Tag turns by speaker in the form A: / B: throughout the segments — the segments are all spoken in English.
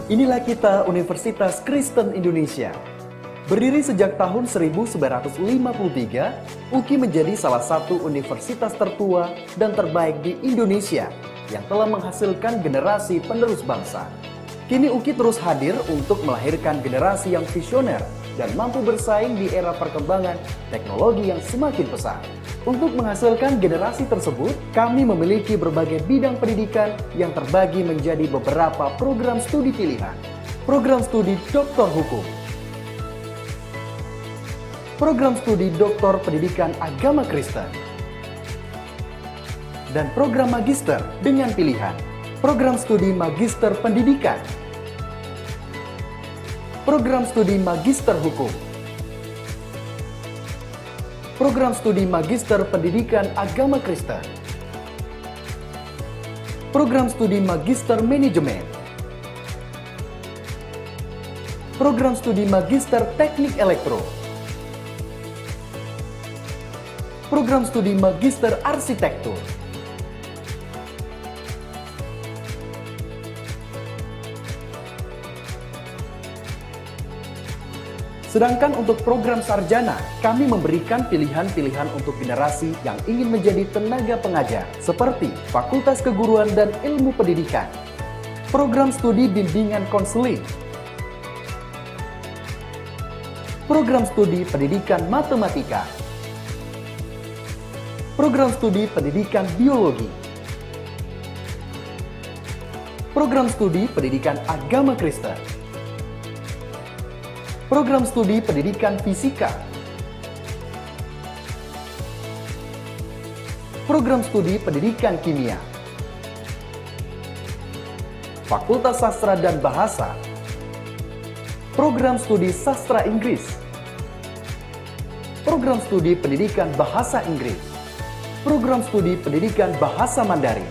A: Inilah kita Universitas Kristen Indonesia. Berdiri sejak tahun 1953, UKI menjadi salah satu universitas tertua dan terbaik di Indonesia yang telah menghasilkan generasi penerus bangsa. Kini UKI terus hadir untuk melahirkan generasi yang visioner dan mampu bersaing di era perkembangan teknologi yang semakin pesat. Untuk menghasilkan generasi tersebut, kami memiliki berbagai bidang pendidikan yang terbagi menjadi beberapa program studi pilihan. Program studi Doktor Hukum, program studi Doktor Pendidikan Agama Kristen, dan program Magister dengan pilihan program studi Magister Pendidikan, program studi Magister Hukum, program studi Magister Pendidikan Agama Kristen, program studi Magister Manajemen, program studi Magister Teknik Elektro, program studi Magister Arsitektur, sedangkan untuk program sarjana, kami memberikan pilihan-pilihan untuk generasi yang ingin menjadi tenaga pengajar, seperti Fakultas Keguruan dan Ilmu Pendidikan, program studi bimbingan konseling, program studi pendidikan matematika, program studi pendidikan biologi, program studi pendidikan agama Kristen, program studi pendidikan fisika, program studi pendidikan kimia, Fakultas Sastra dan Bahasa, program studi sastra Inggris, program studi pendidikan bahasa Inggris, program studi pendidikan bahasa Mandarin,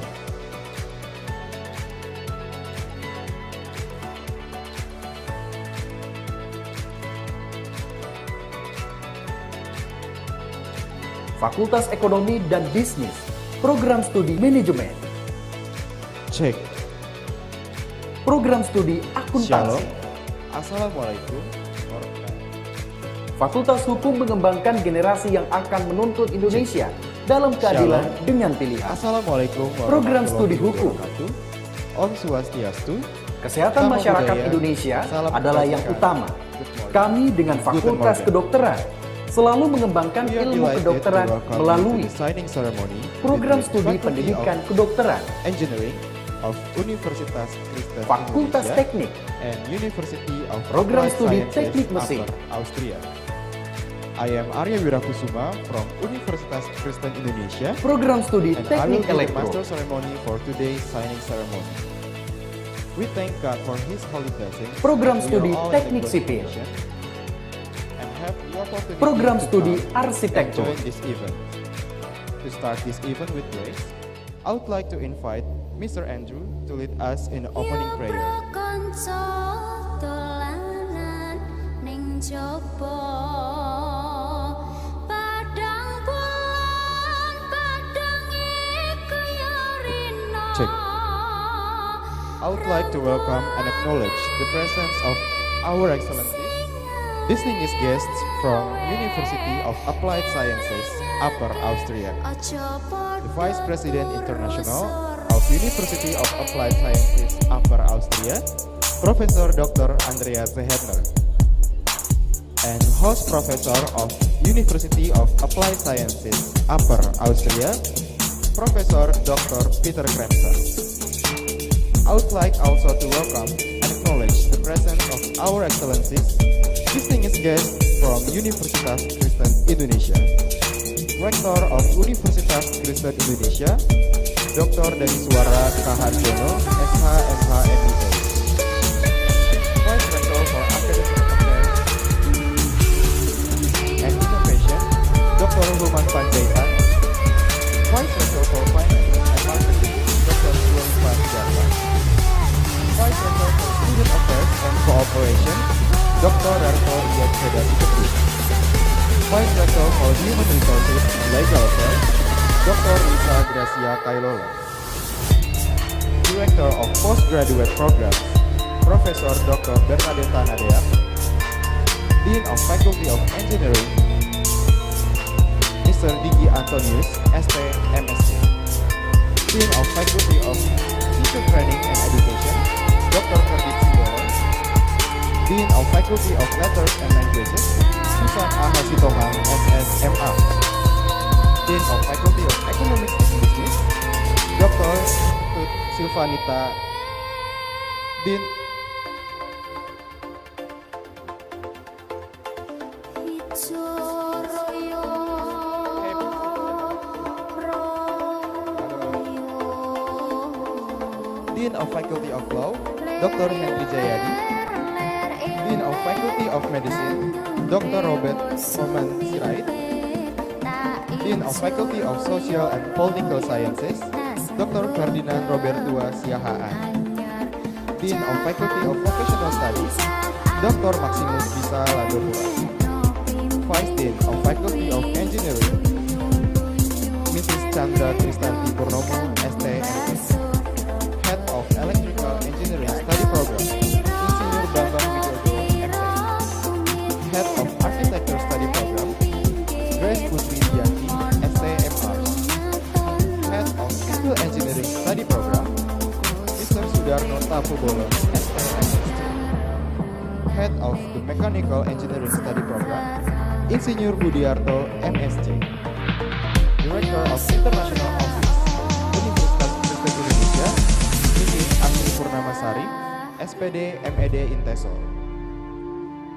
A: Fakultas Ekonomi dan Bisnis, program studi Manajemen,
B: Cek.
A: program studi Akuntansi.
B: Shalom. Assalamualaikum.
A: Fakultas Hukum mengembangkan generasi yang akan menuntut Indonesia dalam keadilan dengan pilihan.
B: Assalamualaikum
A: Program studi hukum.
B: wabarakatuh. Om Swastiastu.
A: Kesehatan
B: Namo
A: masyarakat
B: Buddhaya.
A: Indonesia
B: Salam
A: adalah yang
B: kebajikan.
A: utama.
B: Good morning.
A: Kami dengan Fakultas
B: morning.
A: Kedokteran selalu mengembangkan
B: We are
A: ilmu
B: delighted
A: kedokteran
B: to welcome you
A: melalui
B: to the signing ceremony
A: program
B: between
A: studi
B: Faculty
A: pendidikan
B: of
A: kedokteran,
B: Engineering of Universitas Kristen
A: Fakultas
B: Indonesia
A: Teknik,
B: and University of
A: program
B: Applied
A: studi
B: Sciences
A: Teknik Mesin.
B: Upper Austria. I am Arya Wirakusuma from Universitas Kristen Indonesia
A: program studi
B: and I will
A: Teknik
B: be the
A: Elektro,
B: master ceremony for today's signing ceremony. We thank God for His holy blessing.
A: program
B: We are
A: studi
B: all in
A: Teknik
B: good
A: Sipil,
B: condition and have the opportunity
A: program
B: to
A: studi
B: come and
A: Arsitektur.
B: join this event. To start this event with grace, I would like to invite Mr. Andrew to lead us in the opening prayer.
C: Kanca dolanan ning jaba padang bulan padang iku ya rina.
B: Check. I would like to welcome and acknowledge the presence of our excellencies, distinguished guests from University of Applied Sciences, Upper Austria, the Vice President International of University of Applied Sciences, Upper Austria, Professor Dr. Andreas Zehedner, and host professor of University of Applied Sciences, Upper Austria, Professor Dr. Peter Kremser. I would like also to welcome and acknowledge the presence of our excellencies, distinguished guests from Universitas Kristen Indonesia, Rektor of Universitas Kristen Indonesia, Dr. Daniswara Kaharjono, SH, MH, MBA, Vice Rector for Academic Affairs and Innovation, Dr. Human Panjaitan, Vice Rector for Finance and Marketing, Dr. Sulaiman Jarman, Vice Rector for Student Affairs and Cooperation, Dr. Darto Iyadheda Iketri, Vice Rector for Human Resources and Legal Affairs, Dr. Lisa Gracia Kailola, Director of Postgraduate Programs, Professor Dr. Bernadetta Nadea, Dean of Faculty of Engineering, Mr. Digi Antonius, ST, MSc, Dean of Faculty of Teacher Training and Education, Dr. Kerdit Sindoro, Dean of Faculty of Letters and Languages, Susan A. Hasitohang, SSMA, Dean of Faculty of Economics and Business, Dr. Tut Silvanita, Dean Dean of Faculty of Law, Dr. Henry Jayadi, Dean of Faculty of Medicine, Dr. Robert Roman Sirait, Dean of Faculty of Social and Political Sciences, Dr. Ferdinand Robertua Siahaan, Dean of Faculty of Vocational Studies, Dr. Maximus Bisa Ladopura, Vice Dean of Faculty of Engineering, Mrs. Chandra Kristanti Purnomo, STMS, Head of Electrical Engineering Study Program, Insinyur Bambang Widodo, MTech, Head of Architecture Study Program, Grace Putri Dianti, STMR, Head of Civil Engineering Study Program, Mr. Sudarno Tapubolon, STMS, Head of the Mechanical Engineering Study Program, Insinyur Budiarto, MSc, Director of International Office, Universitas Kristen Indonesia, Mrs. Asri Purnamasari, SPD, MED Inteso,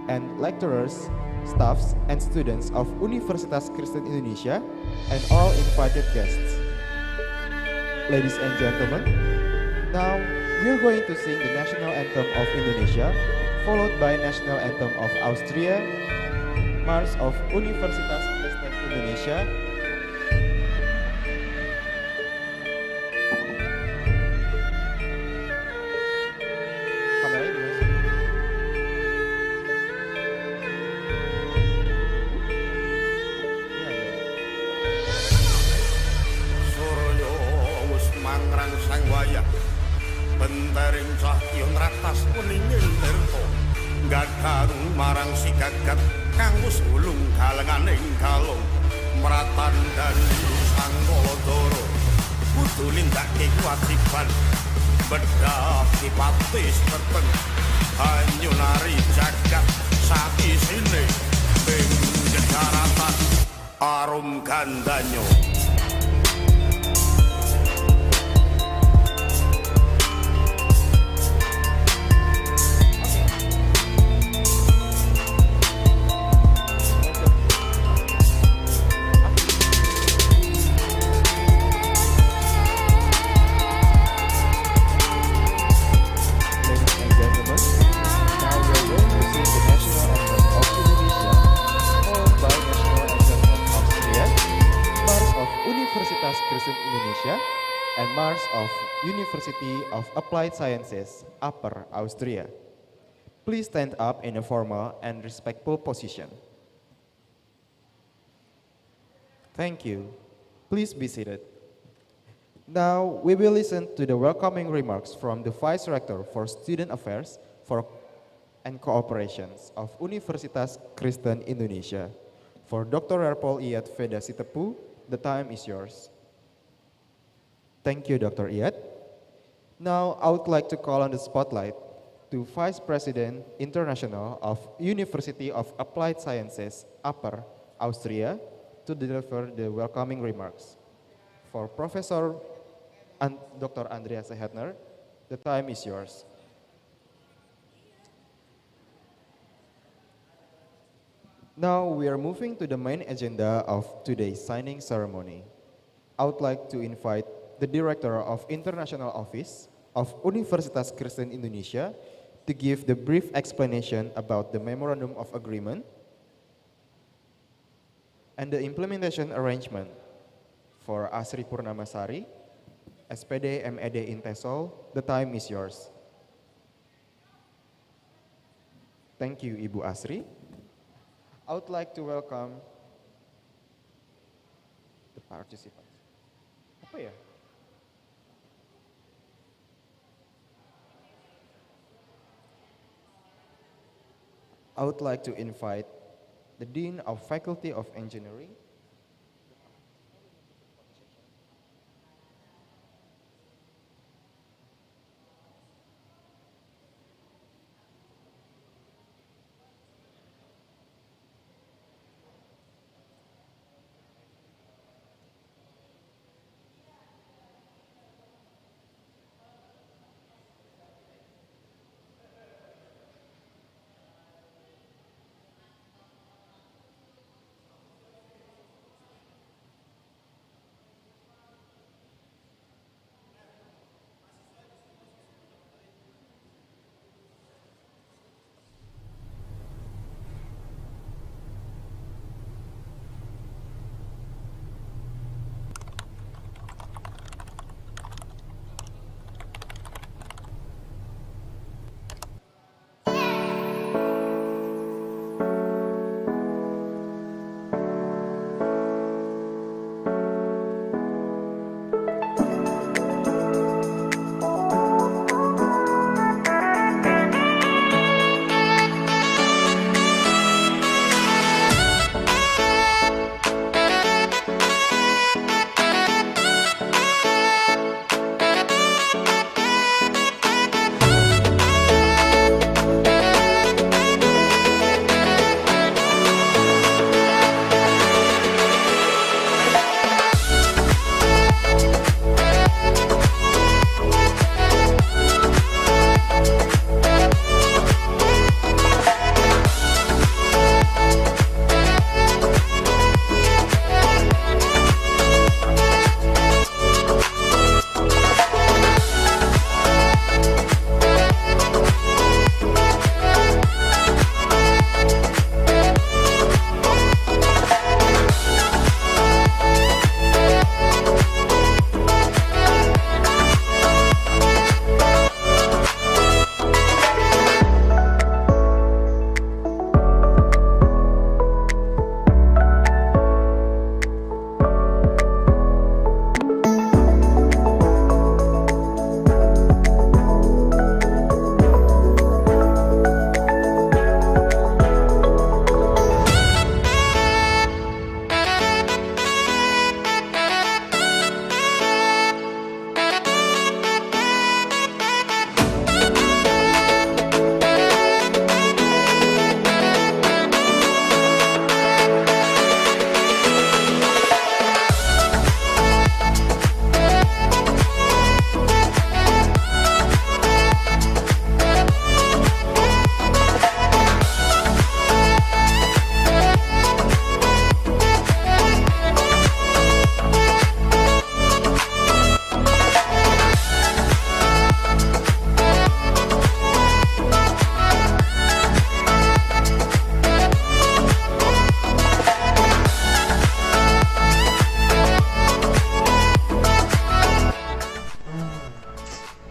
B: and lecturers, staffs, and students of Universitas Kristen Indonesia, and all invited guests. Ladies and gentlemen, now we're going to sing the national anthem of Indonesia, followed by national anthem of Austria, March of Universitas Kristen Indonesia, kameranya dimana sih? Iya, iya.
D: Surya wis mangrangsang wayah bentering cahya nratas kuninging tirta gadharu marang si gagat kang wis ulung galenganing galung mratandani sang Baladara kudu nindakake kewajiban bedah sipatis teteng hanyunari jagat saisine ing gegaratan arum gandanyo.
B: Universitas Kristen Indonesia and March of University of Applied Sciences, Upper Austria. Please stand up in a formal and respectful position. Thank you. Please be seated. Now we will listen to the welcoming remarks from the Vice Rector for Student Affairs and Cooperations of Universitas Kristen Indonesia. For Dr. Erpol Iyad Veda Sitepu, the time is yours. Thank you, Dr. Iyad. Now, I would like to call on the spotlight to Vice President International of University of Applied Sciences, Upper Austria, to deliver the welcoming remarks. For Professor Dr. Andreas Sehetner, the time is yours. Now we are moving to the main agenda of today's signing ceremony. I would like to invite the Director of International Office of Universitas Kristen Indonesia to give the brief explanation about the Memorandum of Agreement and the implementation arrangement for Asri Purnamasari, SPD MED Intesol. The time is yours. Thank you, Ibu Asri. I would like to welcome the participants. Apa ya? I would like to invite the Dean of Faculty of Engineering,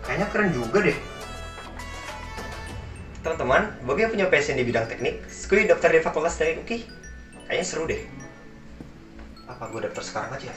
E: Kayaknya keren juga deh. Teman-teman, Bobby punya passion di bidang teknik. Skui daftar di fakultas teknik UI. Kayaknya seru deh. Apa gue daftar sekarang aja?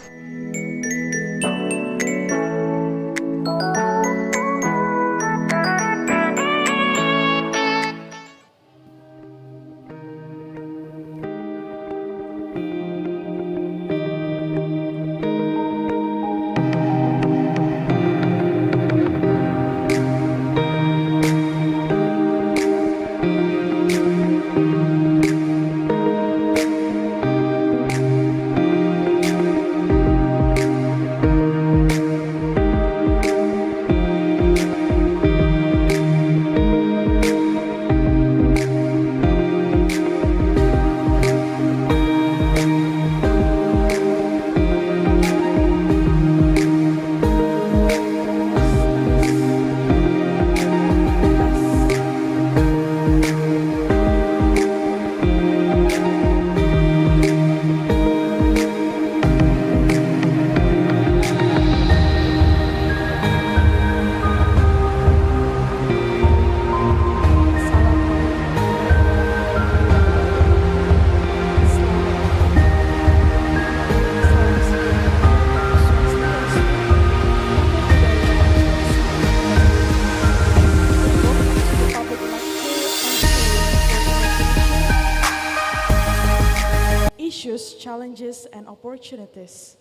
F: Challenges and Opportunities.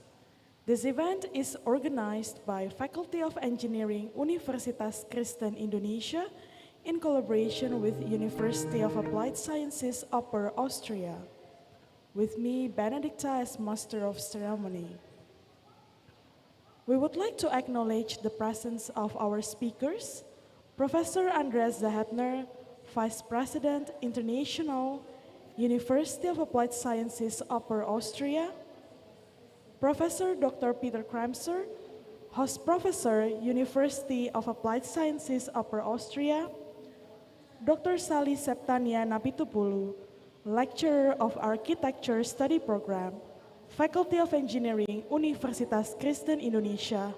F: This event is organized by Faculty of Engineering Universitas Kristen Indonesia in collaboration with University of Applied Sciences Upper Austria. With me, Benedicta as Master of Ceremony. We would like to acknowledge the presence of our speakers, Professor Andreas Zahatner, Vice President International, University of Applied Sciences Upper Austria, Professor Dr. Peter Kremser, Host Professor, University of Applied Sciences Upper Austria, Dr. Sally Septania Napitupulu, Lecturer of Architecture Study Program, Faculty of Engineering, Universitas Kristen Indonesia.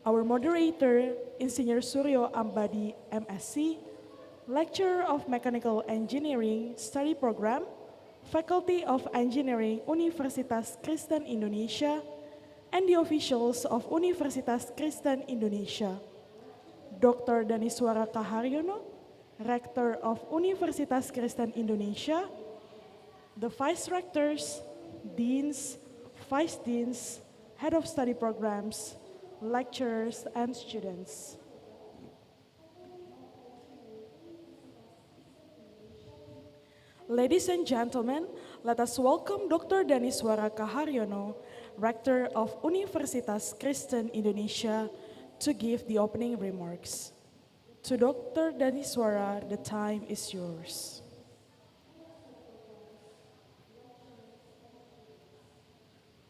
F: Our moderator, Engineer Suryo Ambadi, MSc, Lecturer of Mechanical Engineering Study Program, Faculty of Engineering, Universitas Kristen Indonesia, and the officials of Universitas Kristen Indonesia. Dr. Daniswara Kaharyono, Rector of Universitas Kristen Indonesia, the Vice Rectors, Deans, Vice Deans, Head of Study Programs, lecturers, and students. Ladies and gentlemen, let us welcome Dr. Daniswara Kaharyono, Rector of Universitas Kristen Indonesia, to give the opening remarks. To Dr. Daniswara, the time is yours.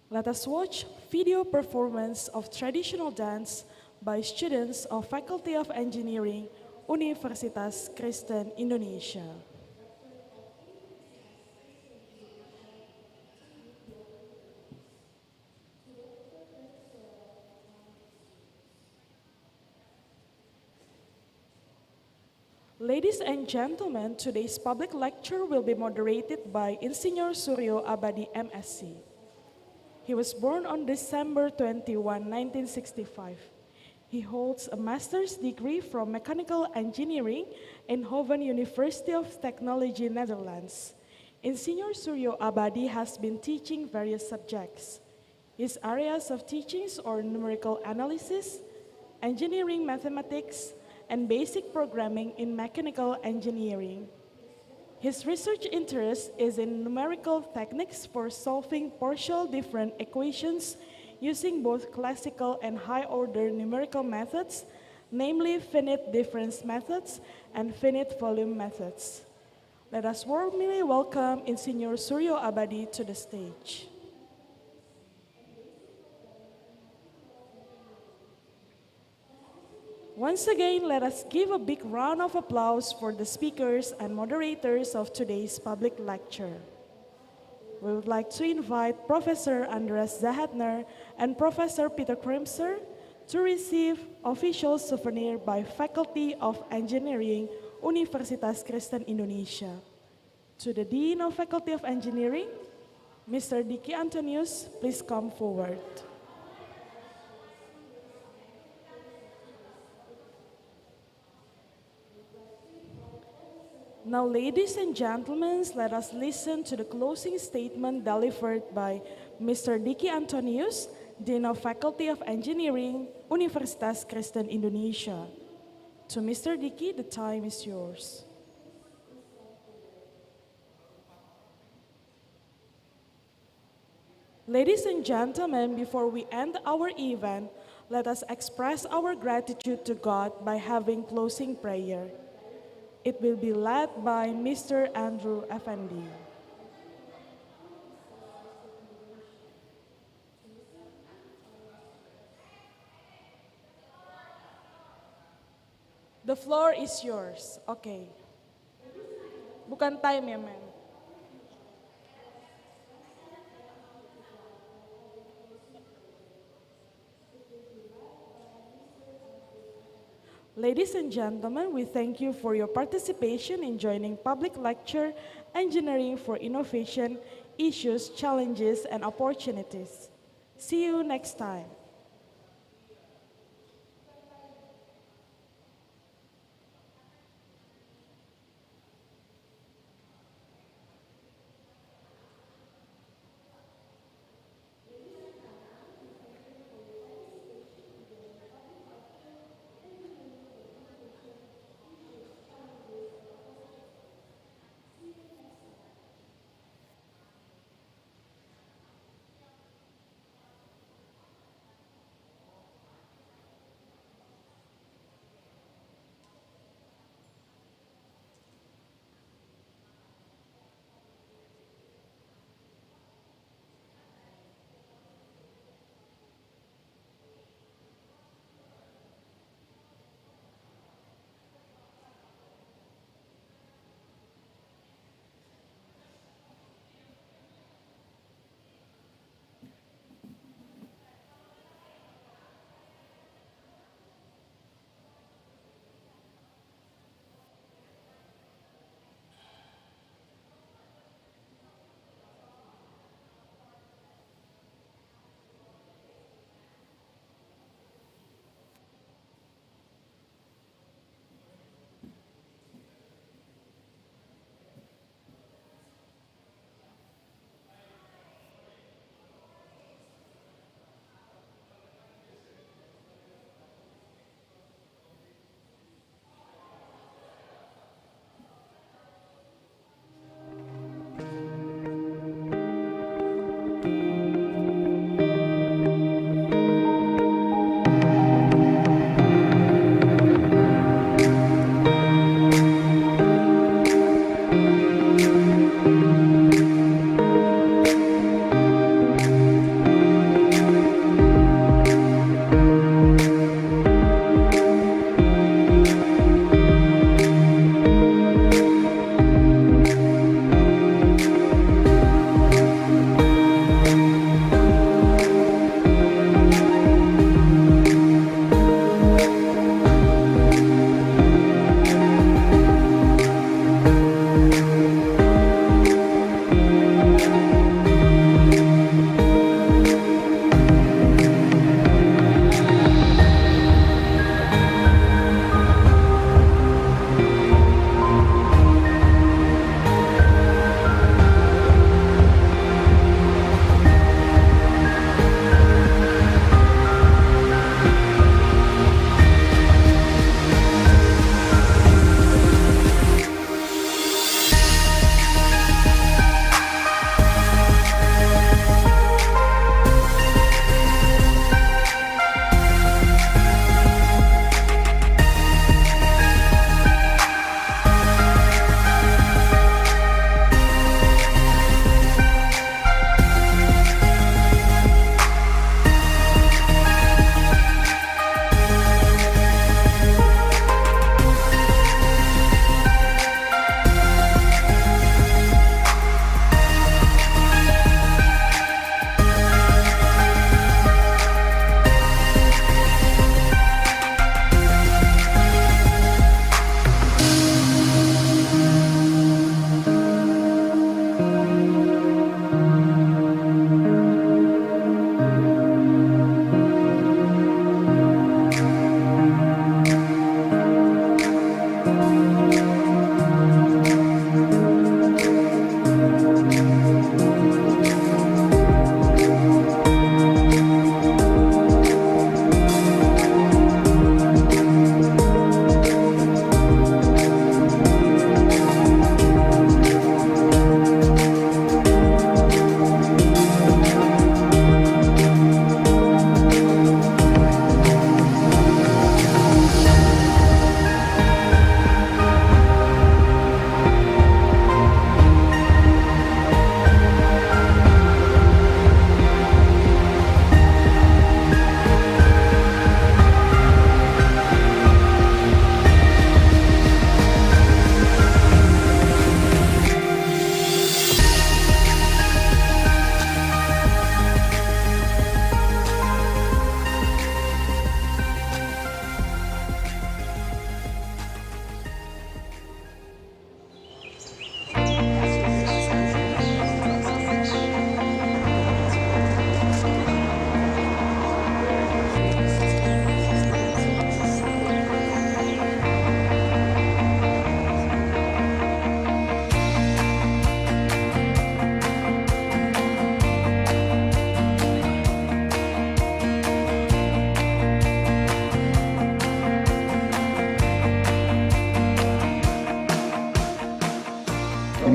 F: Let us watch video performance of traditional dance by students of Faculty of Engineering, Universitas Kristen Indonesia. Ladies and gentlemen, today's public lecture will be moderated by Insinyur Suryo Abadi, MSc. He was born on December 21, 1965. He holds a master's degree from Mechanical Engineering in Hoven University of Technology, Netherlands. Insinyur Suryo Abadi has been teaching various subjects. His areas of teachings are numerical analysis, engineering mathematics, and basic programming in mechanical engineering. His research interest is in numerical techniques for solving partial different equations using both classical and high-order numerical methods, namely finite difference methods and finite volume methods. Let us warmly welcome Insinyur Suryo Abadi to the stage. Once again, let us give a big round of applause for the speakers and moderators of today's public lecture. We would like to invite Professor Andreas Zahatner and Professor Peter Kremser to receive official souvenir by Faculty of Engineering, Universitas Kristen Indonesia. To the Dean of Faculty of Engineering, Mr. Diki Antonius, please come forward. Now, ladies and gentlemen, let us listen to the closing statement delivered by Mr. Diki Antonius, Dean of Faculty of Engineering, Universitas Kristen Indonesia. To Mr. Diki, the time is yours. Ladies and gentlemen, before we end our event, let us express our gratitude to God by having closing prayer. It will be led by Mr. Andrew Effendi. The floor is yours. Okay. Bukan time ya, men. Ladies and gentlemen, we thank you for your participation in joining public lecture, Engineering for Innovation, Issues, Challenges, and Opportunities. See you next time.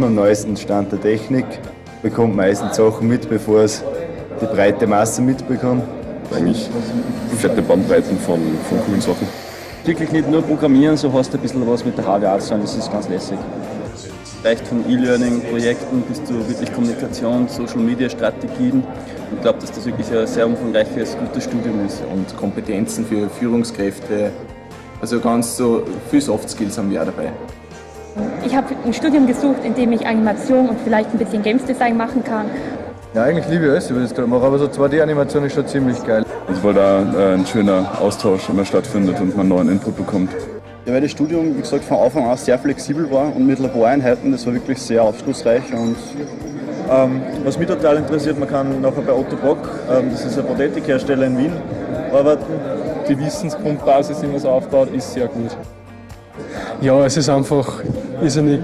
G: immer am neuesten Stand der Technik, bekommt meistens Sachen mit, bevor es die breite Masse mitbekommt.
H: Eigentlich fette Bandbreiten von coolen Sachen.
I: Wirklich nicht nur programmieren, so hast du ein bisschen was mit der HWA zu tun, das ist ganz lässig. Reicht von E-Learning-Projekten bis zu wirklich Kommunikation, Social-Media-Strategien. Ich glaube, dass das wirklich ein sehr umfangreiches, gutes Studium ist.
J: Und Kompetenzen für Führungskräfte, also ganz so viele Soft Skills haben wir auch dabei.
K: Ich habe ein Studium gesucht, in dem ich Animation und vielleicht ein bisschen Games Design machen kann.
G: Ja, eigentlich liebe ich alles, was ich da mache, aber so 2D-Animation ist schon ziemlich geil.
H: Also weil da ein schöner Austausch immer stattfindet und man neuen Input bekommt.
I: Ja, weil das Studium, wie gesagt, von Anfang an sehr flexibel war und mit Laboreinheiten, das war wirklich sehr aufschlussreich. Und
L: was mich total interessiert, man kann nachher bei Otto Bock, das ist ein Prothetikhersteller in Wien, arbeiten.
M: Die Wissensgrundbasis, wie man es aufbaut, ist sehr gut.
N: Ja, es ist einfach irrsinnig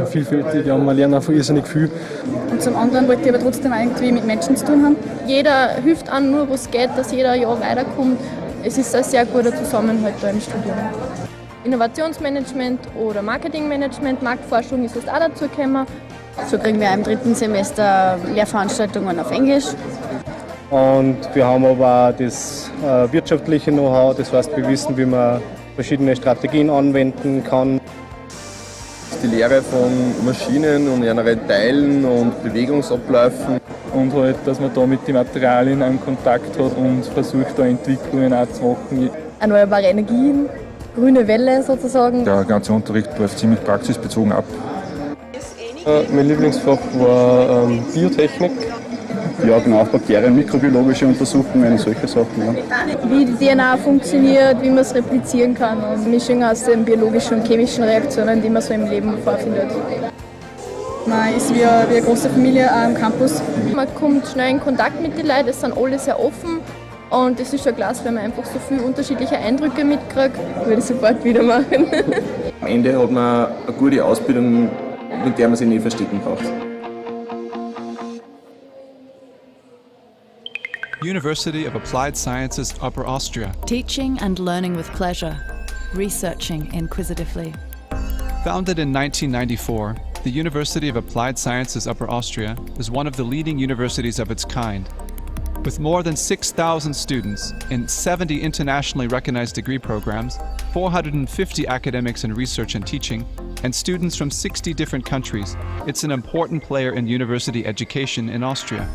N: vielfältig, ja, man lernt einfach irrsinnig viel.
O: Und zum anderen wollte ich aber trotzdem irgendwie mit Menschen zu tun haben. Jeder hilft an, nur wo es geht, dass jeder ja weiterkommt. Es ist ein sehr guter Zusammenhalt da im Studium. Innovationsmanagement oder Marketingmanagement, Marktforschung ist jetzt auch dazu gekommen. So kriegen wir im 3. Semester Lehrveranstaltungen auf Englisch.
N: Und wir haben aber auch das wirtschaftliche Know-how, das heißt, wir wissen, wie man verschiedene Strategien anwenden kann.
J: Die Lehre von Maschinen und ihren Teilen und Bewegungsabläufen.
M: Und halt, dass man da mit den Materialien einen Kontakt hat und versucht, da Entwicklungen auch zu machen.
O: Erneuerbare Energien, grüne Welle sozusagen.
H: Der ganze Unterricht läuft ziemlich praxisbezogen ab.
N: Mein Lieblingsfach war Biotechnik.
I: Ja, genau, Bakterien, mikrobiologische Untersuchungen, solche Sachen. Ja.
O: Wie die DNA funktioniert, wie man es replizieren kann und Mischung aus den biologischen und chemischen Reaktionen, die man so im Leben vorfindet. Man ist wie eine große Familie am Campus. Man kommt schnell in Kontakt mit den Leuten, es sind alle sehr offen und es ist schon klasse, wenn man einfach so viele unterschiedliche Eindrücke mitkriegt. Würde ich sofort wieder machen.
J: Am Ende hat man eine gute Ausbildung, mit der man sich nicht verstecken braucht.
P: University of Applied Sciences, Upper Austria.
Q: Teaching and learning with pleasure, researching inquisitively.
P: Founded in 1994, the University of Applied Sciences, Upper Austria is one of the leading universities of its kind. With more than 6,000 students in 70 internationally recognized degree programs, 450 academics in research and teaching, and students from 60 different countries, it's an important player in university education in Austria.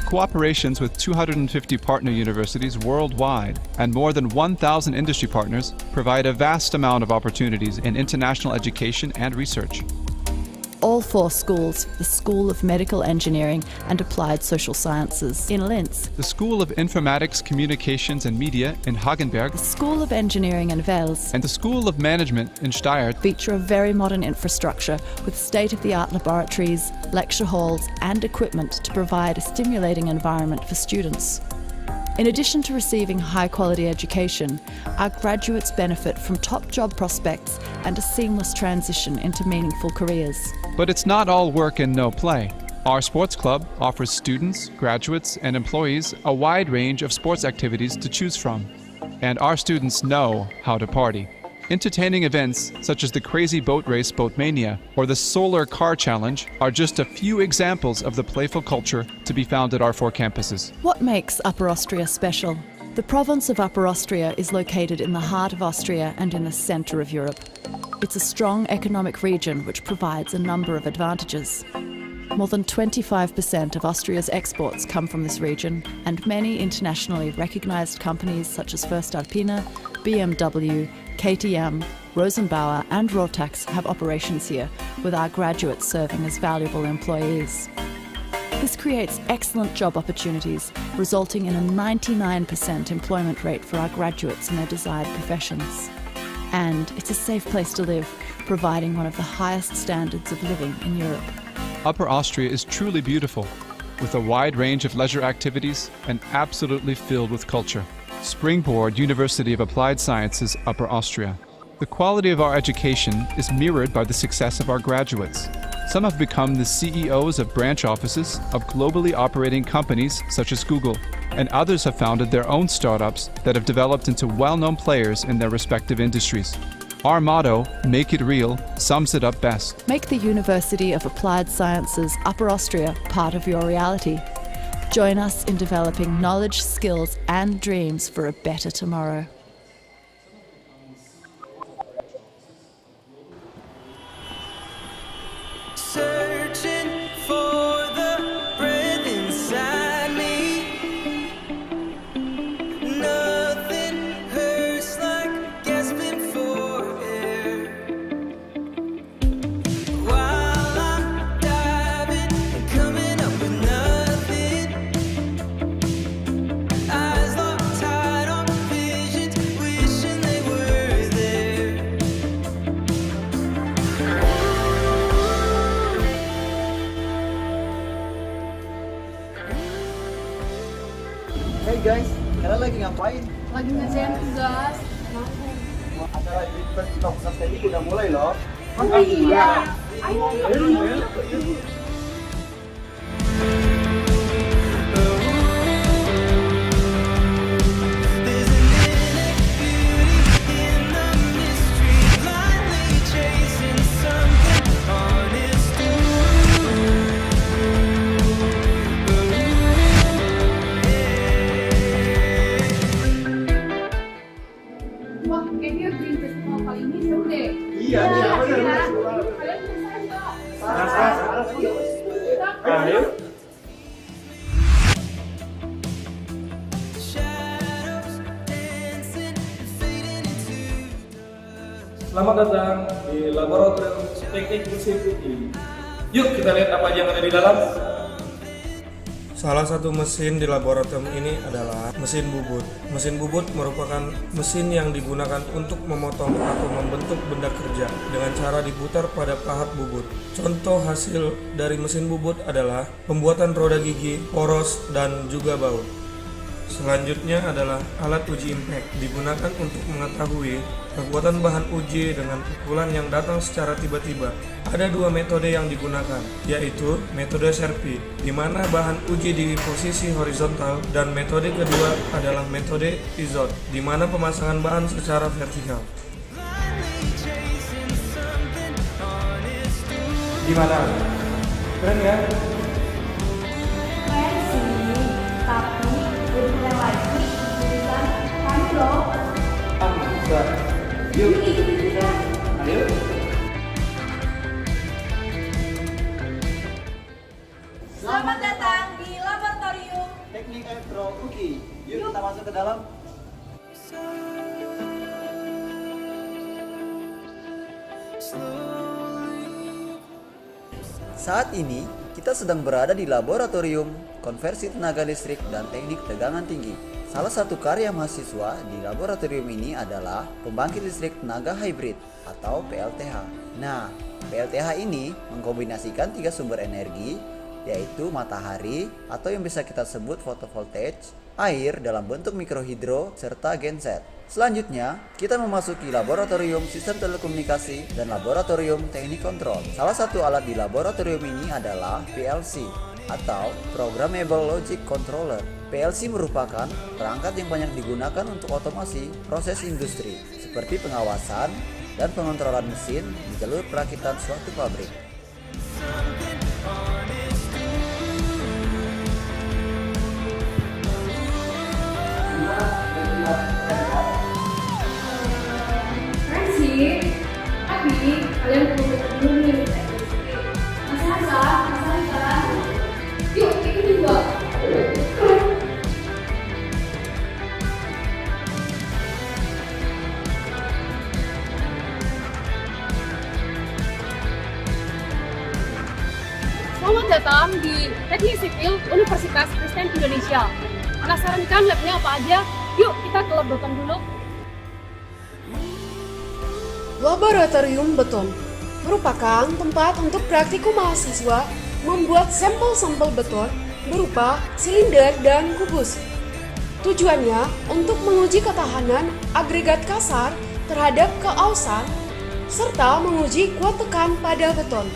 P: Cooperations with 250 partner universities worldwide and more than 1,000 industry partners provide a vast amount of opportunities in international education and research.
Q: All 4 schools, the School of Medical Engineering and Applied Social Sciences in Linz,
P: the School of Informatics, Communications and Media in Hagenberg,
Q: the School of Engineering in Wels,
P: and the School of Management in Steyr
Q: feature a very modern infrastructure with state-of-the-art laboratories, lecture halls and equipment to provide a stimulating environment for students. In addition to receiving high-quality education, our graduates benefit from top job prospects and a seamless transition into meaningful careers.
P: But it's not all work and no play. Our sports club offers students, graduates, and employees a wide range of sports activities to choose from. And our students know how to party. Entertaining events such as the Crazy Boat Race Boatmania or the Solar Car Challenge are just a few examples of the playful culture to be found at our 4 campuses.
Q: What makes Upper Austria special? The province of Upper Austria is located in the heart of Austria and in the centre of Europe. It's a strong economic region which provides a number of advantages. More than 25% of Austria's exports come from this region, and many internationally recognised companies such as First Alpina, BMW, KTM, Rosenbauer and Rotax have operations here, with our graduates serving as valuable employees. This creates excellent job opportunities, resulting in a 99% employment rate for our graduates in their desired professions. And it's a safe place to live, providing one of the highest standards of living in Europe.
P: Upper Austria is truly beautiful, with a wide range of leisure activities and absolutely filled with culture. Springboard University of Applied Sciences, Upper Austria. The quality of our education is mirrored by the success of our graduates. Some have become the CEOs of branch offices of globally operating companies such as Google, and others have founded their own startups that have developed into well-known players in their respective industries. Our motto, Make It Real, sums it up best.
Q: Make the University of Applied Sciences Upper Austria part of your reality. Join us in developing knowledge, skills, and dreams for a better tomorrow.
R: Searching for the breath inside me. Nothing hurts like gasping for air. While I'm diving and coming up with nothing. Eyes locked tight on visions, wishing they were there.
A: Hey guys, kalian lagi ngapain?
O: Lagi ngerjain tugas.
A: Acara Universitas Teknik udah mulai loh.
O: Oh iya. Ayo.
S: Wah, kayaknya green festival kali ini seru deh.
A: Iya, benar.
S: Kalian bisa nggak?
A: Ayo.
T: Selamat datang di Laboratorium Teknik Mesin Putih. Yuk kita lihat apa aja yang ada di dalam.
U: Salah satu mesin di laboratorium ini adalah mesin bubut. Mesin bubut merupakan mesin yang digunakan untuk memotong atau membentuk benda kerja dengan cara diputar pada pahat bubut. Contoh hasil dari mesin bubut adalah pembuatan roda gigi, poros, dan juga baut. Selanjutnya adalah alat uji impact, digunakan untuk mengetahui kekuatan bahan uji dengan pukulan yang datang secara tiba-tiba. Ada dua metode yang digunakan, yaitu metode Serpi, di mana bahan uji di posisi horizontal, dan metode kedua adalah metode pivot, di mana pemasangan bahan secara vertikal.
T: Gimana? Keren ya?
S: Keren sih, tapi lebih keren lagi jurusan kami loh.
T: Bisa. Yuk. Ayo.
S: Selamat datang di Laboratorium
A: Teknik Elektro UKI. Yuk kita masuk ke dalam. Saat ini kita sedang berada di Laboratorium Konversi Tenaga Listrik dan Teknik Tegangan Tinggi. Salah satu karya mahasiswa di laboratorium ini adalah pembangkit listrik tenaga hybrid atau PLTH. Nah, PLTH ini mengkombinasikan 3 sumber energi, yaitu matahari atau yang bisa kita sebut photovoltaic, air dalam bentuk mikrohidro, serta genset. Selanjutnya, kita memasuki laboratorium sistem telekomunikasi dan laboratorium teknik kontrol. Salah satu alat di laboratorium ini adalah PLC atau Programmable Logic Controller. PLC merupakan perangkat yang banyak digunakan untuk otomasi proses industri, seperti pengawasan dan pengontrolan mesin di jalur perakitan suatu pabrik.
S: Keren sih, tapi kalian perlu belajar dulu nih. Masa-masa, yuk ikut juga.
K: Selamat datang di Teknik Sipil Universitas Kristen Indonesia. Penasaran kan labnya apa aja? Yuk kita ke lab beton dulu.
V: Laboratorium beton merupakan tempat untuk praktikum mahasiswa membuat sampel-sampel beton berupa silinder dan kubus. Tujuannya untuk menguji ketahanan agregat kasar terhadap keausan serta menguji kuat tekan pada beton.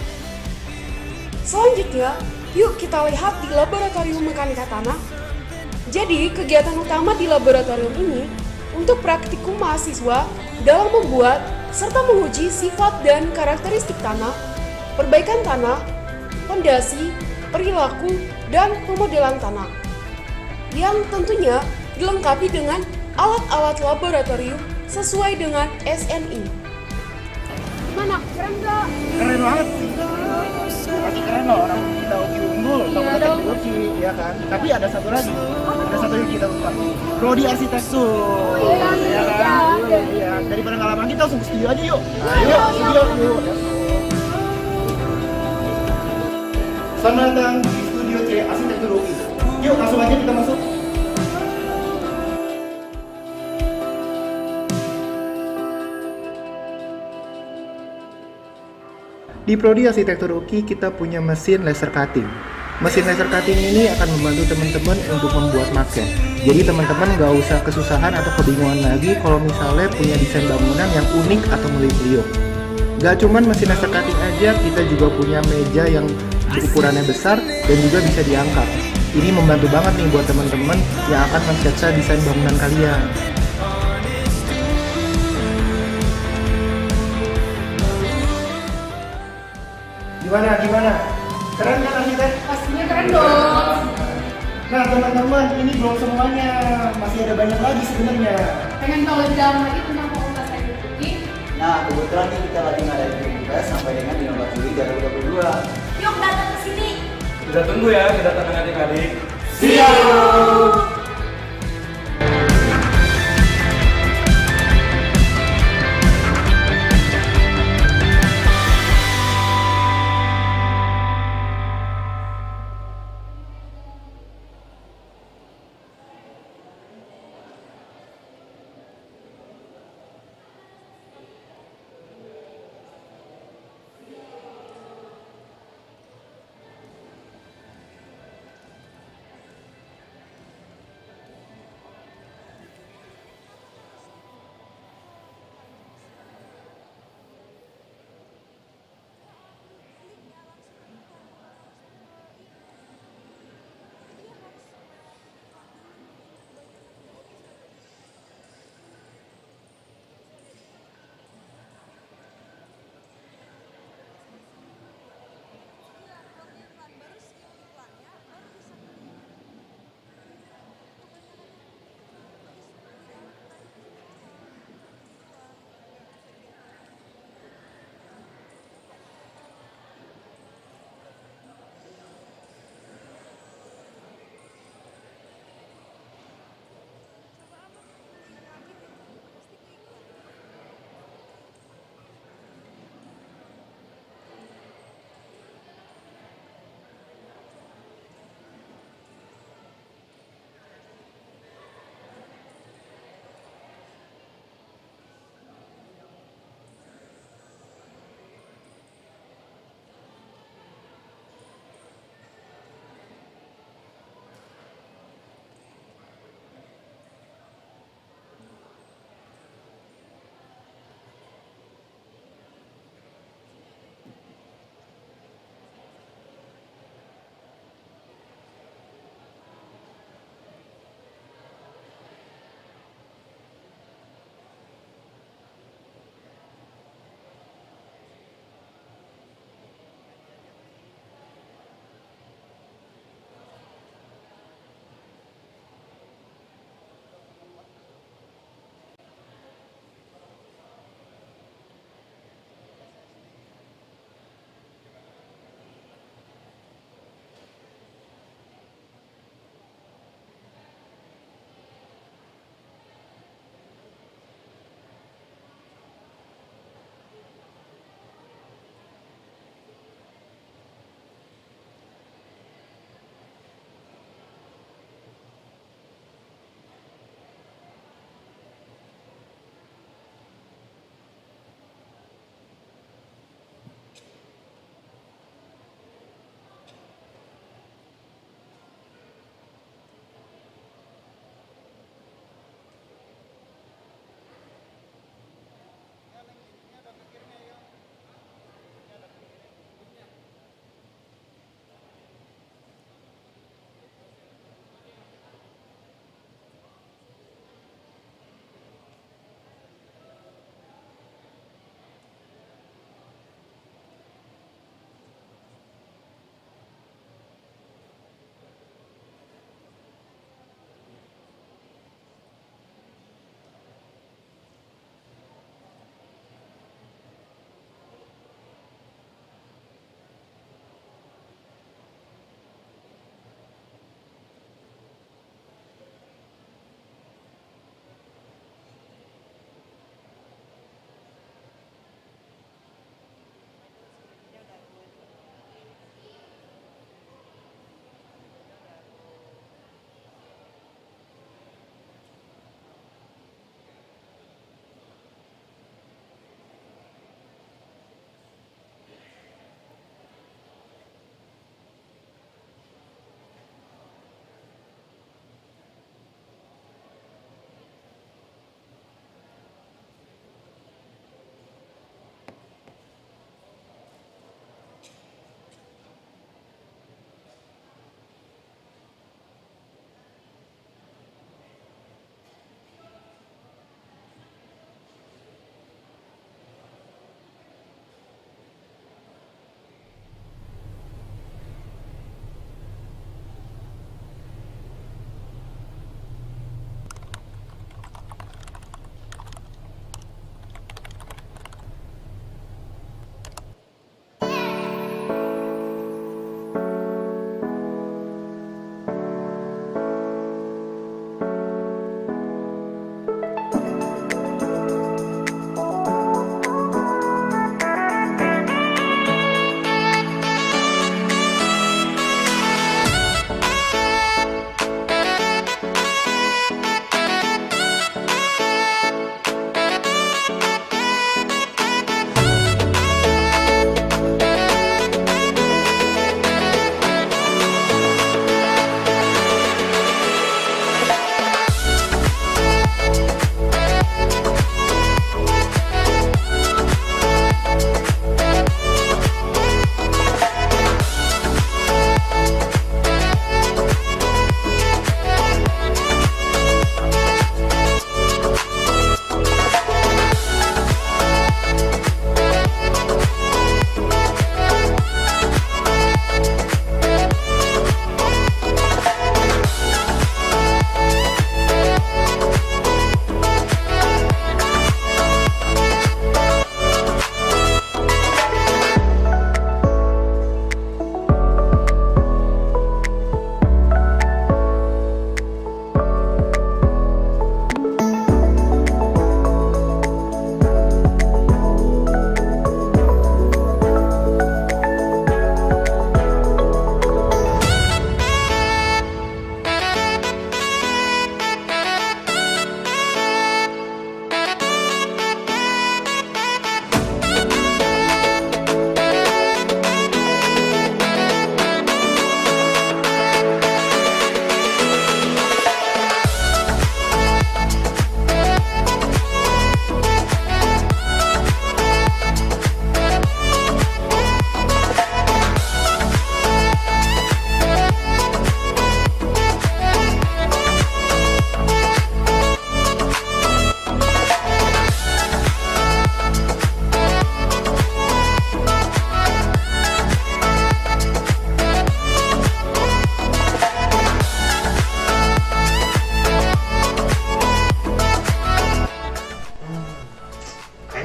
V: Selanjutnya, yuk kita lihat di laboratorium mekanika tanah. Jadi, kegiatan utama di laboratorium ini untuk praktikum mahasiswa dalam membuat serta menguji sifat dan karakteristik tanah, perbaikan tanah, fondasi, perilaku, dan pemodelan tanah. Yang tentunya dilengkapi dengan alat-alat laboratorium sesuai dengan SNI.
K: Gimana? Keren nggak?
C: Keren banget sih. Pasti keren loh, orang kita UKI unggul, fakultas teknik UKI, ya kan. Tapi ada satu lagi, yang kita lupa. Prodi arsitektur, ya kan. Iya. Daripada nggak lama kita langsung ke studio aja yuk. Ayo, studio yuk. Selamat datang di studio C arsitektur UKI. Yuk, langsung aja kita masuk. Di Prodi Arsitektur UKI kita punya mesin laser cutting. Mesin laser cutting ini akan membantu teman-teman untuk membuat maket. Jadi teman-teman nggak usah kesusahan atau kebingungan lagi kalau misalnya punya desain bangunan yang unik atau meliuk-liuk. Gak cuman mesin laser cutting aja, kita juga punya meja yang ukurannya besar dan juga bisa diangkat. Ini membantu banget nih buat teman-teman yang akan mensketsa desain bangunan kalian. Gimana? Keren kan arsitek?
K: Pastinya keren dong.
C: Nah teman-teman, ini belum semuanya, masih ada banyak lagi sebenarnya.
K: Pengen tahu lebih dalam lagi tentang fakultas teknik UKI?
C: Nah kebetulan nih kita lagi ngadain tugas sampai dengan 15 Juli 2022.
K: Yuk datang ke sini.
T: Kita tunggu ya kedatangan adik-adik.
C: Siap!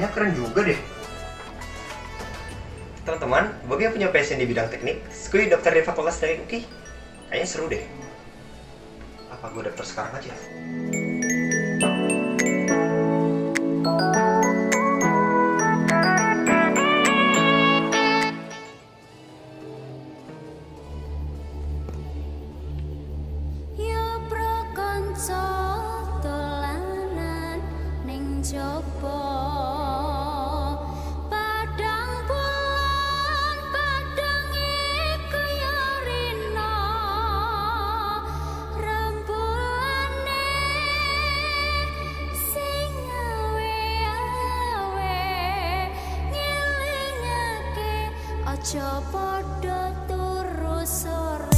E: Kayaknya keren juga deh. Teman-teman, bagi yang punya passion di bidang teknik, Skui daftar di Fakultas Teknik UKI. Kayaknya seru deh. Apa gue daftar sekarang aja?
B: Aja padha turu sore.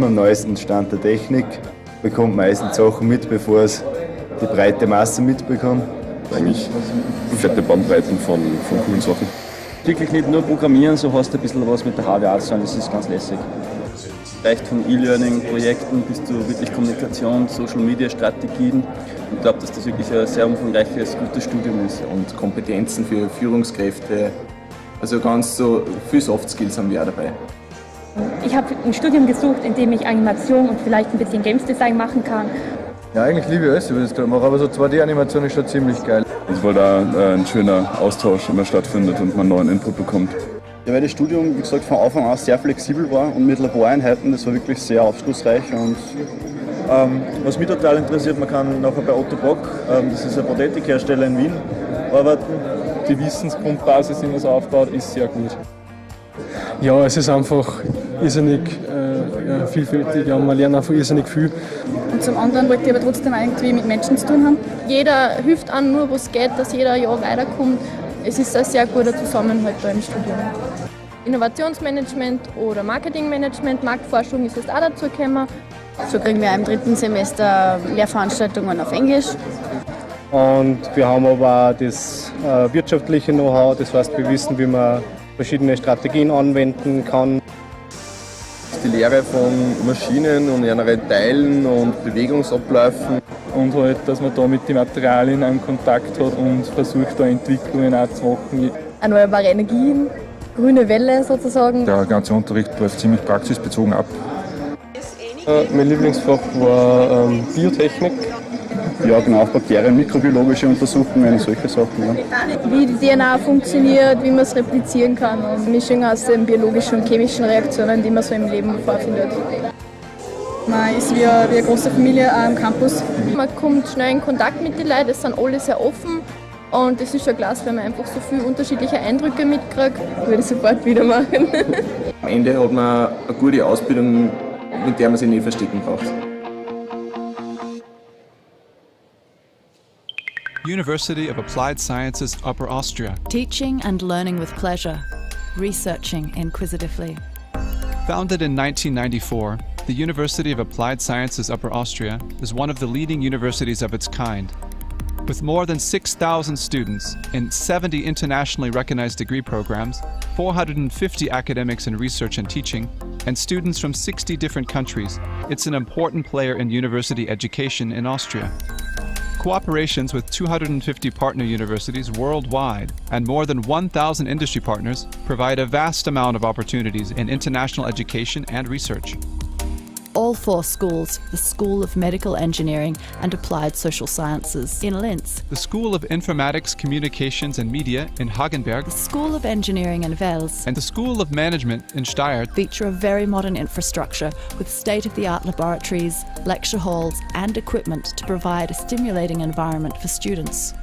G: immer am neuesten Stand der Technik, bekommt meistens Sachen mit, bevor es die breite Masse mitbekommt.
H: Eigentlich fette Bandbreiten von coolen Sachen.
I: Wirklich nicht nur programmieren, so hast du ein bisschen was mit der HWA zu tun, das ist ganz lässig. Reicht von E-Learning-Projekten bis zu wirklich Kommunikation, Social-Media-Strategien. Ich glaube, dass das wirklich ein sehr umfangreiches, gutes Studium ist.
D: Und Kompetenzen für Führungskräfte, also ganz so viele Soft Skills haben wir auch dabei.
F: Ich habe ein Studium gesucht, in dem ich Animation und vielleicht ein bisschen Games Design machen kann.
W: Ja, eigentlich liebe ich alles, was ich gerade mache, aber so 2D-Animation ist schon ziemlich geil.
H: Also weil da ein schöner Austausch immer stattfindet und man neuen Input bekommt.
X: Ja, weil das Studium, wie gesagt, von Anfang an sehr flexibel war und mit Laboreinheiten, das war wirklich sehr aufschlussreich. Und
L: was mich total interessiert, man kann nachher bei Otto Bock, das ist ein Prothetikhersteller in Wien, arbeiten.
M: Die Wissensgrundbasis, wie man es aufbaut, ist sehr gut. Ja, es ist einfach irrsinnig vielfältig, ja, man lernt einfach irrsinnig viel.
O: Und zum anderen wollte ich aber trotzdem irgendwie mit Menschen zu tun haben. Jeder hilft an, nur wo es geht, dass jeder ja weiterkommt. Es ist ein sehr guter Zusammenhalt da im Studium. Innovationsmanagement oder Marketingmanagement, Marktforschung ist jetzt auch dazu gekommen. So kriegen wir im 3. Semester Lehrveranstaltungen auf Englisch.
N: Und wir haben aber auch das wirtschaftliche Know-how, das heißt, wir wissen, wie man verschiedene Strategien anwenden kann.
J: Die Lehre von Maschinen und generell Teilen und Bewegungsabläufen.
M: Und halt, dass man da mit den Materialien einen Kontakt hat und versucht, da Entwicklungen auch zu machen.
O: Erneuerbare Energien, grüne Welle sozusagen.
Y: Der ganze Unterricht läuft ziemlich praxisbezogen ab.
N: Mein Lieblingsfach war Biotechnik.
X: Ja, genau, Bakterien, mikrobiologische Untersuchungen, solche Sachen. Ja.
O: Wie die DNA funktioniert, wie man es replizieren kann und Mischung aus den biologischen und chemischen Reaktionen, die man so im Leben vorfindet. Man ist wie eine große Familie am Campus. Man kommt schnell in Kontakt mit den Leuten, es sind alle sehr offen und es ist schon klasse, wenn man einfach so viele unterschiedliche Eindrücke mitkriegt. Würde ich sofort wieder machen.
D: Am Ende hat man eine gute Ausbildung, mit der man sich nicht verstecken braucht.
P: University of Applied Sciences, Upper Austria.
Q: Teaching and learning with pleasure, researching inquisitively.
P: Founded in 1994, the University of Applied Sciences, Upper Austria is one of the leading universities of its kind. With more than 6,000 students in 70 internationally recognized degree programs, 450 academics in research and teaching, and students from 60 different countries, it's an important player in university education in Austria. Cooperations with 250 partner universities worldwide and more than 1,000 industry partners provide a vast amount of opportunities in international education and research.
Q: All 4 schools, the School of Medical Engineering and Applied Social Sciences in Linz,
P: the School of Informatics, Communications and Media in Hagenberg,
Q: the School of Engineering in Wels,
P: and the School of Management in Steyr
Q: feature a very modern infrastructure with state-of-the-art laboratories, lecture halls and equipment to provide a stimulating environment for students.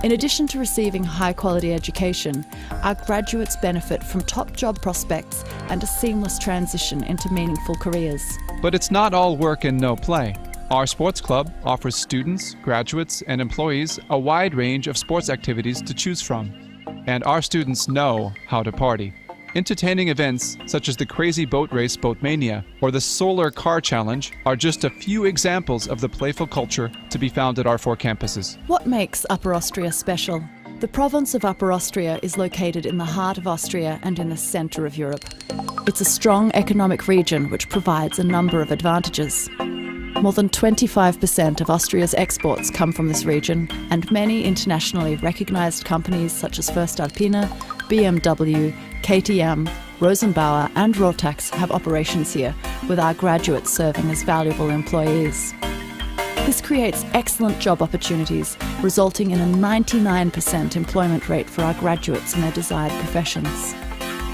Q: In addition to receiving high-quality education, our graduates benefit from top job prospects and a seamless transition into meaningful careers.
P: But it's not all work and no play. Our sports club offers students, graduates, and employees a wide range of sports activities to choose from. And our students know how to party. Entertaining events such as the crazy boat race Boatmania or the Solar Car Challenge are just a few examples of the playful culture to be found at our 4 campuses.
Q: What makes Upper Austria special? The province of Upper Austria is located in the heart of Austria and in the centre of Europe. It's a strong economic region which provides a number of advantages. More than 25% of Austria's exports come from this region, and many internationally recognised companies such as voestalpine, BMW, KTM, Rosenbauer and Rotax have operations here, with our graduates serving as valuable employees. This creates excellent job opportunities, resulting in a 99% employment rate for our graduates in their desired professions.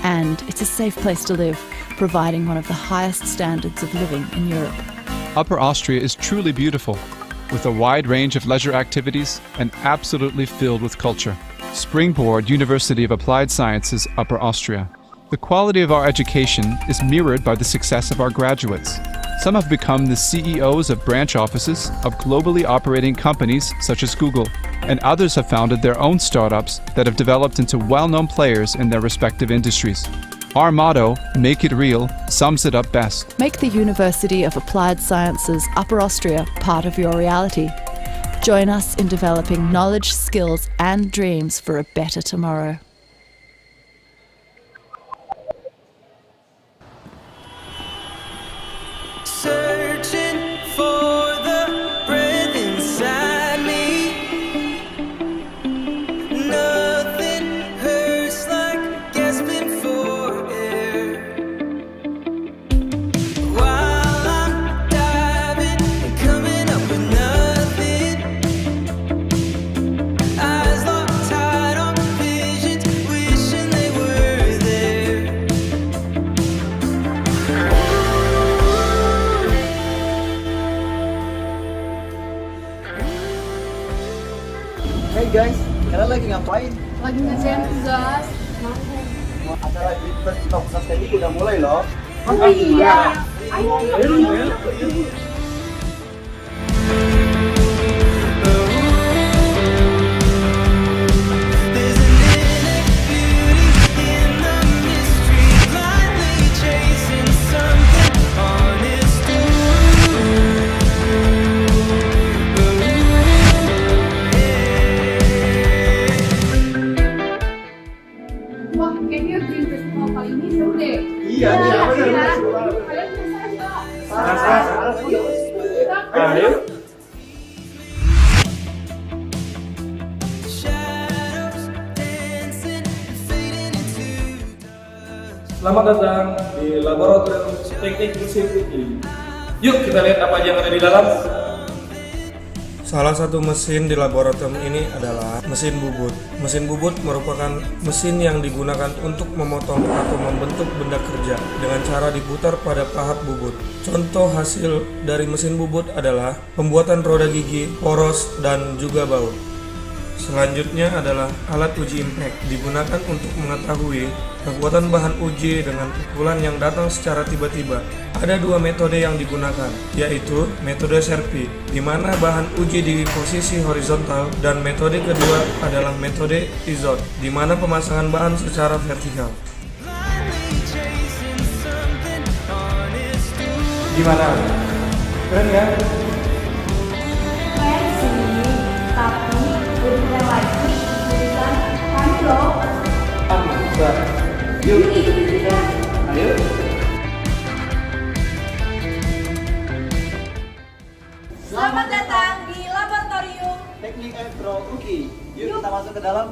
Q: And it's a safe place to live, providing one of the highest standards of living in Europe.
P: Upper Austria is truly beautiful, with a wide range of leisure activities and absolutely filled with culture. Springboard University of Applied Sciences, Upper Austria. The quality of our education is mirrored by the success of our graduates. Some have become the CEOs of branch offices of globally operating companies such as Google, and others have founded their own startups that have developed into well-known players in their respective industries. Our motto, Make It Real, sums it up best.
Q: Make the University of Applied Sciences Upper Austria part of your reality. Join us in developing knowledge, skills and dreams for a better tomorrow.
A: Searching for the breath inside me. Nothing hurts like gasping for air. While I'm diving and coming up with nothing. Eyes locked tight on visions, wishing they were there.
R: Hey guys, kalian lagi ngapain?
O: Lagi ngerjain tugas.
R: Acara Universitas Teknik udah mulai loh.
O: Oh iya. Ayo.
K: Wah, kayaknya Green Festival kali ini seru deh.
R: Iya, benar.
K: Kalian penasaran nggak?
R: Ayo.
T: Selamat datang di Laboratorium Teknik Mesin Putih. Yuk kita lihat apa aja yang ada di dalam. Salah satu mesin di laboratorium ini adalah mesin bubut. Mesin bubut merupakan mesin yang digunakan untuk memotong atau membentuk benda kerja dengan cara diputar pada pahat bubut. Contoh hasil dari mesin bubut adalah pembuatan roda gigi, poros, dan juga baut. Selanjutnya adalah alat uji impact, digunakan untuk mengetahui kekuatan bahan uji dengan pukulan yang datang secara tiba-tiba. Ada dua metode yang digunakan, yaitu metode Serpi, di mana bahan uji di posisi horizontal, dan metode kedua adalah metode Izot, di mana pemasangan bahan secara vertikal. Gimana? Keren ya?
B: Keren sih, tapi udah lagi urusan kami loh.
R: Bisa. Yuk ikut kita. Ayo.
B: Selamat datang di Laboratorium
R: Teknik Elektro UKI. Yuk kita masuk ke dalam.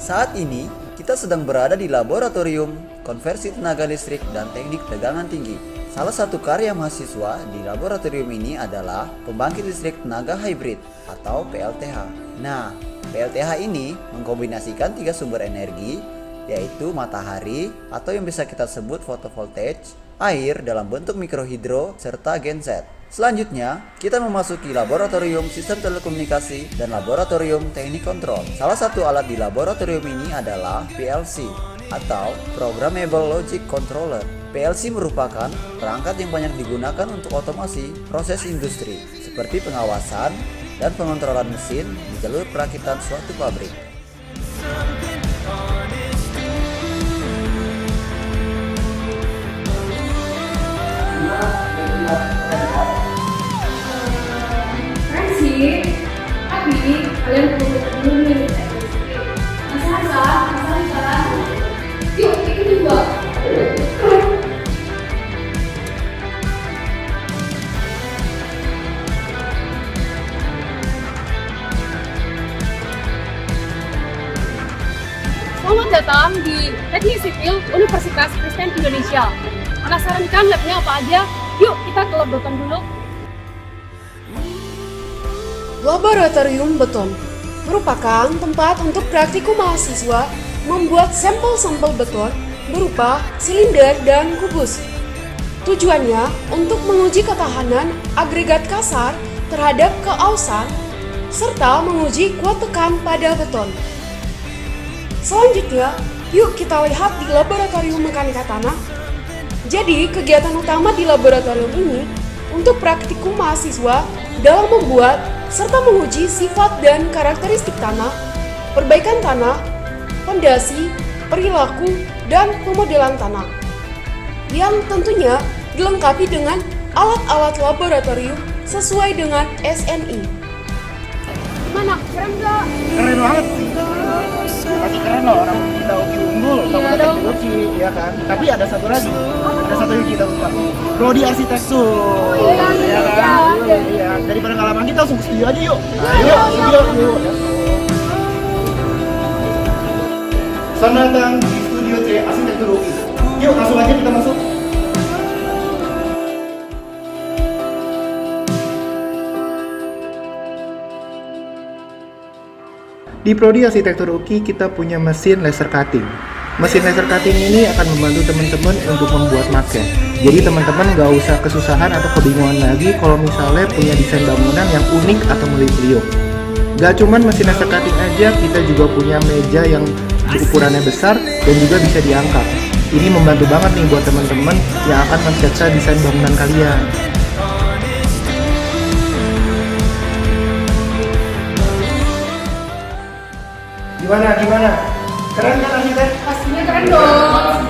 R: Saat ini kita sedang berada di Laboratorium Konversi Tenaga Listrik dan Teknik Tegangan Tinggi. Salah satu karya mahasiswa di laboratorium ini adalah pembangkit listrik tenaga hybrid atau PLTH. Nah, PLTH ini mengkombinasikan 3 sumber energi, yaitu matahari atau yang bisa kita sebut photovoltaic, air dalam bentuk mikrohidro, serta genset. Selanjutnya, kita memasuki laboratorium sistem telekomunikasi dan laboratorium teknik kontrol. Salah satu alat di laboratorium ini adalah PLC atau Programmable Logic Controller. PLC merupakan perangkat yang banyak digunakan untuk otomasi proses industri, seperti pengawasan dan pengontrolan mesin di jalur perakitan suatu pabrik.
K: Keren sih, tapi kalian perlu dulu nih. Penasaran? Yuk, ikut juga. Selamat datang di Teknik Sipil Universitas Kristen Indonesia. Penasaran kan labnya apa aja? Yuk kita ke lab beton dulu.
S: Laboratorium beton merupakan tempat untuk praktikum mahasiswa membuat sampel-sampel beton berupa silinder dan kubus. Tujuannya untuk menguji ketahanan agregat kasar terhadap keausan serta menguji kuat tekan pada beton. Selanjutnya, yuk kita lihat di laboratorium mekanika tanah. Jadi, kegiatan utama di laboratorium ini untuk praktikum mahasiswa dalam membuat serta menguji sifat dan karakteristik tanah, perbaikan tanah, fondasi, perilaku, dan pemodelan tanah. Yang tentunya dilengkapi dengan alat-alat laboratorium sesuai dengan SNI.
K: Gimana? Keren gak?
C: Keren banget sih. Pasti keren loh, orang kita uji unggul sama teknologi, ya kan? Tapi ada satu lagi, ada satu yang kita lupa. Prodi arsitektur. Ya kan? Iya. Daripada ngalaman kita langsung ke studio aja yuk. Ayo, studio yuk. Selamat datang di studio C arsitektur UI. Yuk langsung aja kita masuk. Di Prodi Arsitektur UI kita punya mesin laser cutting. Mesin laser cutting ini akan membantu teman-teman untuk membuat maket. Jadi teman-teman nggak usah kesusahan atau kebingungan lagi kalau misalnya punya desain bangunan yang unik atau meliuk-liuk. Gak cuman mesin laser cutting aja, kita juga punya meja yang ukurannya besar dan juga bisa diangkat. Ini membantu banget nih buat teman-teman yang akan mensketsa desain bangunan kalian. Gimana? Keren kan arsitek?
K: Pastinya keren dong.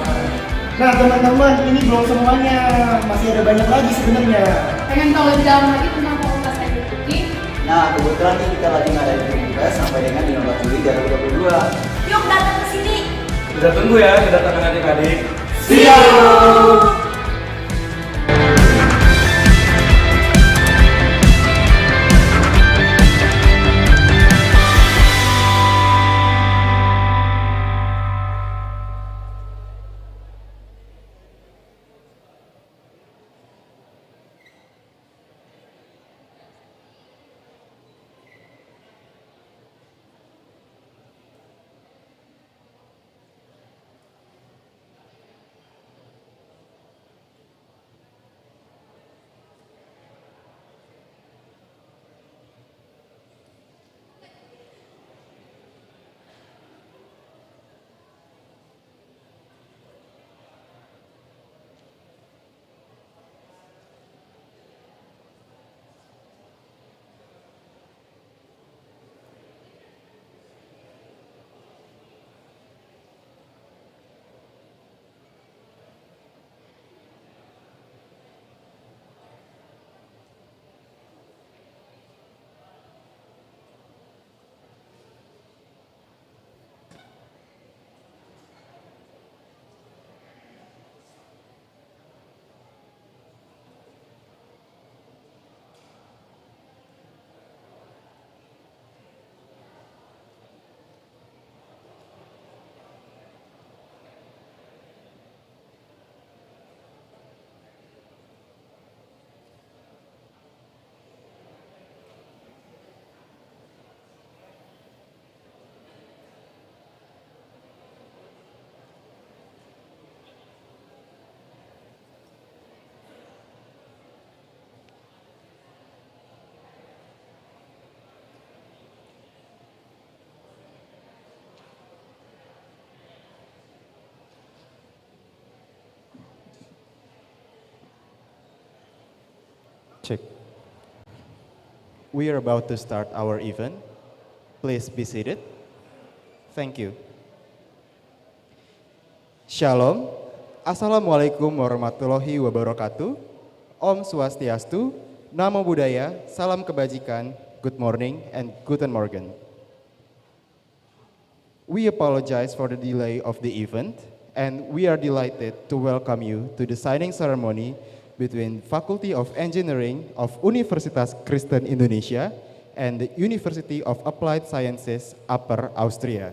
C: Nah teman-teman, ini belum semuanya, masih ada banyak lagi sebenarnya.
K: Pengen tahu lebih dalam lagi tentang Fakultas Teknik UI?
R: Nah, kebetulan nih kita lagi ngadain tugas sampai dengan 15 Juli 2022.
B: Yuk datang ke sini.
T: Kita tunggu ya kedatangan adik-adik.
C: Siap!
E: Check. We are about to start our event. Please be seated. Thank you. Shalom. Assalamualaikum warahmatullahi wabarakatuh. Om Swastiastu. Namo Buddhaya. Salam kebajikan. Good morning and guten morgen. We apologize for the delay of the event, and we are delighted to welcome you to the signing ceremony between Faculty of Engineering of Universitas Kristen Indonesia and the University of Applied Sciences Upper Austria.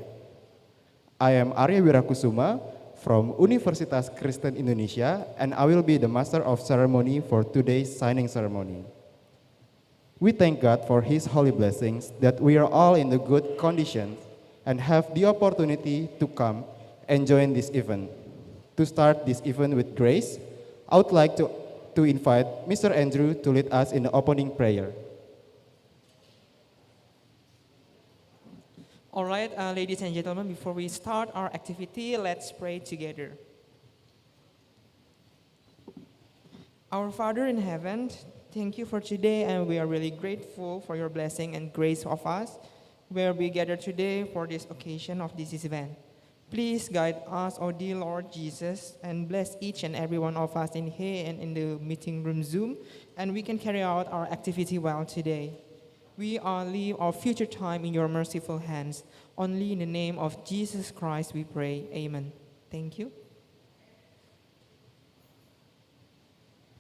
E: I am Arya Wirakusuma from Universitas Kristen Indonesia, and I will be the master of ceremony for today's signing ceremony. We thank God for His holy blessings that we are all in the good conditions and have the opportunity to come and join this event. To start this event with grace, I would like to invite Mr. Andrew to lead us in the opening prayer.
G: All right, ladies and gentlemen, before we start our activity, let's pray together. Our Father in heaven, thank you for today, and we are really grateful for your blessing and grace of us, where we gather today for this occasion of this event. Please guide us, O dear Lord Jesus, and bless each and every one of us in here and in the meeting room Zoom, and we can carry out our activity well today. We all leave our future time in your merciful hands. Only in the name of Jesus Christ we pray. Amen. Thank you.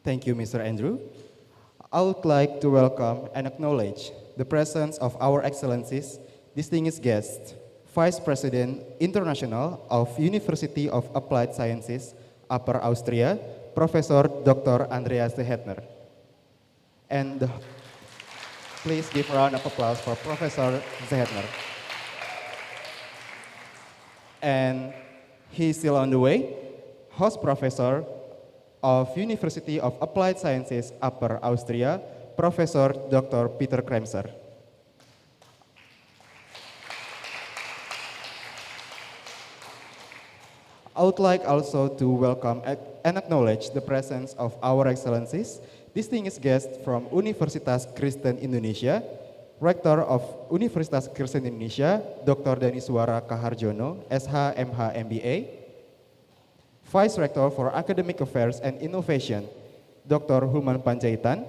E: Thank you, Mr. Andrew. I would like to welcome and acknowledge the presence of our excellencies, distinguished guests, Vice President International of University of Applied Sciences, Upper Austria, Professor Dr. Andreas de Hetner. And please give a round of applause for Professor Zehetner. And he's still on the way, host professor of University of Applied Sciences, Upper Austria, Professor Dr. Peter Kremser. I would like also to welcome and acknowledge the presence of our excellencies, distinguished guests from Universitas Kristen Indonesia, Rector of Universitas Kristen Indonesia, Dr. Daniswara Kaharjono, SH, MH, MBA, Vice Rector for Academic Affairs and Innovation, Dr. Human Panjaitan,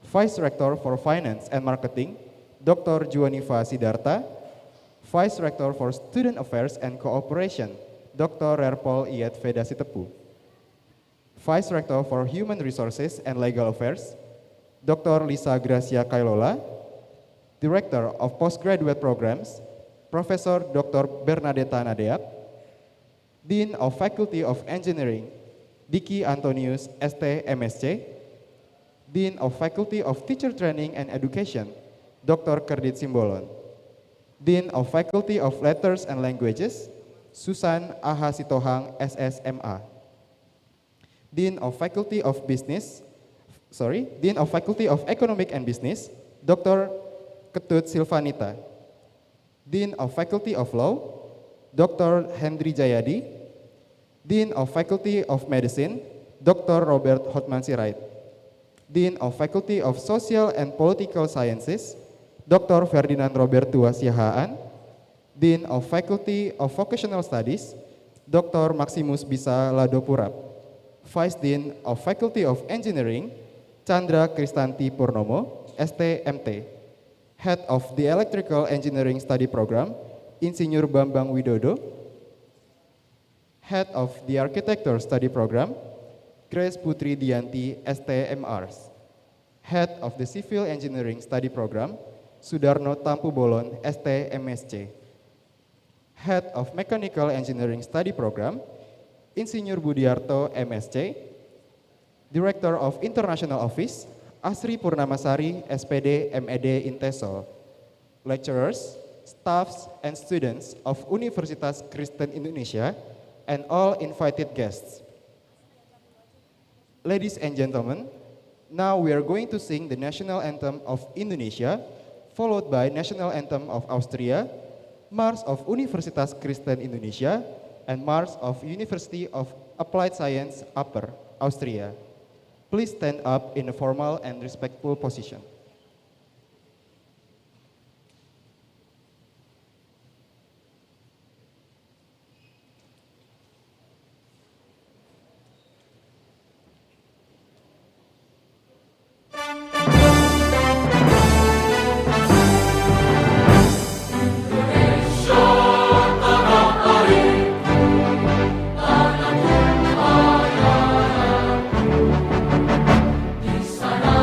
E: Vice Rector for Finance and Marketing, Dr. Juanifa Sidarta, Vice Rector for Student Affairs and Cooperation, Dr. Rerpol Iyet Veda Sitepu, Vice Rector for Human Resources and Legal Affairs, Dr. Lisa Gracia Kailola, Director of Postgraduate Programs, Professor Dr. Bernadetta Nadeap, Dean of Faculty of Engineering, Diki Antonius, ST, MSc, Dean of Faculty of Teacher Training and Education, Dr. Kerdit Simbolon, Dean of Faculty of Letters and Languages, Susan Aha Sitohang, SSMA, Dean of Faculty of Economic and Business, Dr. Ketut Silvanita, Dean of Faculty of Law, Dr. Hendri Jayadi, Dean of Faculty of Medicine, Dr. Robert Hotman Sirait, Dean of Faculty of Social and Political Sciences, Dr. Ferdinand Robertua Siahaan, Dean of Faculty of Vocational Studies, Dr. Maximus Bisa Ladopurap, Vice Dean of Faculty of Engineering, Chandra Kristanti Purnomo, ST.MT, Head of the Electrical Engineering Study Program, Insinyur Bambang Widodo, Head of the Architecture Study Program, Grace Putri Dianti, STMRs, Head of the Civil Engineering Study Program, Sudarno Tampu Bolon, STMSC, Head of Mechanical Engineering Study Program, Insinyur Budiarto, MSc, Director of International Office, Asri Purnamasari, SPD, MED, Intesol, lecturers, staffs, and students of Universitas Kristen Indonesia, and all invited guests. Ladies and gentlemen, now we are going to sing the National Anthem of Indonesia, followed by National Anthem of Austria, March of Universitas Kristen Indonesia, and March of University of Applied Science, Upper Austria. Please stand up in a formal and respectful position.
A: Di sana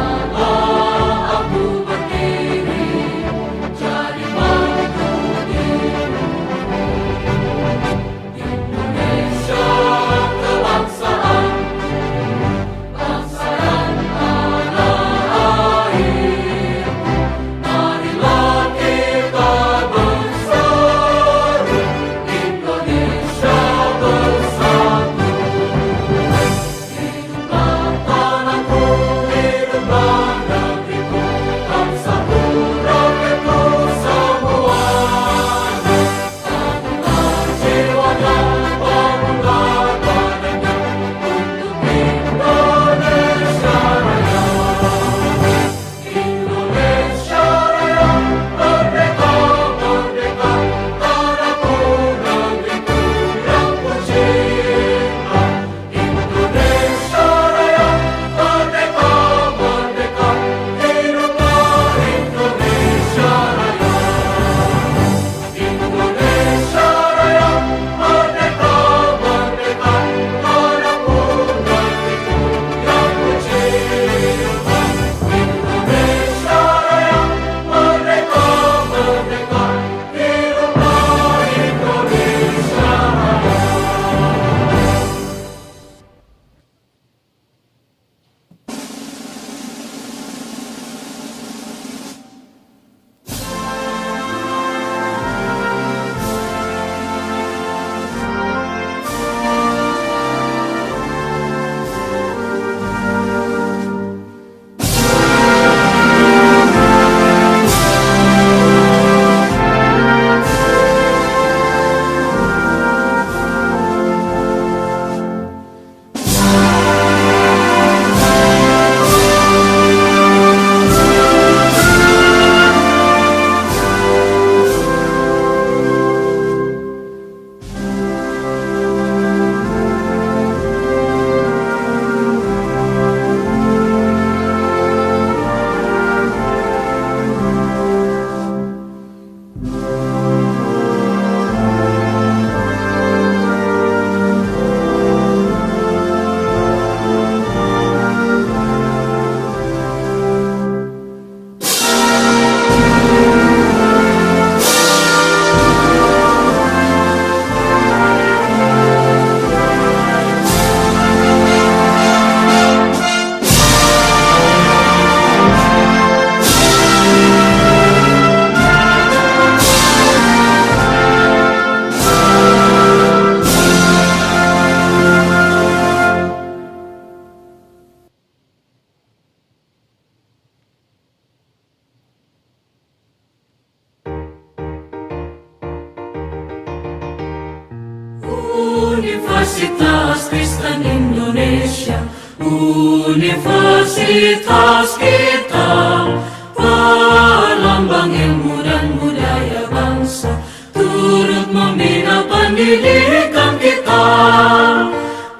A: Universitas Kristen Indonesia, universitas kita, pelambang ilmu dan budaya bangsa, turut membina pendidikan kita,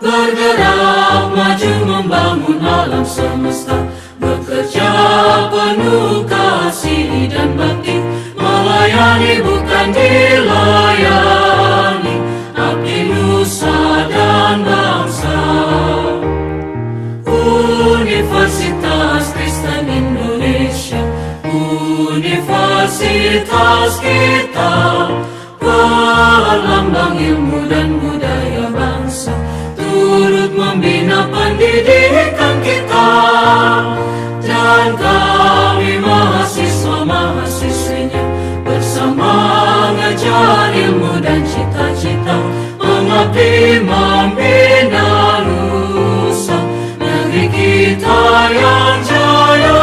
A: bergerak maju membangun alam semesta, bekerja penuh kasih dan bakti, melayani bukan dilayani, abdi nusa dan bangsa. Universitas Kristen Indonesia, universitas kita, pelambang ilmu dan budaya bangsa, turut membina pendidikan kita, dan kami mahasiswa-mahasiswinya bersama mengejar ilmu dan cita-cita, mengabdi membina nusa negeri kita yang jaya.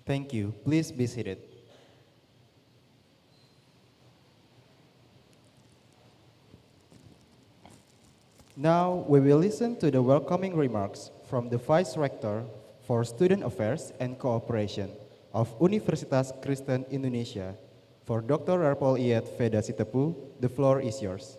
E: Thank you. Please be seated. Now we will listen to the welcoming remarks from the Vice Rector for Student Affairs and Cooperation of Universitas Kristen Indonesia. For Dr. Arpol Iyet Veda Sitepu, the floor is yours.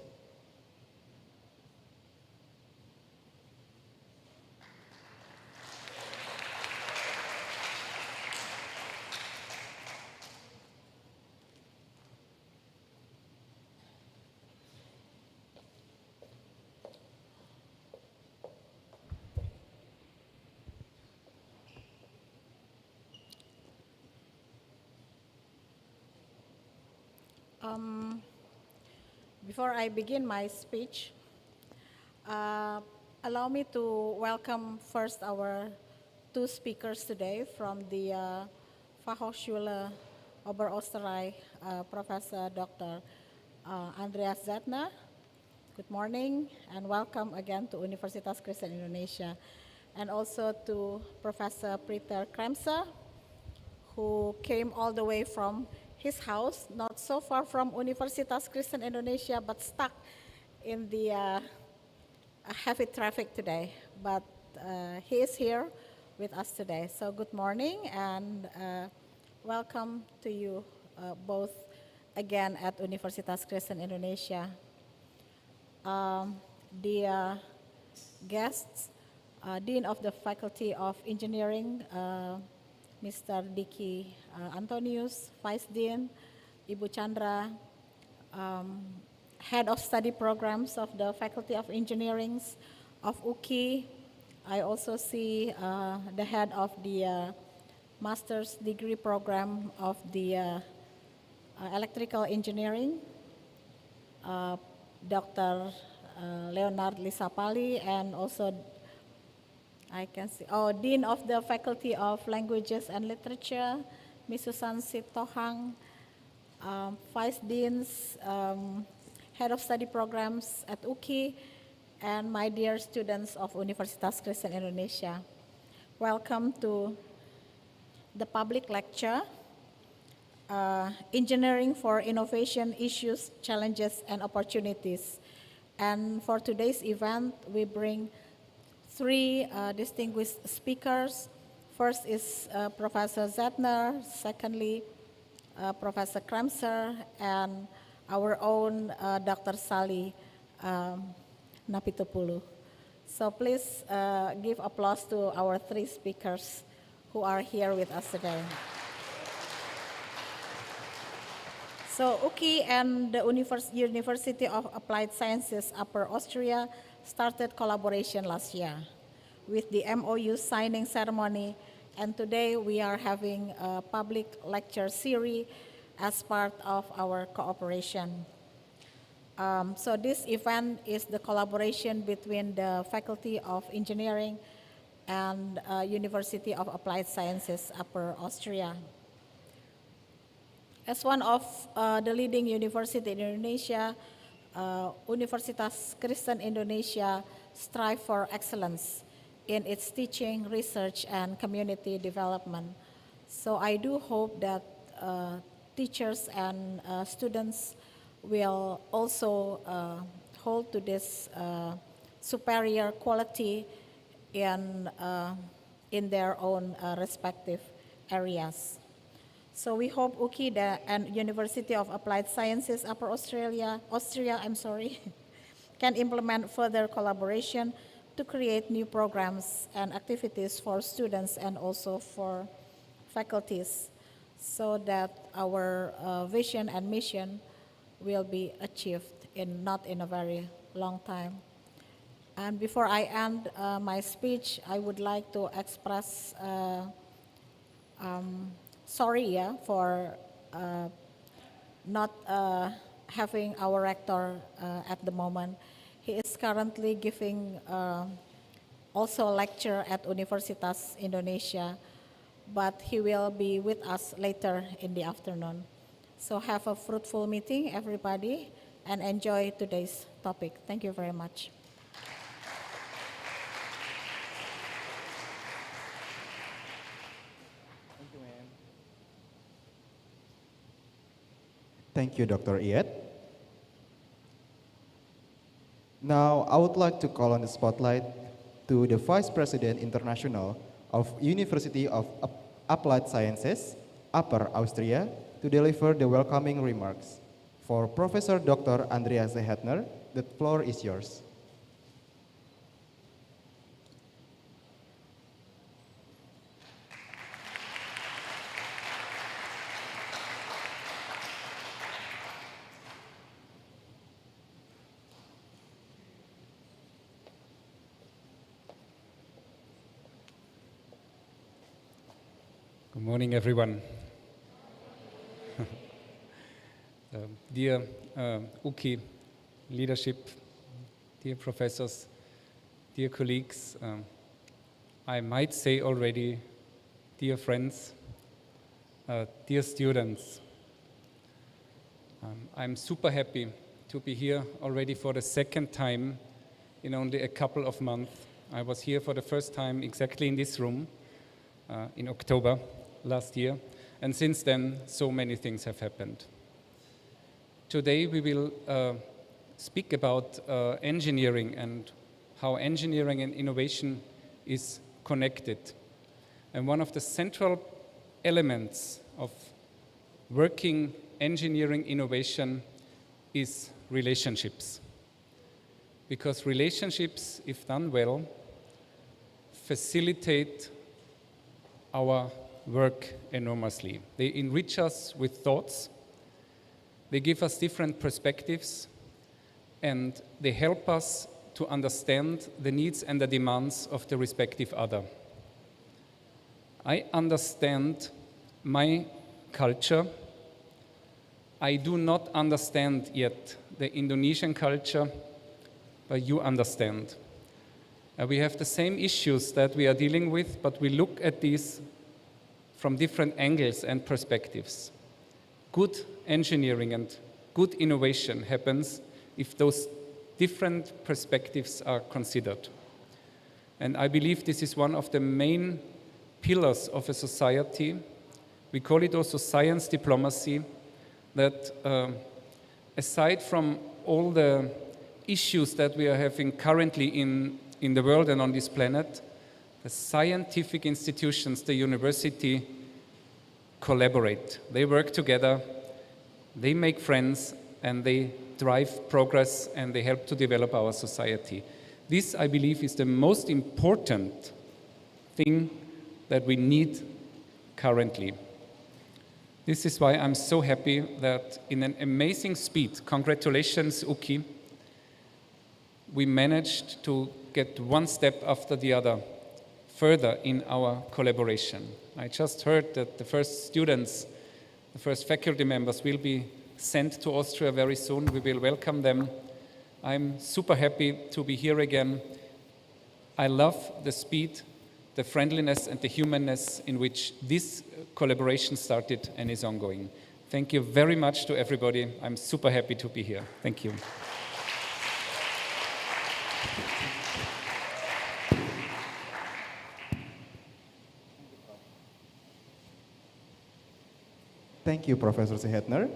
F: Before I begin my speech, allow me to welcome first our two speakers today from the Fachhochschule Oberösterreich, Professor Dr. Andreas Zettner. Good morning and welcome again to Universitas Kristen Indonesia, and also to Professor Peter Kremse, who came all the way from his house, not so far from Universitas Kristen Indonesia, but stuck in the heavy traffic today. But he is here with us today. So good morning and welcome to you both again at Universitas Kristen Indonesia. dear guests, Dean of the Faculty of Engineering, Mr. Diki Antonius, Vice Dean, Ibu Chandra, Head of Study Programs of the Faculty of Engineering of UKI. I also see the head of the Master's Degree Program of the Electrical Engineering, Dr. Leonard Lisapali, and also I can see, Dean of the Faculty of Languages and Literature, Ms. Susan Sitohang, Vice Deans, Head of Study Programs at UKI, and my dear students of Universitas Kristen Indonesia. Welcome to the public lecture, Engineering for Innovation Issues, Challenges, and Opportunities. And for today's event, we bring three distinguished speakers. First is Professor Zettner, secondly, Professor Kremser, and our own Dr. Sally Napitupulu. So please give applause to our three speakers who are here with us today. So UKI and the University of Applied Sciences Upper Austria started collaboration last year with the MOU signing ceremony, and today we are having a public lecture series as part of our cooperation. So this event is the collaboration between the Faculty of Engineering and University of Applied Sciences Upper Austria. As one of the leading university in Indonesia, Universitas Kristen Indonesia strive for excellence in its teaching, research, and community development. So I do hope that teachers and students will also hold to this superior quality in their own respective areas. So we hope UKI and University of Applied Sciences Upper Austria, can implement further collaboration to create new programs and activities for students and also for faculties, so that our vision and mission will be achieved not in a very long time. And before I end my speech, I would like to express sorry for not having our rector at the moment. He is currently giving also a lecture at Universitas Indonesia, but he will be with us later in the afternoon. So have a fruitful meeting, everybody, and enjoy today's topic. Thank you very much.
E: Thank you, Dr. Iet. Now, I would like to call on the spotlight to the Vice President International of University of Applied Sciences, Upper Austria, to deliver the welcoming remarks. For Professor Dr. Andreas Zehetner, the floor is yours.
H: Good morning, everyone. Dear UKI leadership, dear professors, dear colleagues, I might say already, dear friends, dear students, I'm super happy to be here already for the second time in only a couple of months. I was here for the first time exactly in this room in October last year, and since then so many things have happened. Today we will speak about engineering and how engineering and innovation is connected. And one of the central elements of working engineering innovation is relationships. because relationships, if done well, facilitate our work enormously. They enrich us with thoughts, they give us different perspectives, and they help us to understand the needs and the demands of the respective other. I understand my culture. I do not understand yet the Indonesian culture, but you understand. We have the same issues that we are dealing with, but we look at these from different angles and perspectives. Good engineering and good innovation happens if those different perspectives are considered. And I believe this is one of the main pillars of a society. We call it also science diplomacy, that aside from all the issues that we are having currently in the world and on this planet, the scientific institutions, the university, collaborate. They work together, they make friends, and they drive progress, and they help to develop our society. This, I believe, is the most important thing that we need currently. This is why I'm so happy that in an amazing speed, congratulations, Uki, we managed to get one step after the other further in our collaboration. I just heard that the first students, the first faculty members will be sent to Austria very soon. We will welcome them. I'm super happy to be here again. I love the speed, the friendliness and the humanness in which this collaboration started and is ongoing. Thank you very much to everybody. I'm super happy to be here. Thank you.
E: Thank you, Professor Sehetner.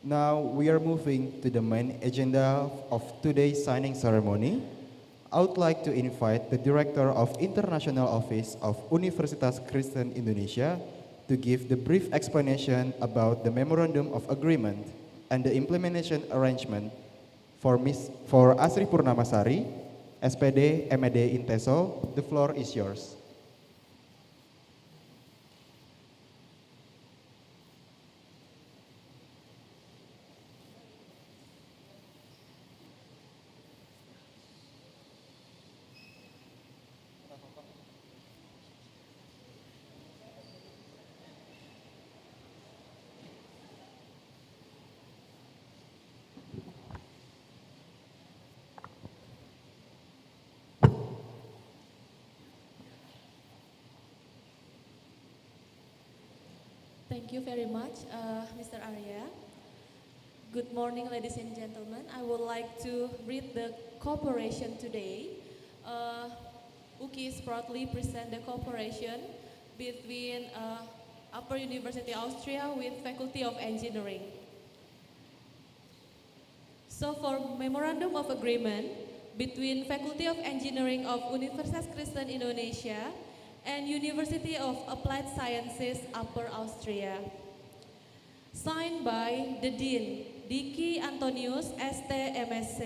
E: Now we are moving to the main agenda of today's signing ceremony. I would like to invite the Director of International Office of Universitas Kristen Indonesia to give the brief explanation about the Memorandum of Agreement and the implementation arrangement for Asri Purnamasari, SPD, MED Inteso. The floor is yours.
I: Thank you very much, Mr. Arya. Good morning, ladies and gentlemen. I would like to read the cooperation today. UKIS proudly present the cooperation between Upper University Austria with Faculty of Engineering. So for Memorandum of Agreement between Faculty of Engineering of Universitas Kristen Indonesia and University of Applied Sciences, Upper Austria. Signed by the Dean, Diki Antonius, ST MSc,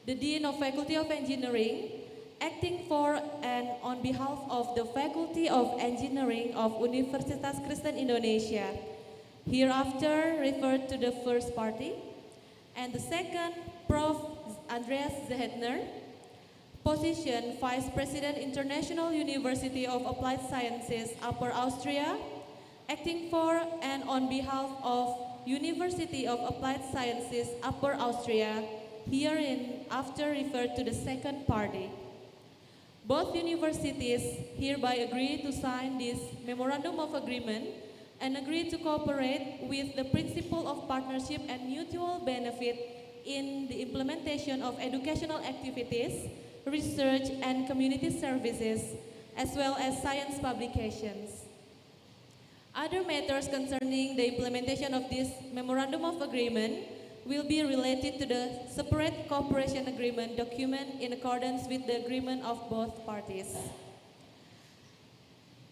I: the Dean of Faculty of Engineering, acting for and on behalf of the Faculty of Engineering of Universitas Kristen Indonesia, hereafter referred to the first party, and the second, Prof. Andreas Zehetner, position Vice President International University of Applied Sciences, Upper Austria, acting for and on behalf of University of Applied Sciences, Upper Austria, hereinafter referred to the second party. Both universities hereby agree to sign this Memorandum of Agreement and agree to cooperate with the principle of partnership and mutual benefit in the implementation of educational activities, research and community services, as well as science publications. Other matters concerning the implementation of this Memorandum of Agreement will be related to the separate cooperation agreement document in accordance with the agreement of both parties.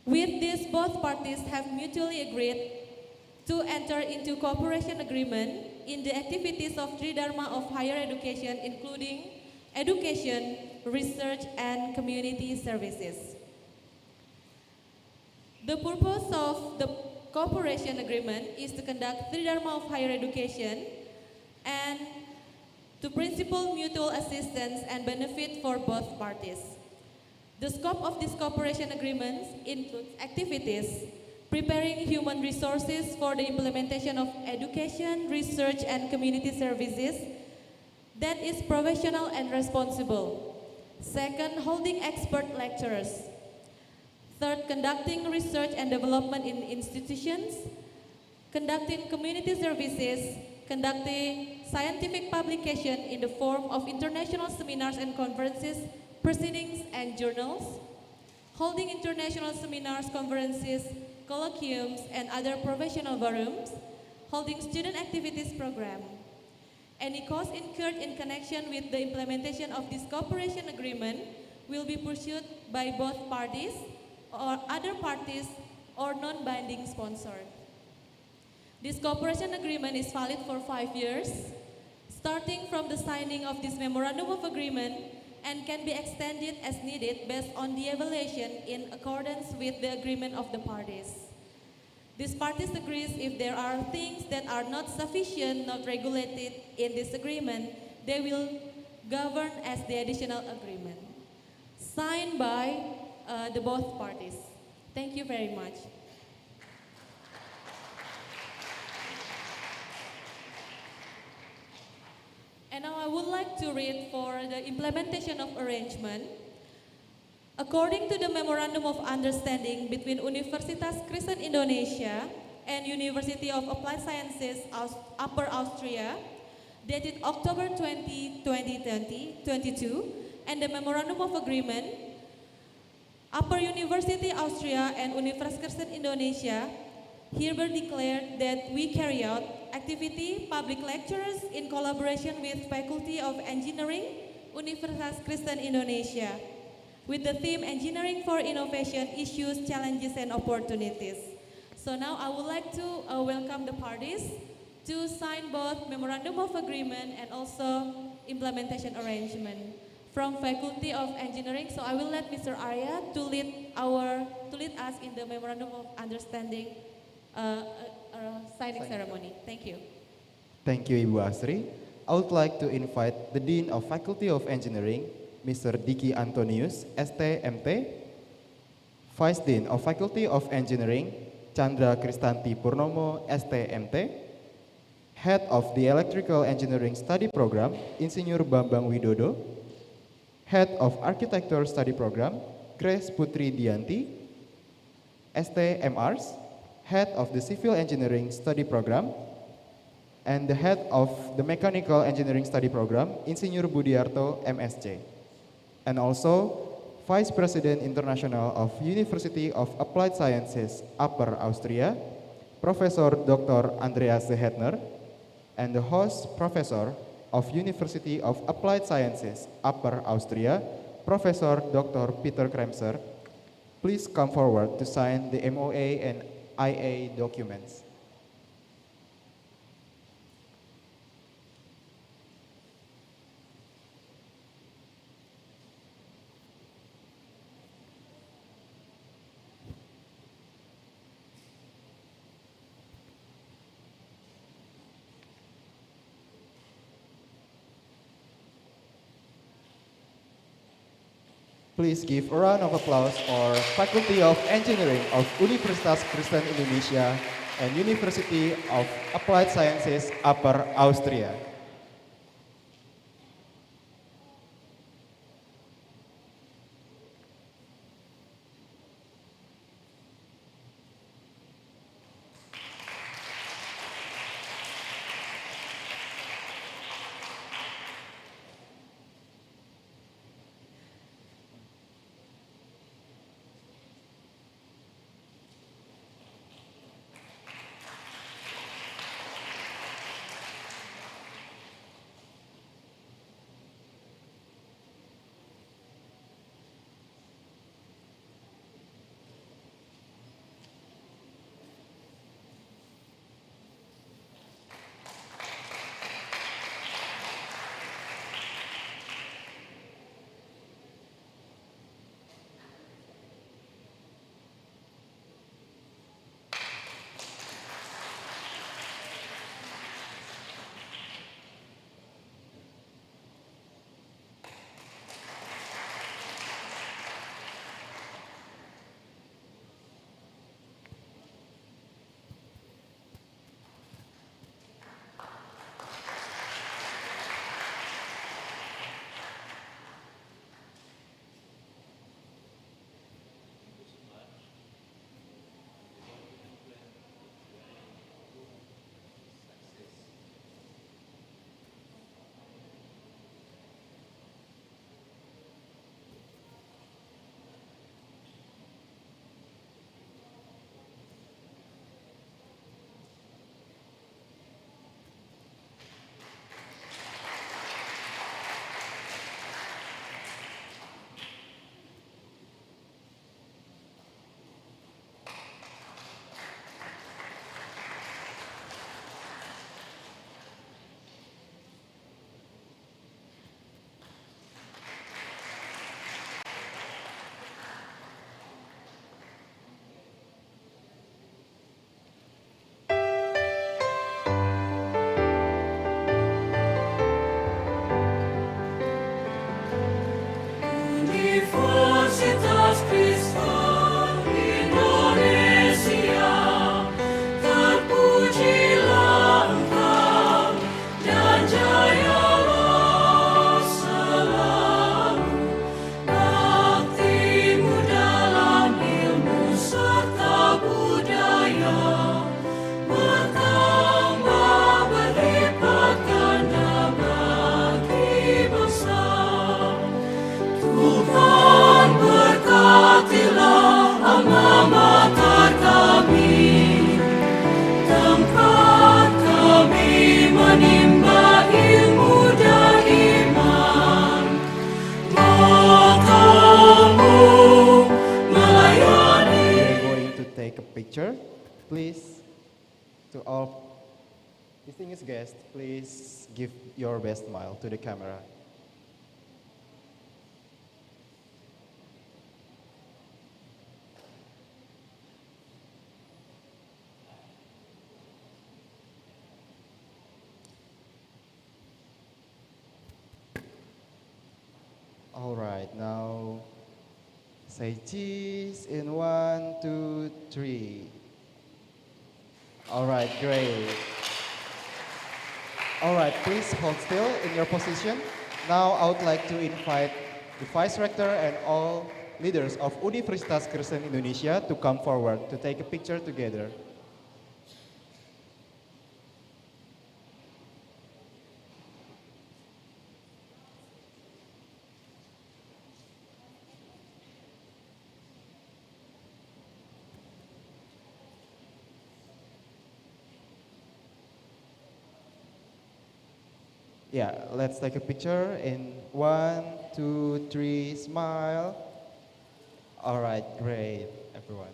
I: With this, both parties have mutually agreed to enter into cooperation agreement in the activities of Tridharma of higher education, including education, research, and community services. The purpose of the cooperation agreement is to conduct three dharma of higher education and to principle mutual assistance and benefit for both parties. The scope of this cooperation agreements includes activities preparing human resources for the implementation of education, research, and community services that is professional and responsible. Second, holding expert lectures. Third, conducting research and development in institutions, conducting community services, conducting scientific publication in the form of international seminars and conferences, proceedings, and journals, holding international seminars, conferences, colloquiums, and other professional forums, holding student activities program. Any cost incurred in connection with the implementation of this cooperation agreement will be pursued by both parties or other parties or non-binding sponsor. This cooperation agreement is valid for 5 years, starting from the signing of this memorandum of agreement, and can be extended as needed based on the evaluation in accordance with the agreement of the parties. These parties agrees if there are things that are not sufficient, not regulated in this agreement, they will govern as the additional agreement, signed by the both parties. Thank you very much. And now I would like to read for the implementation of arrangement. According to the Memorandum of Understanding between Universitas Kristen Indonesia and University of Applied Sciences Upper Austria, dated October 20, 2022, and the Memorandum of Agreement, Upper University Austria and Universitas Kristen Indonesia hereby declared that we carry out activity public lectures in collaboration with Faculty of Engineering, Universitas Kristen Indonesia, with the theme Engineering for Innovation, Issues, Challenges, and Opportunities. So now I would like to welcome the parties to sign both Memorandum of Agreement and also implementation arrangement from Faculty of Engineering. So I will let Mr. Arya to lead us in the Memorandum of Understanding signing ceremony. Thank you.
E: Thank you, Ibu Asri. I would like to invite the Dean of Faculty of Engineering, Mr. Diki Antonius, ST.MT, Vice Dean of Faculty of Engineering, Chandra Kristanti Purnomo, ST.MT, Head of the Electrical Engineering Study Program, Insinyur Bambang Widodo, Head of Architecture Study Program, Grace Putri Dianti, ST.MRs, Head of the Civil Engineering Study Program, and the Head of the Mechanical Engineering Study Program, Insinyur Budiarto, MSc. And also, Vice President International of University of Applied Sciences, Upper Austria, Professor Dr. Andreas Sehetner, and the host Professor of University of Applied Sciences, Upper Austria, Professor Dr. Peter Kremser. Please come forward to sign the MOA and IA documents. Please give a round of applause for Faculty of Engineering of Universitas Kristen Indonesia and University of Applied Sciences, Upper Austria. take a picture. Please, to all distinguished guests, please give your best smile to the camera. All right, now say cheese in 1, 2, 3. All right, great. All right, please hold still in your position. Now I would like to invite the Vice Rector and all leaders of Universitas Kristen Indonesia to come forward to take a picture together. Yeah, let's take a picture in 1, 2, 3, smile. All right, great, everyone.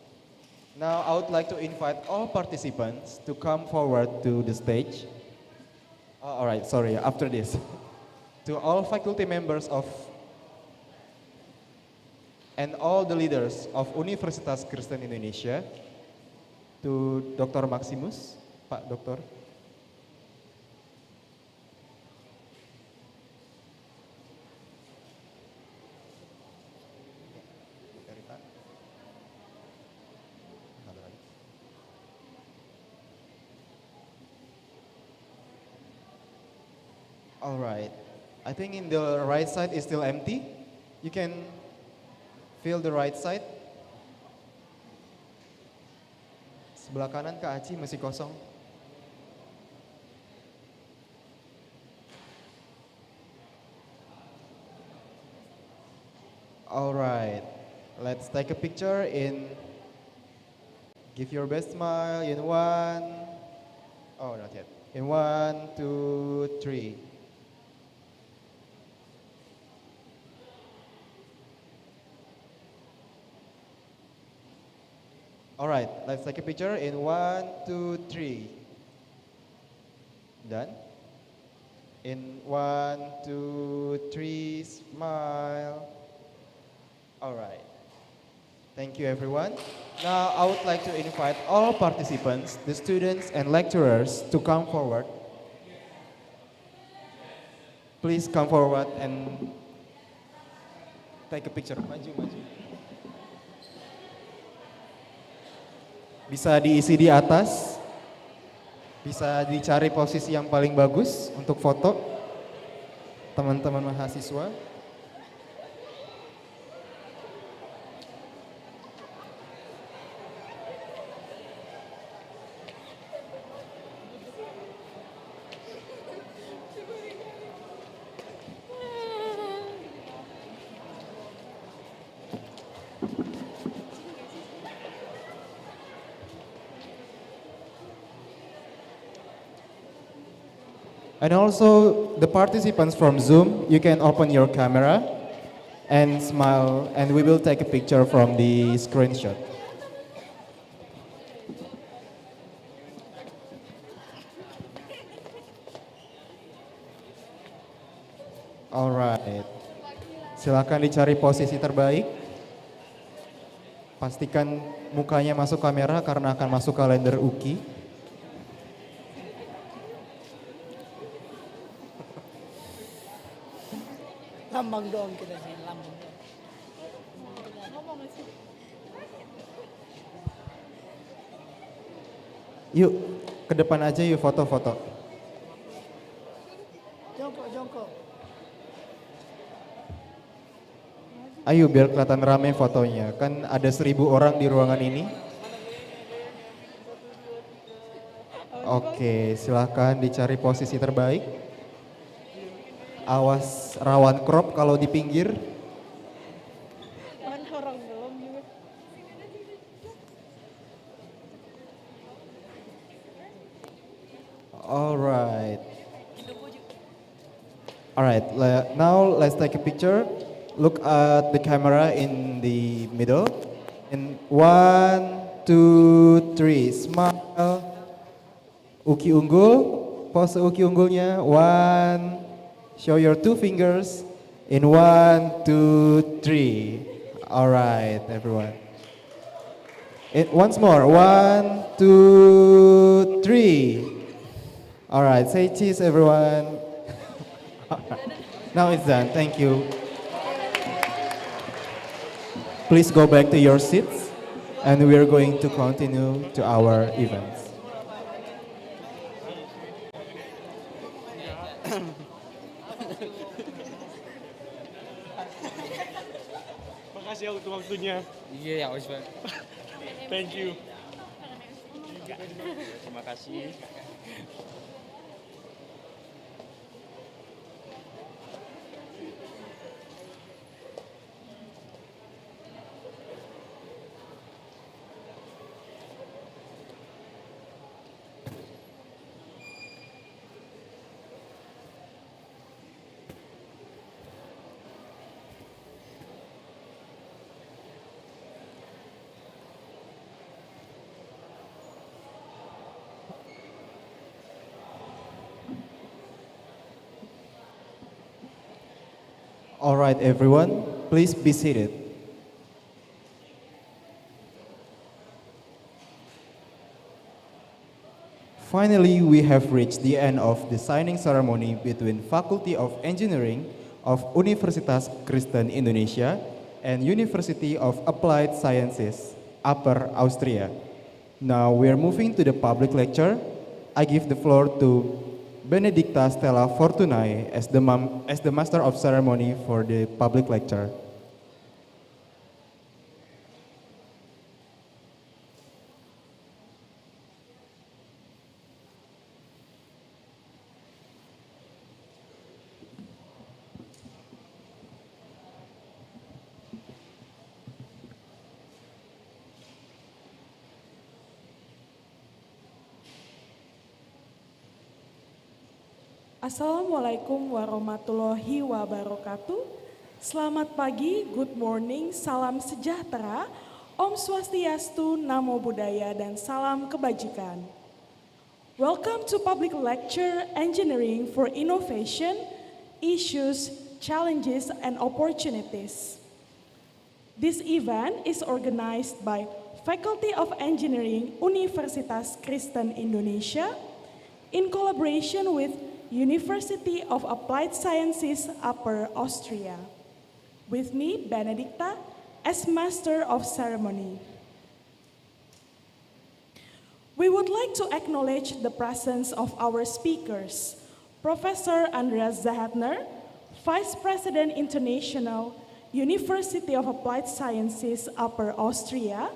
E: Now I would like to invite all participants to come forward to the stage. All right, sorry, after this. To all faculty members of and all the leaders of Universitas Kristen Indonesia, to Dr. Maximus, Pak Dokter. All right, I think in the right side is still empty. You can feel the right side. Sebelah kanan Kak Aci masih kosong. All right, let's take a picture in, give your best smile in 1, oh not yet, in 1, 2, 3. All right, let's take a picture in 1, 2, 3. Done? In 1, 2, 3, smile. All right. Thank you, everyone. Now, I would like to invite all participants, the students and lecturers, to come forward. Please come forward and take a picture. Maju, maju. Bisa diisi di atas, bisa dicari posisi yang paling bagus untuk foto teman-teman mahasiswa. And also the participants from Zoom, you can open your camera and smile and we will take a picture from the screenshot. Alright, silakan dicari posisi terbaik. Pastikan mukanya masuk kamera karena akan masuk kalender UKI.
J: Lambang doang kita sih, lambang doang.
E: Yuk, ke depan aja yuk foto-foto.
J: Jongkok, jongkok.
E: Ayo biar kelihatan rame fotonya. Kan ada 1000 orang di ruangan ini. Oke, silahkan dicari posisi terbaik. Awas rawan crop kalau di pinggir.
J: Orang belum juga.
E: Alright. Alright, now let's take a picture. Look at the camera in the middle. In 1, 2, 3. Smile. Uki unggul. Pose uki unggulnya. 1. Show your 2 fingers. In 1, 2, 3. Alright, everyone. Once more. 1, 2, 3. Alright, say cheese, everyone. Now it's done. Thank you. Please go back to your seats, and we are going to continue to our events.
L: Makasih ya untuk waktunya.
M: Iya ya, Osman.
L: Thank you.
M: Terima kasih.
E: All right, everyone, please be seated. Finally, we have reached the end of the signing ceremony between Faculty of Engineering of Universitas Kristen Indonesia and University of Applied Sciences, Upper Austria. Now we are moving to the public lecture. I give the floor to Benedicta Stella Fortunae as the Master of Ceremony for the public lecture.
U: Assalamualaikum warahmatullahi wabarakatuh. Selamat pagi, good morning, salam sejahtera, Om Swastiastu, Namo Buddhaya, dan salam kebajikan. Welcome to public lecture Engineering for Innovation, Issues, Challenges, and Opportunities. This event is organized by Faculty of Engineering Universitas Kristen Indonesia in collaboration with University of Applied Sciences, Upper Austria. With me, Benedicta, as Master of Ceremony. We would like to acknowledge the presence of our speakers, Professor Andreas Zahatner, Vice President International, University of Applied Sciences, Upper Austria,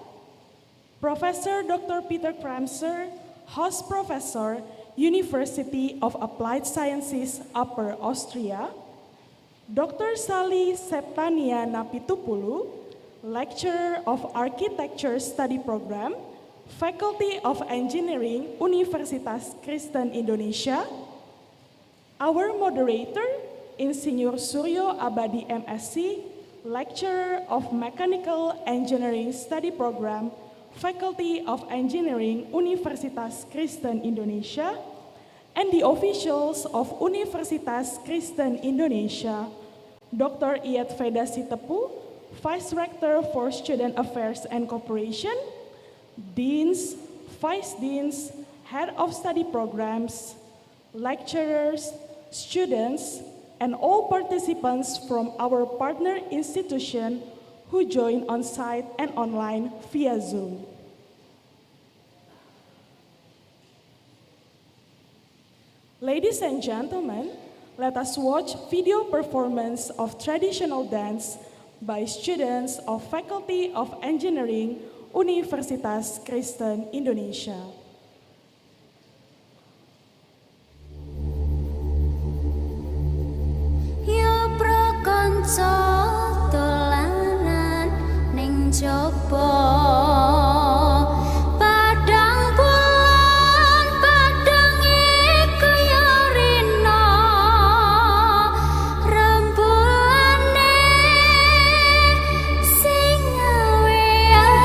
U: Professor Dr. Peter Kramser, Host Professor, University of Applied Sciences, Upper Austria, Dr. Sali Septania Napitupulu, Lecturer of Architecture Study Program, Faculty of Engineering, Universitas Kristen Indonesia, our moderator, Insinyur Suryo Abadi MSc, Lecturer of Mechanical Engineering Study Program, Faculty of Engineering, Universitas Kristen Indonesia, and the officials of Universitas Kristen Indonesia, Dr. Iyat Veda Sitepu, Vice Rector for Student Affairs and Cooperation, Deans, Vice Deans, Head of Study Programs, lecturers, students, and all participants from our partner institution who join on-site and online via Zoom. Ladies and gentlemen, let us watch video performance of traditional dance by students of Faculty of Engineering, Universitas Kristen Indonesia.
V: Yo prakanca dolanan ning jaba padang bulan padang iku yo rina rembulane sing awe-awe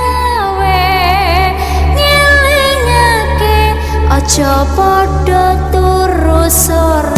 V: Ojo podo turu sore.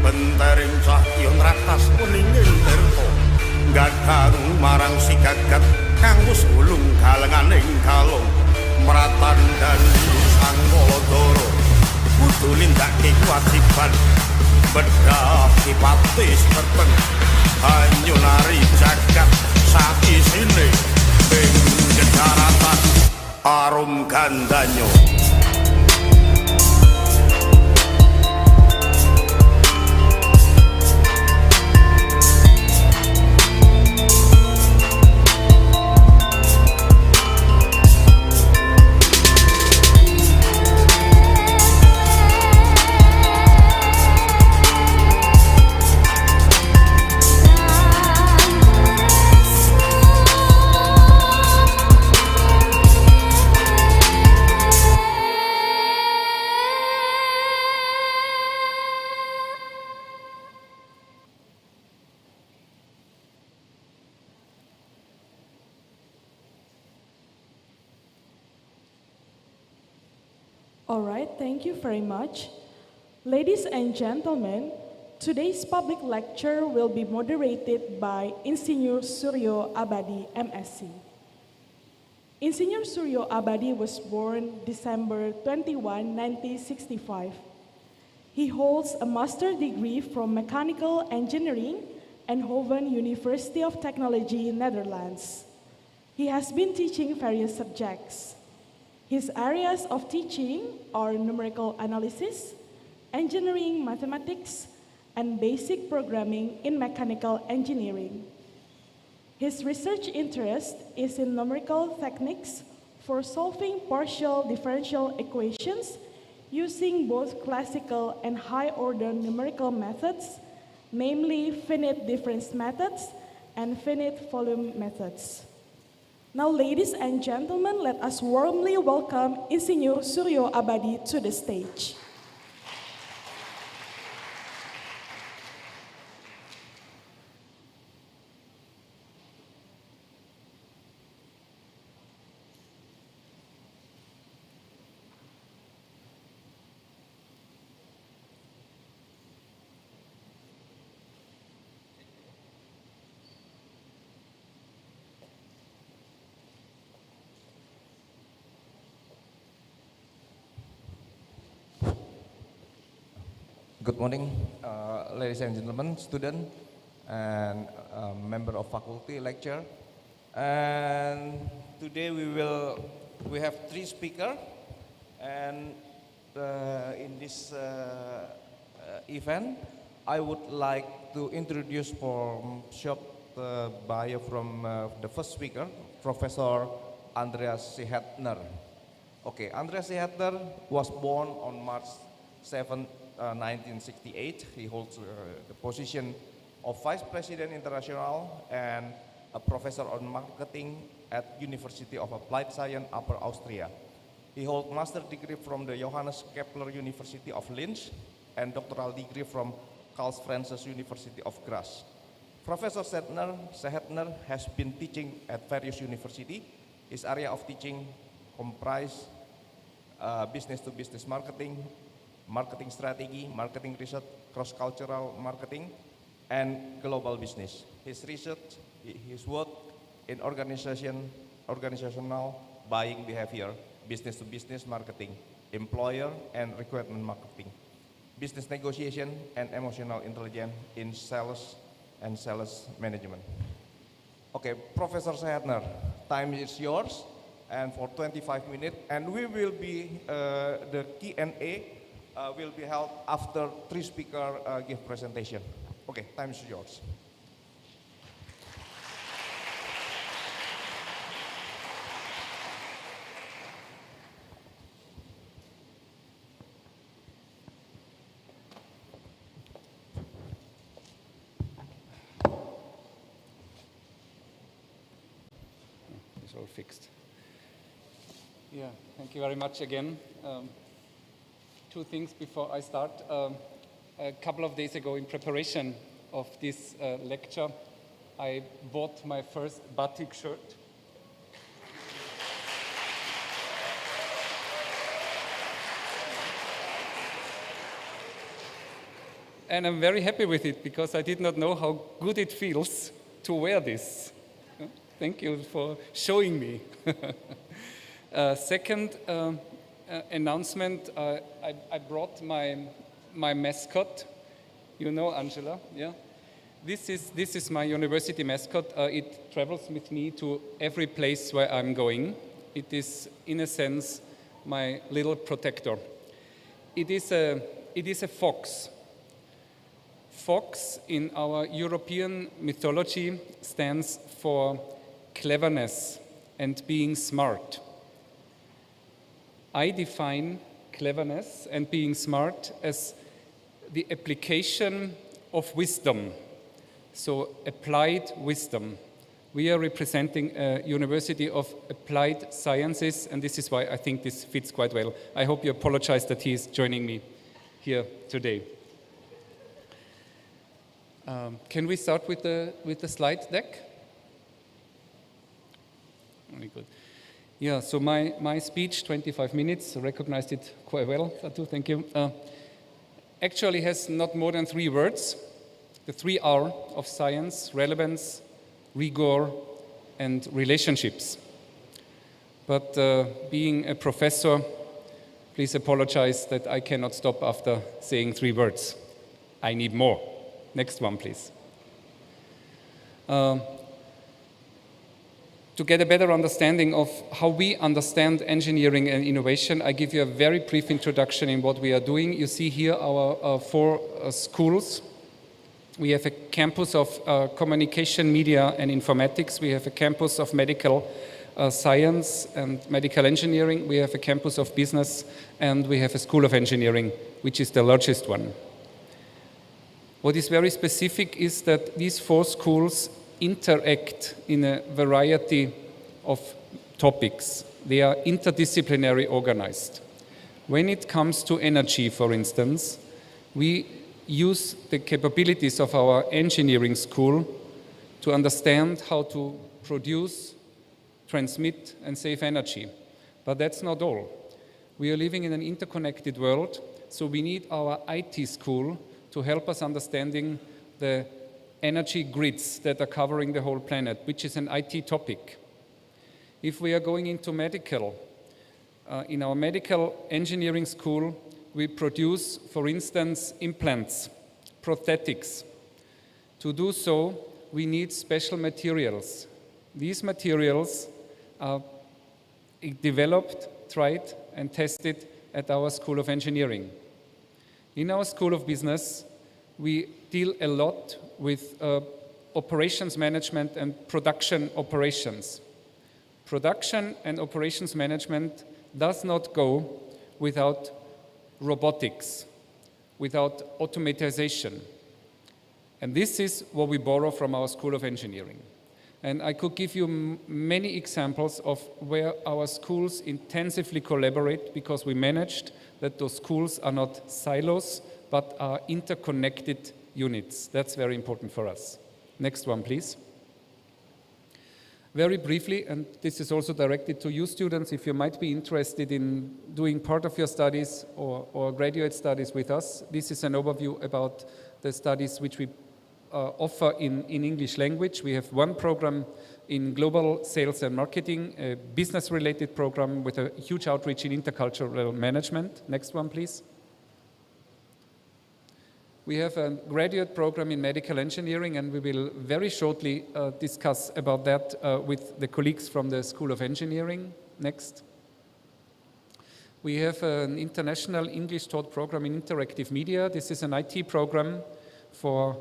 M: Bentering cahyon ratas kuningin terto gadang marang si gagat kang wis ulung kalenganing kalong meratan dan sang Wolodoro kudu nindakake kewajiban bedah sipatis peteng banyu nari jagat saisine ing gedaratan arum gandanyo.
U: All right, thank you very much. Ladies and gentlemen, today's public lecture will be moderated by Insinyur Suryo Abadi, MSc. Insinyur Suryo Abadi was born December 21, 1965. He holds a master's degree from Mechanical Engineering and Hoven University of Technology, Netherlands. He has been teaching various subjects. His areas of teaching are numerical analysis, engineering mathematics, and basic programming in mechanical engineering. His research interest is in numerical techniques for solving partial differential equations using both classical and high-order numerical methods, namely finite difference methods and finite volume methods. Now, ladies and gentlemen, let us warmly welcome Insinyur Suryo Abadi to the stage.
D: Good morning, ladies and gentlemen, student and member of faculty lecture. And today we have 3 speakers, and in this event, I would like to introduce for short bio from the first speaker, Professor Andreas Seehettner. Okay, Andreas Seehettner was born on March 7, 1968. He holds the position of Vice President International and a professor on marketing at University of Applied Science, Upper Austria. He holds master's degree from the Johannes Kepler University of Linz and doctoral degree from Karl Francis University of Grha. Professor Seehettner has been teaching at various universities. His area of teaching comprise business-to-business marketing, marketing strategy, marketing research, cross-cultural marketing, and global business. His research, his work in organizational buying behavior, business-to-business marketing, employer and recruitment marketing, business negotiation and emotional intelligence in sales and sales management. Okay, Professor Seehettner, time is yours, and for 25 minutes, and we will be, the Q&A will be held after 3 speakers give presentation. Okay, time is yours.
H: It's all fixed. Yeah, thank you very much again. 2 things before I start. A couple of days ago, in preparation of this lecture, I bought my first batik shirt. And I'm very happy with it because I did not know how good it feels to wear this. Thank you for showing me. Second announcement, I brought my mascot. You know Angela, yeah? This is my university mascot. It travels with me to every place where I'm going. It is, in a sense, my little protector. It is a fox. Fox in our European mythology stands for cleverness and being smart. I define cleverness and being smart as the application of wisdom, so applied wisdom. We are representing a University of Applied Sciences, and this is why I think this fits quite well. I hope you apologize that he is joining me here today. Can we start with the slide deck? Very good. Yeah, so my speech, 25 minutes, recognized it quite well, Fatu, thank you. Actually has not more than 3 words. The 3 R of science: relevance, rigor, and relationships. But being a professor, please apologize that I cannot stop after saying 3 words. I need more. Next one, please. To get a better understanding of how we understand engineering and innovation, I give you a very brief introduction in what we are doing. You see here our 4 schools. We have a campus of communication, media, and informatics. We have a campus of medical science and medical engineering. We have a campus of business, and we have a school of engineering, which is the largest one. What is very specific is that these 4 schools interact in a variety of topics. They are interdisciplinary organized. When it comes to energy, for instance, we use the capabilities of our engineering school to understand how to produce, transmit, and save energy. But that's not all. We are living in an interconnected world, so we need our IT school to help us understanding the energy grids that are covering the whole planet, which is an IT topic. If we are going into medical, in our medical engineering school, we produce, for instance, implants, prosthetics. To do so, we need special materials. These materials are developed, tried, and tested at our School of Engineering. In our School of Business, we deal a lot with operations management and production operations. Production and operations management does not go without robotics, without automatization. And this is what we borrow from our School of Engineering. And I could give you many examples of where our schools intensively collaborate, because we managed that those schools are not silos, but are interconnected units. That's very important for us. Next one, please. Very briefly, and this is also directed to you students, if you might be interested in doing part of your studies or graduate studies with us, this is an overview about the studies which we offer in English language. We have one program in global sales and marketing, a business-related program with a huge outreach in intercultural management. Next one, please. We have a graduate program in medical engineering, and we will very shortly discuss about that with the colleagues from the School of Engineering. Next. We have an international English taught program in interactive media. This is an IT program for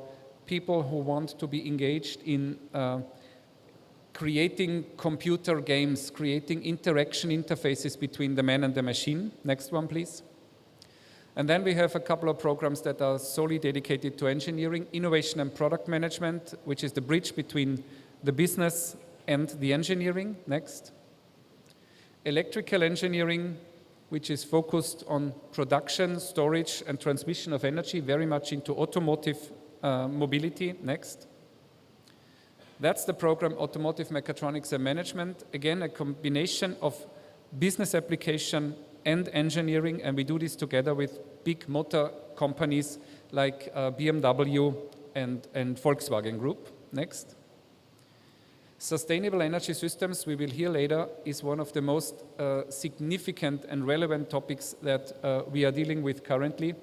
H: people who want to be engaged in creating computer games, creating interaction interfaces between the man and the machine. Next one, please. And then we have a couple of programs that are solely dedicated to engineering, innovation and product management, which is the bridge between the business and the engineering. Next. Electrical engineering, which is focused on production, storage, and transmission of energy, very much into automotive mobility. Next. That's the program Automotive Mechatronics and Management. Again, a combination of business application and engineering, and we do this together with big motor companies like BMW and Volkswagen Group. Next. Sustainable energy systems, we will hear later, is one of the most significant and relevant topics that we are dealing with currently.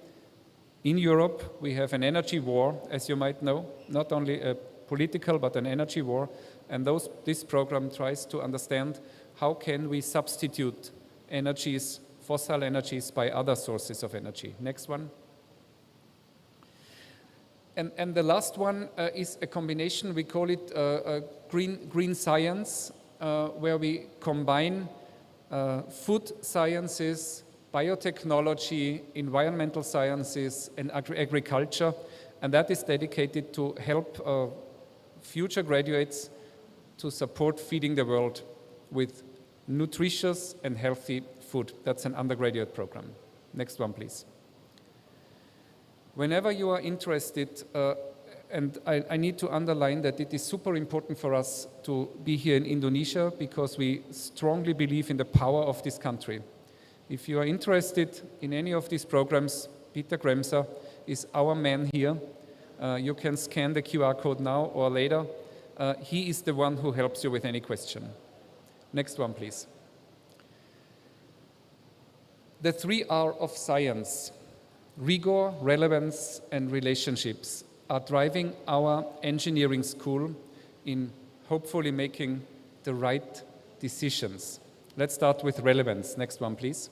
H: In Europe, we have an energy war, as you might know, not only a political but an energy war, and this program tries to understand how can we substitute energies, fossil energies, by other sources of energy. Next one. And the last one is a combination, we call it green science, where we combine food sciences, biotechnology, environmental sciences, and agriculture, and that is dedicated to help future graduates to support feeding the world with nutritious and healthy food. That's an undergraduate program. Next one, please. Whenever you are interested, and I need to underline that it is super important for us to be here in Indonesia because we strongly believe in the power of this country. If you are interested in any of these programs, Peter Gremser is our man here. You can scan the QR code now or later. He is the one who helps you with any question. Next one, please. The 3 R of science, rigor, relevance, and relationships, are driving our engineering school in hopefully making the right decisions. Let's start with relevance. Next one, please.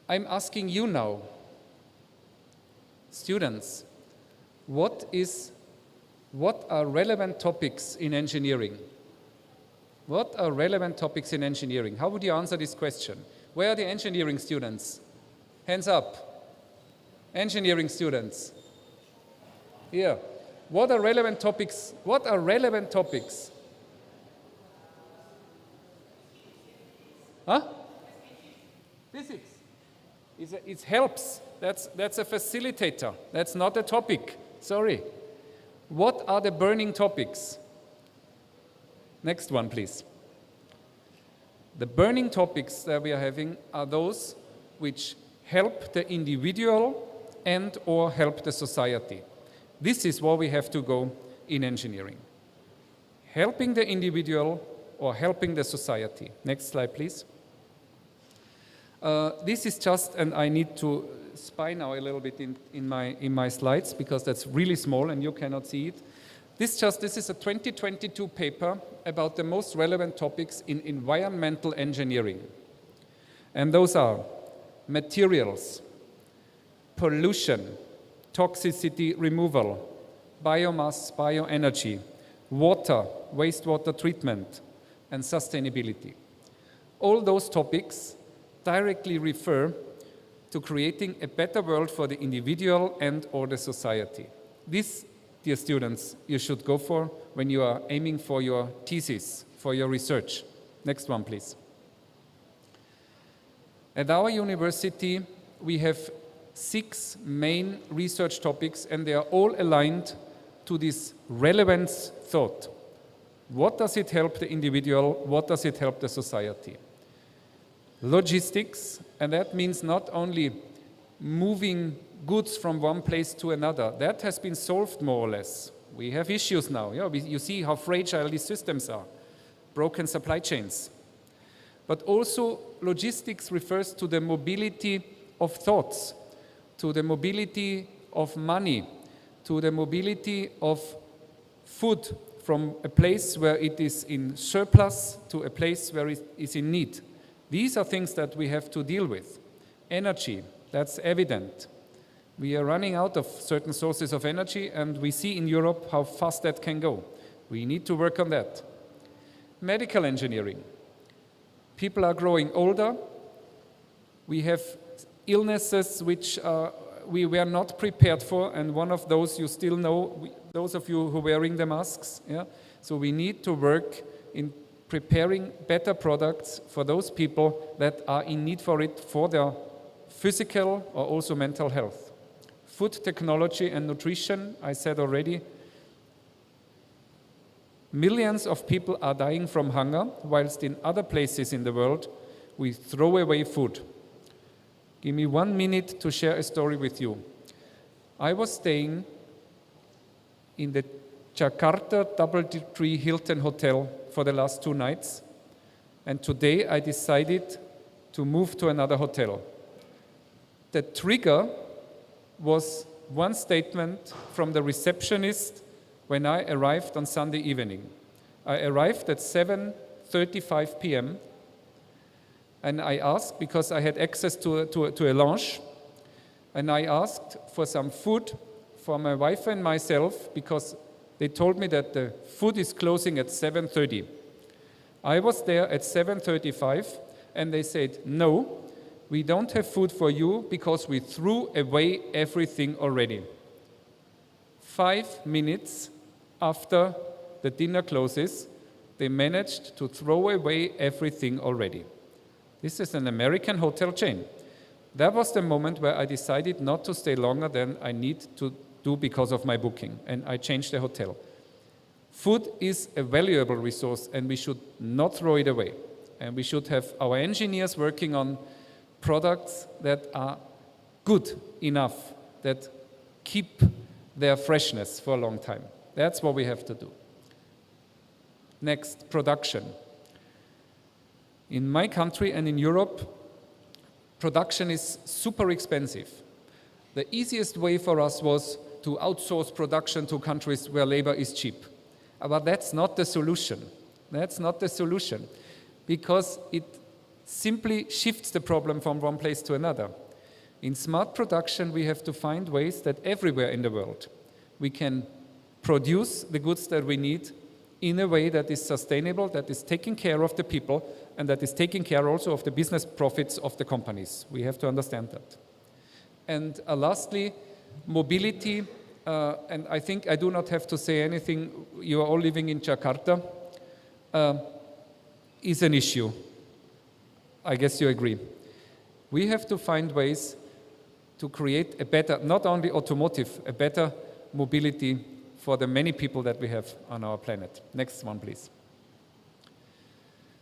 H: I'm asking you now, students, what are relevant topics in engineering? What are relevant topics in engineering? How would you answer this question? Where are the engineering students? Hands up. Engineering students. Here. What are relevant topics? What are relevant topics? Huh? Physics. It helps. That's a facilitator. That's not a topic. Sorry. What are the burning topics? Next one, please. The burning topics that we are having are those which help the individual and or help the society. This is where we have to go in engineering. Helping the individual or helping the society. Next slide, please. This is just, and I need to spy now a little bit in my slides because that's really small and you cannot see it. This is a 2022 paper about the most relevant topics in environmental engineering. And those are materials, pollution, toxicity removal, biomass, bioenergy, water, wastewater treatment, and sustainability. All those topics directly refer to creating a better world for the individual and or the society. This, dear students, you should go for when you are aiming for your thesis, for your research. Next one, please. At our university, we have 6 main research topics, and they are all aligned to this relevance thought. What does it help the individual? What does it help the society? Logistics, and that means not only moving goods from one place to another. That has been solved more or less. We have issues now. You see how fragile these systems are. Broken supply chains. But also logistics refers to the mobility of thoughts, to the mobility of money, to the mobility of food from a place where it is in surplus to a place where it is in need. These are things that we have to deal with. Energy, that's evident. We are running out of certain sources of energy, and we see in Europe how fast that can go. We need to work on that. Medical engineering. People are growing older. We have illnesses which we were not prepared for, and one of those you still know, those of you who are wearing the masks. Yeah? So we need to work in preparing better products for those people that are in need for it for their physical or also mental health. Food technology and nutrition, I said already, millions of people are dying from hunger, whilst in other places in the world we throw away food. Give me 1 minute to share a story with you. I was staying in the Jakarta DoubleTree Hilton Hotel for the last 2 nights, and today I decided to move to another hotel. The trigger was one statement from the receptionist when I arrived on Sunday evening. I arrived at 7:35 p.m. and I asked, because I had access to a lounge, and I asked for some food for my wife and myself because they told me that the food is closing at 7:30. I was there at 7:35 and they said, no, we don't have food for you because we threw away everything already. 5 minutes after the dinner closes, they managed to throw away everything already. This is an American hotel chain. That was the moment where I decided not to stay longer than I need to do because of my booking, and I changed the hotel. Food is a valuable resource, and we should not throw it away. And we should have our engineers working on products that are good enough, that keep their freshness for a long time. That's what we have to do. Next, production. In my country and in Europe, production is super expensive. The easiest way for us was to outsource production to countries where labor is cheap. But that's not the solution. That's not the solution, because it simply shifts the problem from one place to another. In smart production, we have to find ways that everywhere in the world we can produce the goods that we need in a way that is sustainable, that is taking care of the people, and that is taking care also of the business profits of the companies. We have to understand that. And lastly, mobility, and I think I do not have to say anything, you are all living in Jakarta, is an issue. I guess you agree. We have to find ways to create a better, not only automotive, a better mobility for the many people that we have on our planet. Next one, please.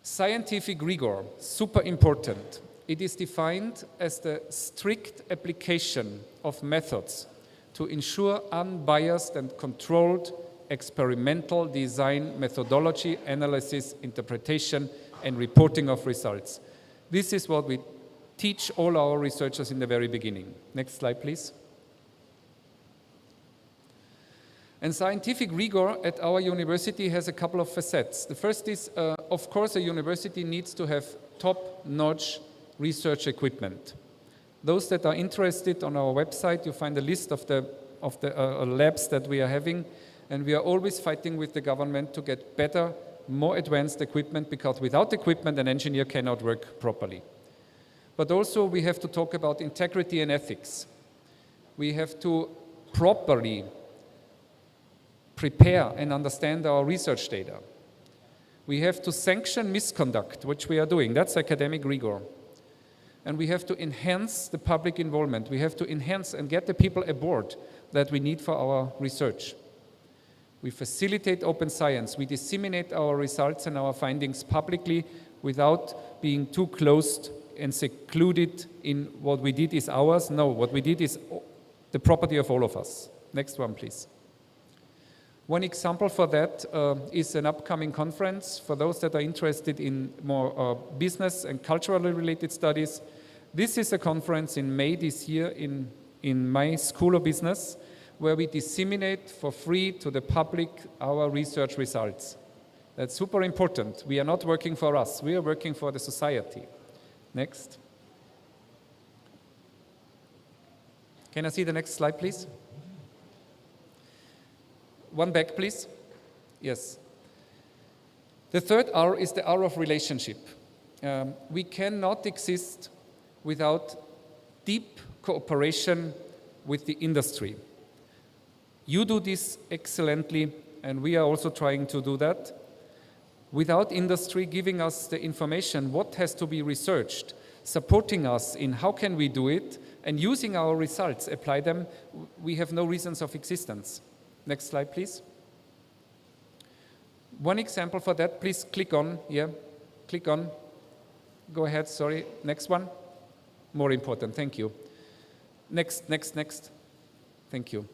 H: Scientific rigor, super important. It is defined as the strict application of methods to ensure unbiased and controlled experimental design methodology, analysis, interpretation, and reporting of results. This is what we teach all our researchers in the very beginning. Next slide, please. And scientific rigor at our university has a couple of facets. The first is, of course, a university needs to have top-notch research equipment. Those that are interested, on our website, you find a list of the labs that we are having, and we are always fighting with the government to get better, more advanced equipment, because without equipment, an engineer cannot work properly. But also, we have to talk about integrity and ethics. We have to properly prepare and understand our research data. We have to sanction misconduct, which we are doing. That's academic rigor. And we have to enhance the public involvement. We have to enhance and get the people aboard that we need for our research. We facilitate open science. We disseminate our results and our findings publicly without being too closed and secluded in what we did is ours. No, what we did is the property of all of us. Next one, please. One example for that is an upcoming conference for those that are interested in more business and culturally related studies. This is a conference in May this year in my School of Business, where we disseminate for free to the public our research results. That's super important. We are not working for us, we are working for the society. Next. Can I see the next slide, please? One back, please. Yes. The third R is the R of relationship. We cannot exist without deep cooperation with the industry. You do this excellently, and we are also trying to do that. Without industry giving us the information, what has to be researched, supporting us in how can we do it, and using our results, apply them, we have no reasons of existence. Next slide, please. One example for that, please click on, click on. Go ahead, sorry, next one. More important, thank you. Next. Thank you.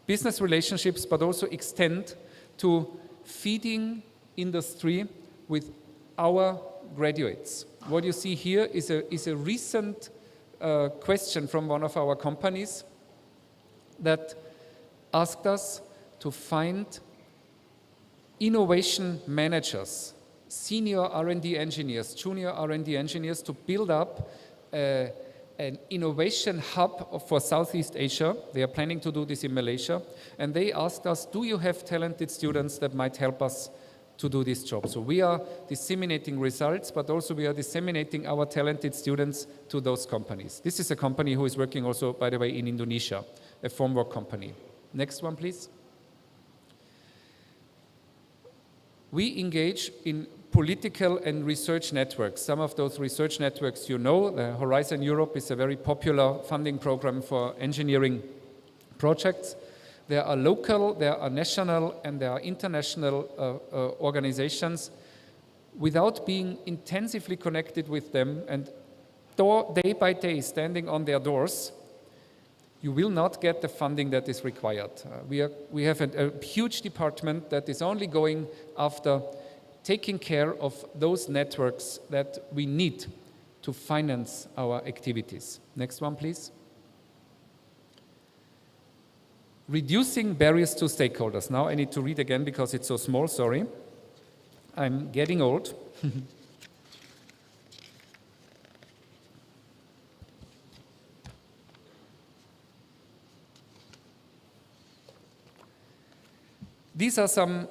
H: Business relationships, but also extend to feeding industry with our graduates. What you see here is a recent question from one of our companies that asked us to find innovation managers, senior R&D engineers, junior R&D engineers to build up an innovation hub for Southeast Asia. They are planning to do this in Malaysia. And they asked us, do you have talented students that might help us to do this job? So we are disseminating results, but also we are disseminating our talented students to those companies. This is a company who is working also, by the way, in Indonesia, a formwork company. Next one, please. We engage in political and research networks. Some of those research networks you know. The Horizon Europe is a very popular funding program for engineering projects. There are local, there are national, and there are international organizations. Without being intensively connected with them and day by day standing on their doors, you will not get the funding that is required. We have a huge department that is only going after taking care of those networks that we need to finance our activities. Next one, please. Reducing barriers to stakeholders. Now I need to read again because it's so small, sorry. I'm getting old. These are some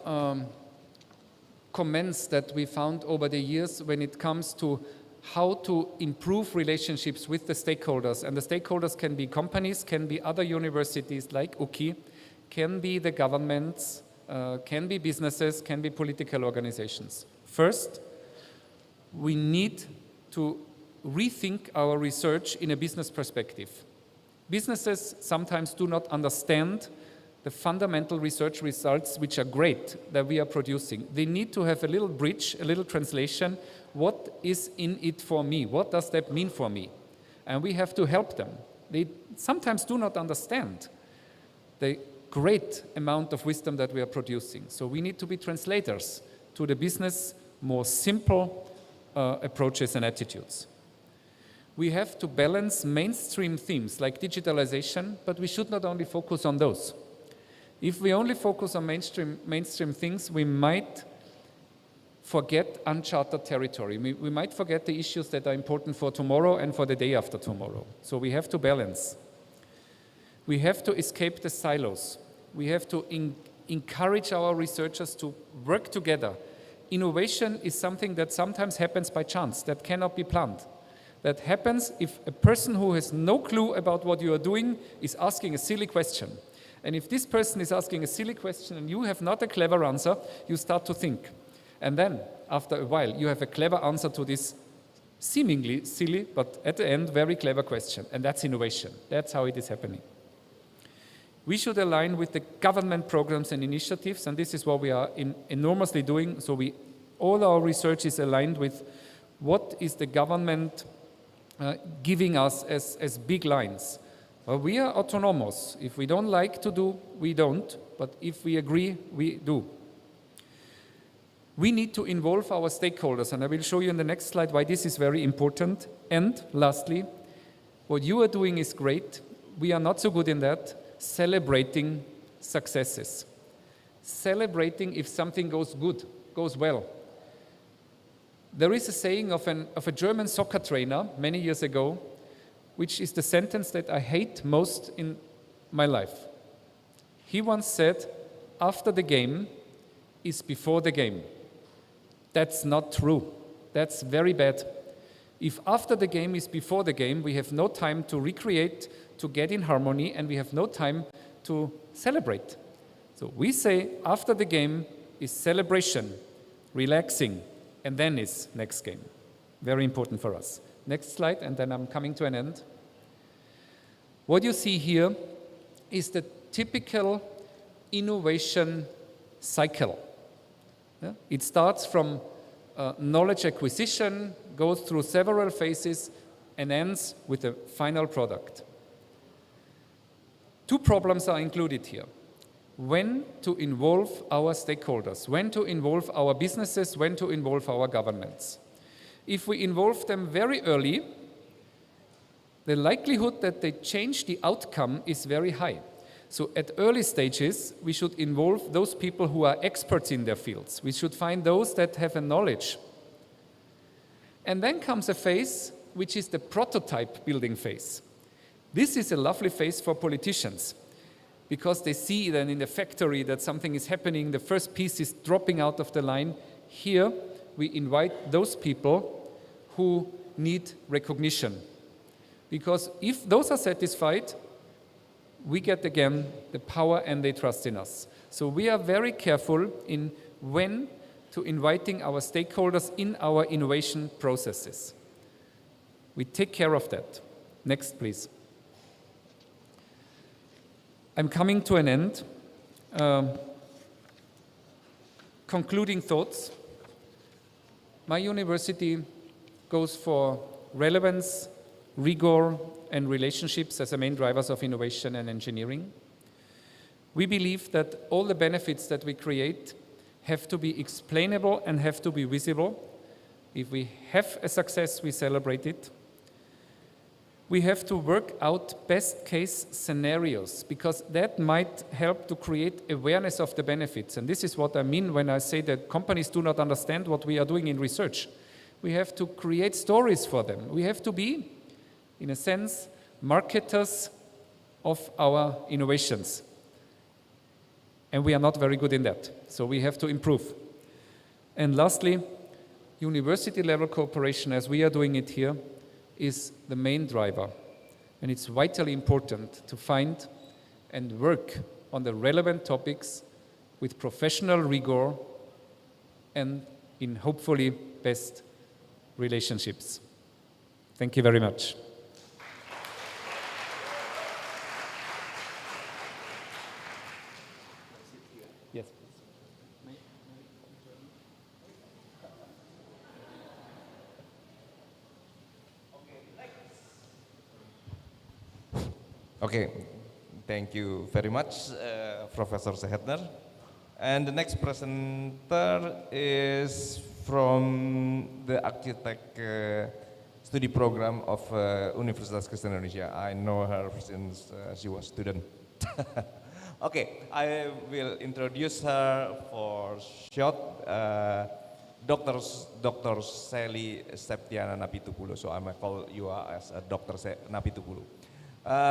H: comments that we found over the years when it comes to how to improve relationships with the stakeholders. And the stakeholders can be companies, can be other universities like UKI, can be the governments, can be businesses, can be political organizations. First, we need to rethink our research in a business perspective. Businesses sometimes do not understand the fundamental research results which are great that we are producing. They need to have a little bridge, a little translation. What is in it for me? What does that mean for me? And we have to help them. They sometimes do not understand the great amount of wisdom that we are producing. So we need to be translators to the business, more simple approaches and attitudes. We have to balance mainstream themes like digitalization, but we should not only focus on those. If we only focus on mainstream things, we might forget uncharted territory. We might forget the issues that are important for tomorrow and for the day after tomorrow. So we have to balance. We have to escape the silos. We have to encourage our researchers to work together. Innovation is something that sometimes happens by chance, that cannot be planned. That happens if a person who has no clue about what you are doing is asking a silly question. And if this person is asking a silly question and you have not a clever answer, you start to think. And then, after a while, you have a clever answer to this seemingly silly, but at the end, very clever question. And that's innovation. That's how it is happening. We should align with the government programs and initiatives, and this is what we are enormously doing. So all our research is aligned with what is the government giving us as big lines. Well, we are autonomous. If we don't like to do, we don't. But if we agree, we do. We need to involve our stakeholders, and I will show you in the next slide why this is very important. And lastly, what you are doing is great. We are not so good in that. Celebrating successes. Celebrating if something goes good, goes well. There is a saying of a German soccer trainer many years ago, which is the sentence that I hate most in my life. He once said, after the game is before the game. That's not true. That's very bad. If after the game is before the game, we have no time to recreate, to get in harmony, and we have no time to celebrate. So we say after the game is celebration, relaxing, and then is next game. Very important for us. Next slide, and then I'm coming to an end. What you see here is the typical innovation cycle. Yeah? It starts from knowledge acquisition, goes through several phases, and ends with a final product. Two problems are included here. When to involve our stakeholders, when to involve our businesses, when to involve our governments. If we involve them very early, the likelihood that they change the outcome is very high. So at early stages, we should involve those people who are experts in their fields. We should find those that have a knowledge. And then comes a phase which is the prototype building phase. This is a lovely phase for politicians because they see then in the factory that something is happening, the first piece is dropping out of the line. Here, we invite those people who need recognition. Because if those are satisfied, we get again the power and they trust in us. So we are very careful in when to inviting our stakeholders in our innovation processes. We take care of that. Next, please. I'm coming to an end. Concluding thoughts. My university goes for relevance, rigor, and relationships as the main drivers of innovation and engineering. We believe that all the benefits that we create have to be explainable and have to be visible. If we have a success, we celebrate it. We have to work out best case scenarios, because that might help to create awareness of the benefits. And this is what I mean when I say that companies do not understand what we are doing in research. We have to create stories for them. We have to be, in a sense, marketers of our innovations. And we are not very good in that, so we have to improve. And lastly, university-level cooperation, as we are doing it here, is the main driver. And it's vitally important to find and work on the relevant topics with professional rigor and in hopefully best relationships. Thank you very much. Yes, please.
D: Okay, thank you very much, Professor Sehetner. And the next presenter is from the architect study program of Universitas Kristen Indonesia. I know her since she was a student. Okay, I will introduce her for short. Dr. Sally Septiana Napitupulu. So I'm going to call you as Dr. Napitupulu.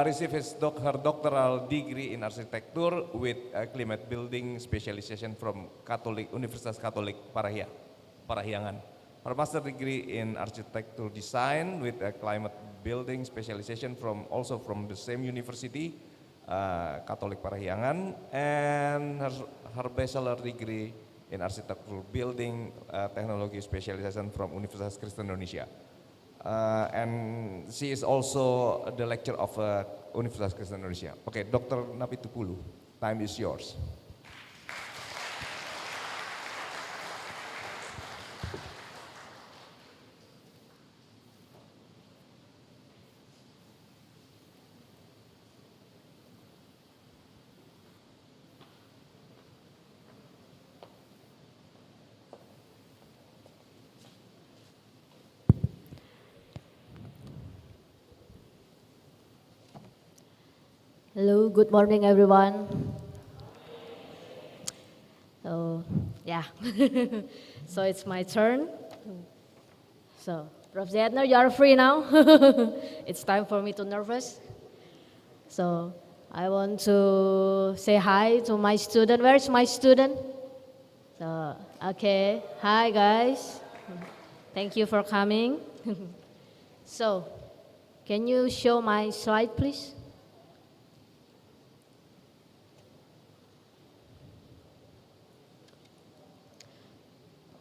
D: Received her doctoral degree in architecture with climate building specialization from Universitas Katolik Parahyangan. Her master degree in architecture design with a climate building specialization also from the same university, Katolik Parahyangan, and her bachelor degree in architectural building technology specialization from Universitas Kristen Indonesia. And she is also the lecturer of Universitas Kristen Indonesia. Okay, Dr. Napitupulu, time is yours.
N: Hello, good morning everyone. So, yeah, so it's my turn. So, Prof. Zedner, you are free now. It's time for me to nervous. So, I want to say hi to my student. Where's my student? So, okay, hi guys. Thank you for coming. So, can you show my slide, please?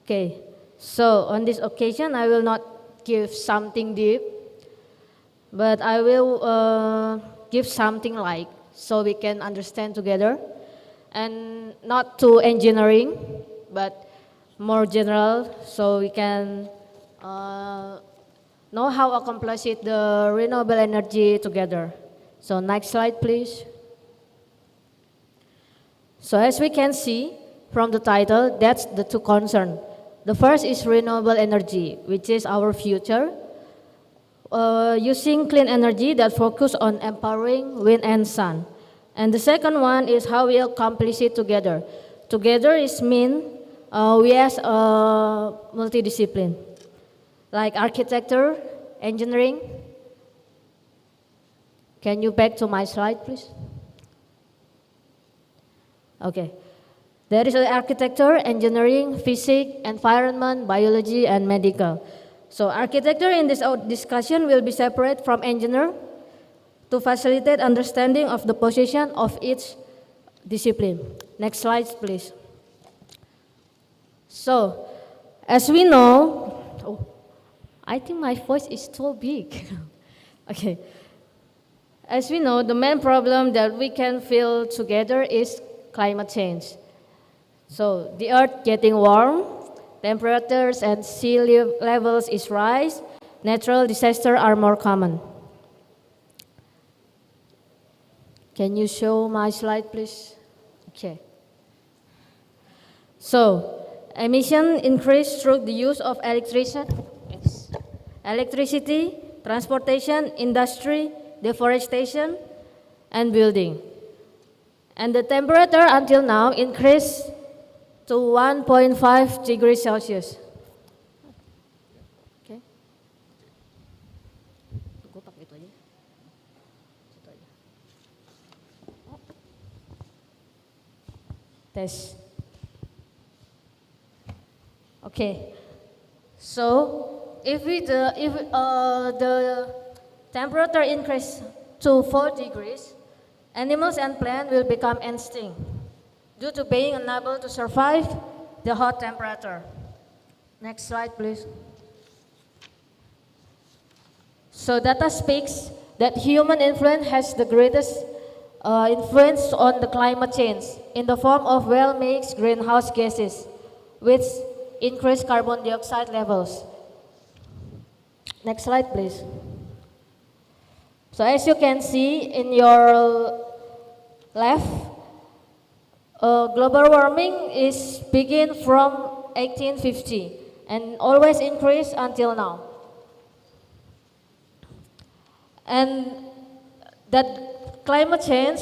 N: Okay, so on this occasion, I will not give something deep, but I will give something light so we can understand together, and not too engineering, but more general, so we can know how to accomplish it, the renewable energy together. So next slide, please. So as we can see from the title, that's the two concerns. The first is renewable energy, which is our future, using clean energy that focus on empowering wind and sun. And the second one is how we accomplish it together. Together is mean we as a multidiscipline, like architecture, engineering. Can you back to my slide, please? Okay. There is architecture, engineering, physics, environment, biology, and medical. So architecture in this discussion will be separate from engineer to facilitate understanding of the position of each discipline. Next slide, please. So, as we know, I think my voice is too big. Okay. As we know, the main problem that we can feel together is climate change. So the earth getting warm, temperatures and sea levels is rise, natural disasters are more common. Can you show my slide, please? Okay. So, emission increase through the use of electricity, transportation, industry, deforestation, and building. And the temperature until now increased to 1.5 degrees Celsius. Okay. Test. Okay. So if the temperature increase to 4 degrees, animals and plants will become extinct due to being unable to survive the hot temperature. Next slide, please. So data speaks that human influence has the greatest influence on the climate change in the form of well-mixed greenhouse gases, which increase carbon dioxide levels. Next slide, please. So as you can see in your left, global warming is begin from 1850 and always increase until now. And that climate change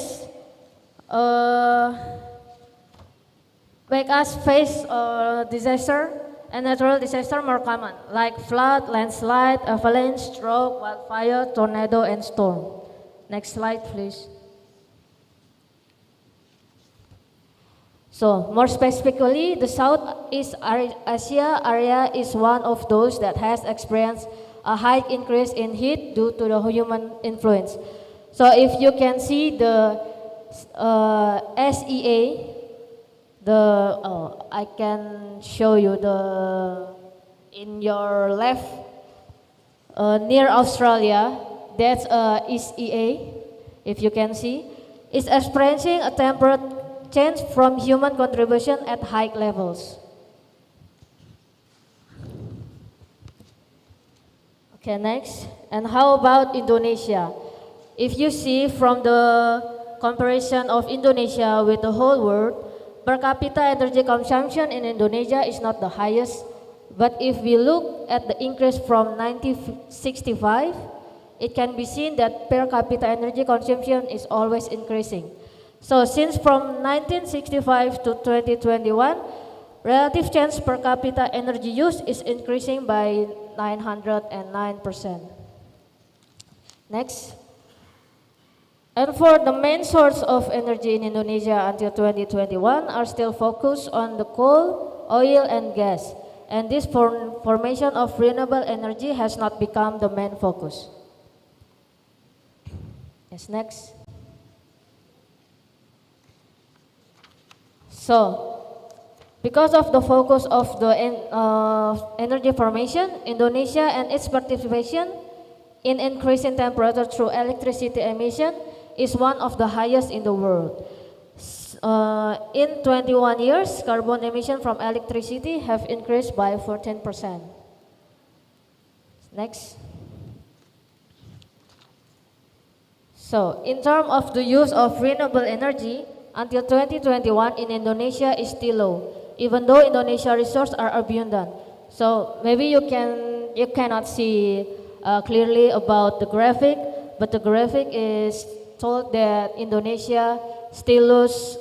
N: make us face disaster and natural disaster more common, like flood, landslide, avalanche, stroke, wildfire, tornado, and storm. Next slide, please. So, more specifically, the Southeast Asia area is one of those that has experienced a high increase in heat due to the human influence. So, if you can see the SEA, I can show you in your left near Australia, that's SEA, if you can see, is experiencing a temperature change from human contribution at high levels. Okay, next. And how about Indonesia? If you see from the comparison of Indonesia with the whole world, per capita energy consumption in Indonesia is not the highest, but if we look at the increase from 1965, it can be seen that per capita energy consumption is always increasing. So since from 1965 to 2021, relative change per capita energy use is increasing by 909%. Next. And for the main source of energy in Indonesia until 2021 are still focused on the coal, oil, and gas. And this formation of renewable energy has not become the main focus. Yes, next. So, because of the focus of the energy formation, Indonesia and its participation in increasing temperature through electricity emission is one of the highest in the world. In 21 years, carbon emission from electricity have increased by 14%. Next. So, in terms of the use of renewable energy, until 2021 in Indonesia is still low, even though Indonesia resources are abundant. So maybe you cannot see clearly about the graphic, but the graphic is told that Indonesia still lose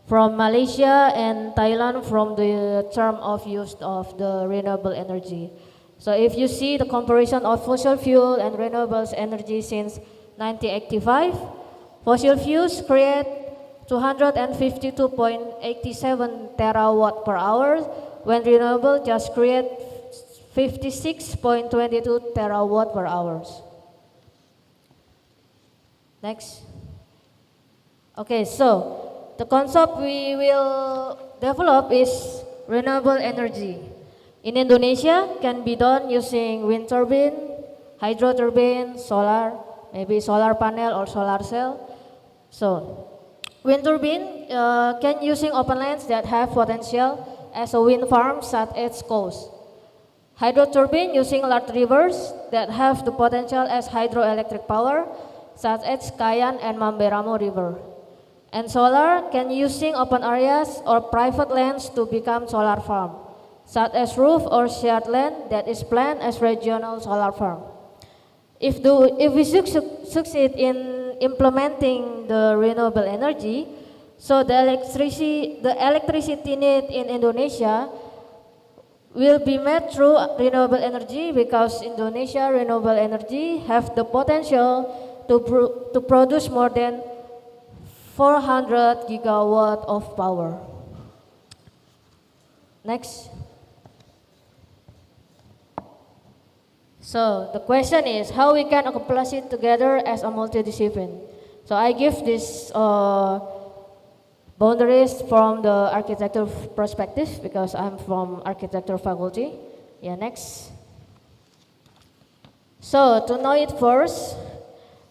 N: from Malaysia and Thailand from the term of use of the renewable energy. So if you see the comparison of fossil fuel and renewables energy since 1985, fossil fuels create 252.87 terawatt per hour, when renewable just create 56.22 terawatt per hour. Next. Okay, so the concept we will develop is renewable energy. In Indonesia, can be done using wind turbine, hydro turbine, solar, maybe solar panel or solar cell. So, wind turbine can using open lands that have potential as a wind farm such as coast. Hydro turbine using large rivers that have the potential as hydroelectric power such as Kayan and Mamberamo River. And solar can using open areas or private lands to become solar farm, such as roof or shared land that is planned as regional solar farm. If we succeed in implementing the renewable energy, so the electricity need in Indonesia will be met through renewable energy, because Indonesia renewable energy have the potential to produce more than 400 gigawatt of power. Next. So the question is how we can accomplish it together as a multidiscipline. So I give this boundaries from the architecture perspective, because I'm from architecture faculty. Yeah, next. So to know it first,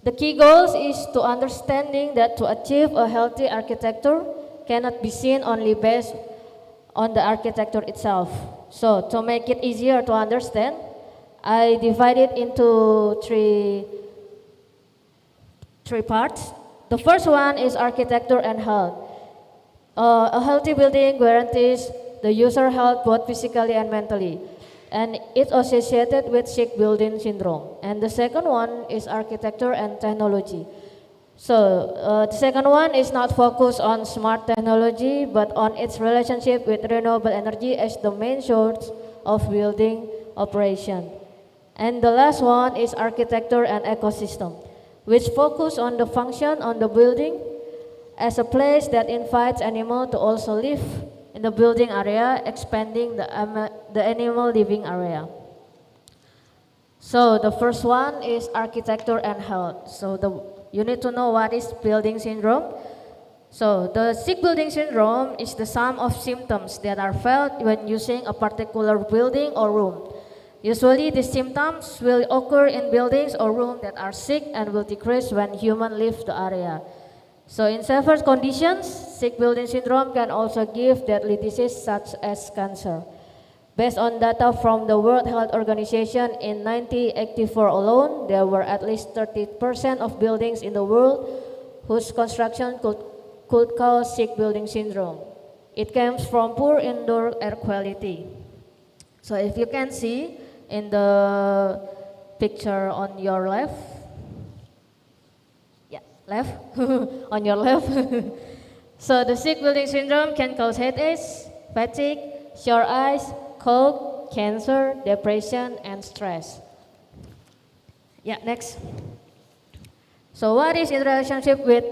N: the key goals is to understanding that to achieve a healthy architecture cannot be seen only based on the architecture itself. So to make it easier to understand, I divided into three parts. The first one is architecture and health. A healthy building guarantees the user health both physically and mentally, and it's associated with sick building syndrome. And the second one is architecture and technology. So the second one is not focused on smart technology, but on its relationship with renewable energy as the main source of building operation. And the last one is architecture and ecosystem, which focus on the function on the building as a place that invites animals to also live in the building area, expanding the animal living area. So the first one is architecture and health. So you need to know what is building syndrome. So the sick building syndrome is the sum of symptoms that are felt when using a particular building or room. Usually these symptoms will occur in buildings or rooms that are sick and will decrease when humans leave the area. So in severe conditions, sick building syndrome can also give deadly disease such as cancer. Based on data from the World Health Organization, in 1984 alone, there were at least 30% of buildings in the world whose construction could cause sick building syndrome. It comes from poor indoor air quality. So if you can see in the picture on your left, on your left. So the sick building syndrome can cause headaches, fatigue, sore eyes, cold, cancer, depression, and stress. Yeah, next. So what is in relationship with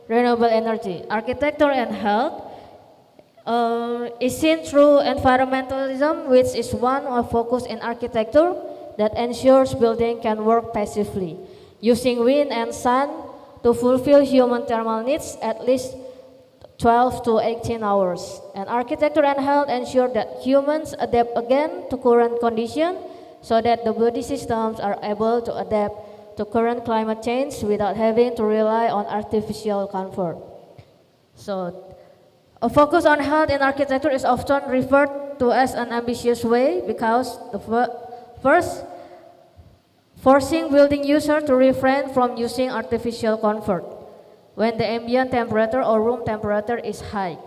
N: renewable energy? Architecture and health is seen through environmentalism, which is one of focus in architecture that ensures building can work passively, using wind and sun to fulfill human thermal needs at least 12 to 18 hours. And architecture and health ensure that humans adapt again to current conditions so that the body systems are able to adapt to current climate change without having to rely on artificial comfort. So a focus on health in architecture is often referred to as an ambitious way because first, forcing building users to refrain from using artificial comfort when the ambient temperature or room temperature is high.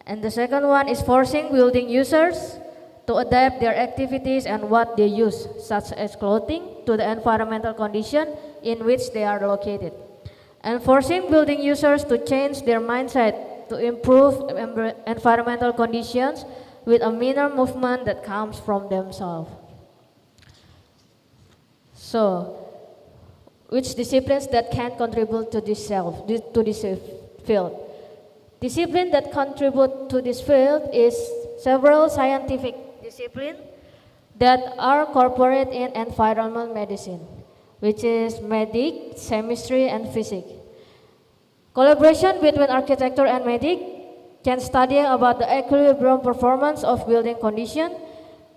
N: And the second one is forcing building users to adapt their activities and what they use, such as clothing, to the environmental condition in which they are located. And forcing building users to change their mindset to improve environmental conditions with a minor movement that comes from themselves. So, which disciplines that can contribute to this field? Discipline that contribute to this field is several scientific disciplines that are corporate in environmental medicine, which is medic, chemistry, and physics. Collaboration between architecture and medic can study about the equilibrium performance of building condition,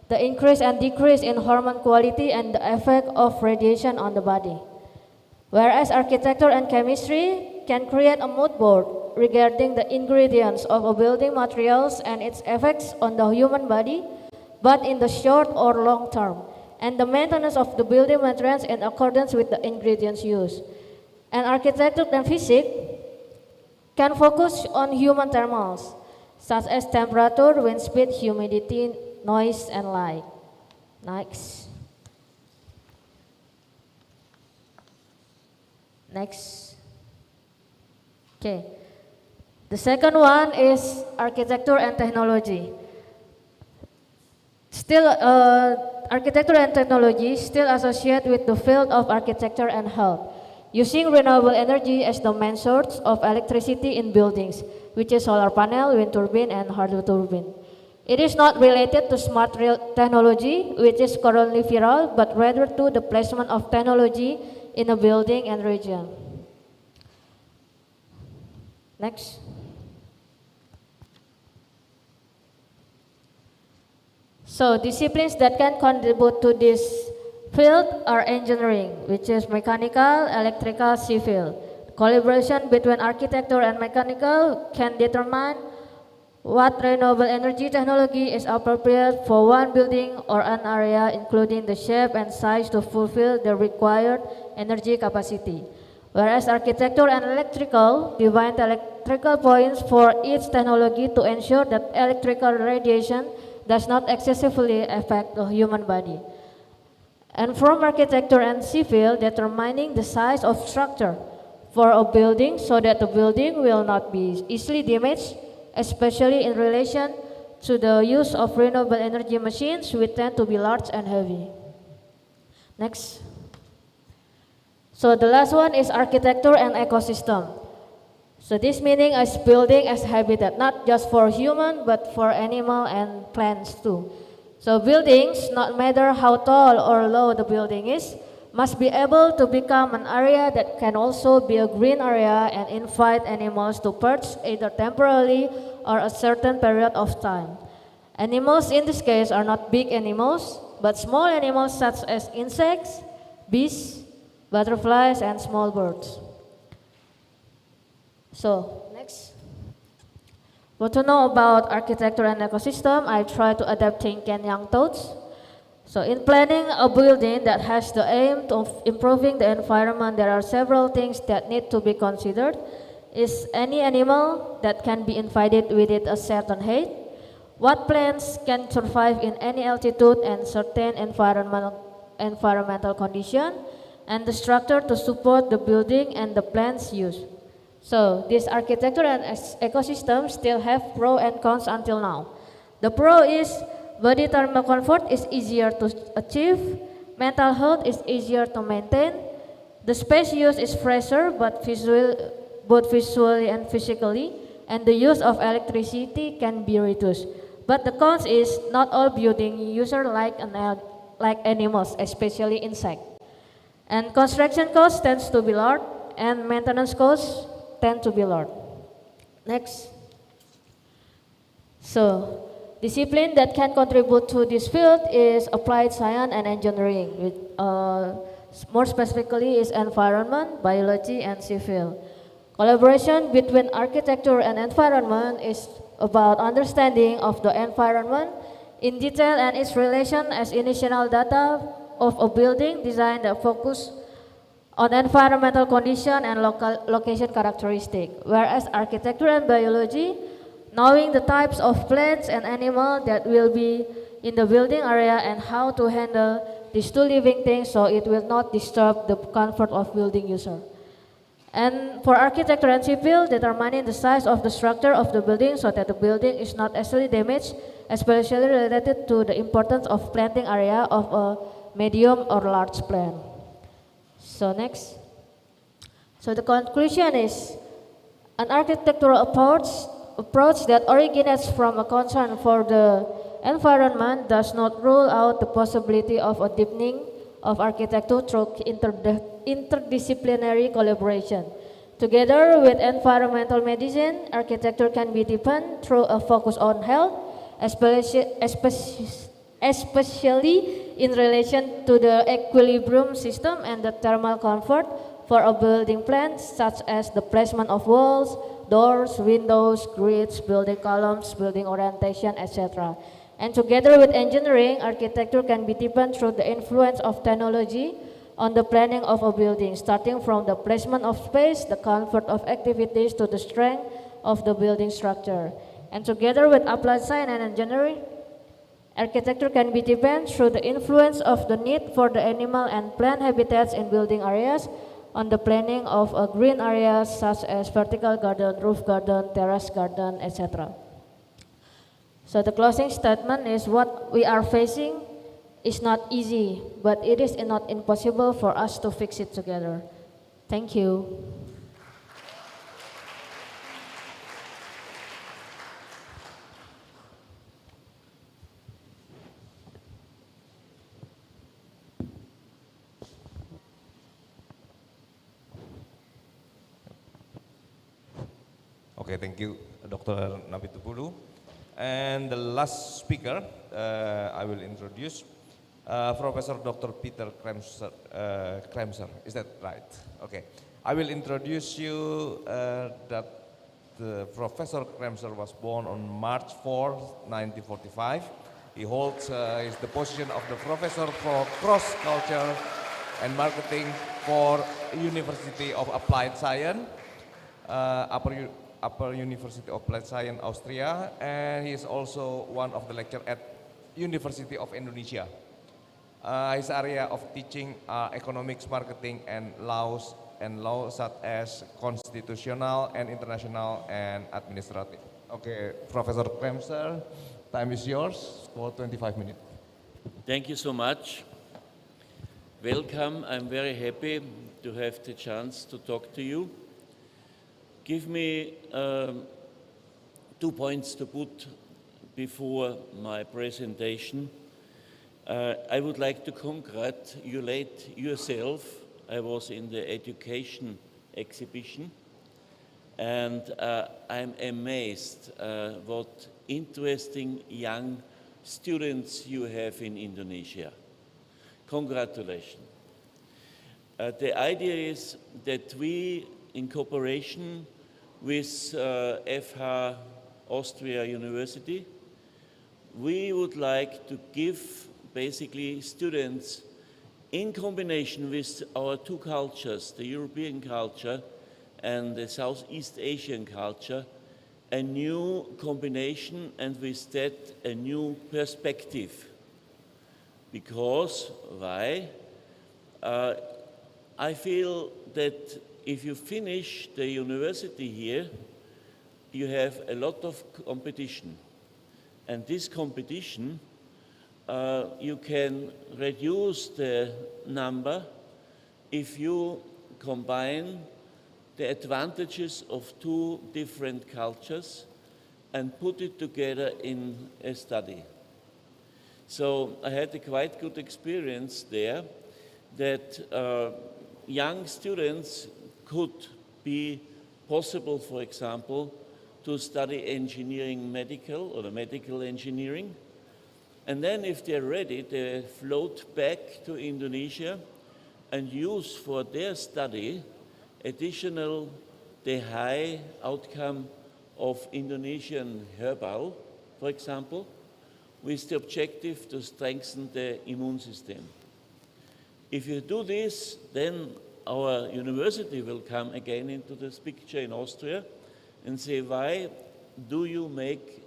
N: the increase and decrease in hormone quality, and the effect of radiation on the body. Whereas architecture and chemistry can create a mood board regarding the ingredients of a building materials and its effects on the human body, but in the short or long term, and the maintenance of the building materials in accordance with the ingredients used. And architecture and physics can focus on human thermals, such as temperature, wind speed, humidity, noise, and light. Next. Next. Okay. The second one is architecture and technology. Still, architecture and technology still associated with the field of architecture and health, using renewable energy as the main source of electricity in buildings, which is solar panel, wind turbine, and hydro turbine. It is not related to smart technology, which is currently viral, but rather to the placement of technology in a building and region. Next. So disciplines that can contribute to this field are engineering, which is mechanical, electrical, civil. Collaboration between architecture and mechanical can determine what renewable energy technology is appropriate for one building or an area, including the shape and size to fulfill the required energy capacity. Whereas architecture and electrical define the electrical points for each technology to ensure that electrical radiation does not excessively affect the human body. And from architecture and civil, determining the size of structure for a building so that the building will not be easily damaged, especially in relation to the use of renewable energy machines, which tend to be large and heavy. Next. So the last one is architecture and ecosystem. So this meaning is building as habitat, not just for human, but for animal and plants too. So buildings, no matter how tall or low the building is, must be able to become an area that can also be a green area and invite animals to perch either temporarily or a certain period of time. Animals in this case are not big animals, but small animals such as insects, bees, butterflies, and small birds. So, next. Want to know about architecture and ecosystem? I try to adapt thinking young thoughts. So in planning a building that has the aim of improving the environment, there are several things that need to be considered. Is any animal that can be invited within a certain height? What plants can survive in any altitude and certain environmental condition? And the structure to support the building and the plant's use. So this architecture and ecosystem still have pros and cons until now. The pro is body thermal comfort is easier to achieve, mental health is easier to maintain, the space use is fresher both visually and physically, and the use of electricity can be reduced. But the cons is not all building users like animals, especially insects. And construction costs tends to be large, and maintenance costs tend to be large. Next. So, discipline that can contribute to this field is applied science and engineering, with, more specifically is environment, biology, and civil. Collaboration between architecture and environment is about understanding of the environment in detail and its relation as initial data of a building design that focus on environmental condition and location characteristic. Whereas architecture and biology, knowing the types of plants and animals that will be in the building area and how to handle these two living things so it will not disturb the comfort of building user. And for architecture and civil, determining the size of the structure of the building so that the building is not easily damaged, especially related to the importance of planting area of a medium or large plant. So next. So the conclusion is an architectural approach that originates from a concern for the environment does not rule out the possibility of a deepening of architecture through interdisciplinary collaboration. Together with environmental medicine, architecture can be deepened through a focus on health, especially in relation to the equilibrium system and the thermal comfort for a building plan, such as the placement of walls, doors, windows, grids, building columns, building orientation, etc. And together with engineering, architecture can be deepened through the influence of technology on the planning of a building, starting from the placement of space, the comfort of activities, to the strength of the building structure. And together with applied science and engineering, architecture can be defined through the influence of the need for the animal and plant habitats in building areas, on the planning of a green areas such as vertical garden, roof garden, terrace garden, etc. So the closing statement is, what we are facing is not easy, but it is not impossible for us to fix it together. Thank you.
D: Okay, thank you, Dr. Nabitupulu. And the last speaker I will introduce, Professor Dr. Peter Kremser. Is that right? Okay. I will introduce you that Professor Kremser was born on March 4, 1945. He holds the position of the Professor for Cross Culture and Marketing for University of Applied Science, Upper University of Applied Science, Austria, and he is also one of the lecturers at University of Indonesia. His area of teaching are economics, marketing, and laws such as constitutional and international and administrative. Okay, Professor Kremser, time is yours for 25 minutes.
P: Thank you so much. Welcome. I'm very happy to have the chance to talk to you. Give me 2 points to put before my presentation. I would like to congratulate yourself. I was in the education exhibition, and I'm amazed what interesting young students you have in Indonesia. Congratulations. The idea is that we, in cooperation with FH Austria University, we would like to give basically students, in combination with our two cultures, the European culture and the Southeast Asian culture, a new combination, and with that a new perspective. Because, why? I feel that if you finish the university here, you have a lot of competition. And this competition, you can reduce the number if you combine the advantages of two different cultures and put it together in a study. So I had a quite good experience there that young students could be possible, for example, to study engineering medical or medical engineering. And then if they're ready, they float back to Indonesia and use for their study additional the high outcome of Indonesian herbal, for example, with the objective to strengthen the immune system. If you do this, then our university will come again into this picture in Austria and say, why do you make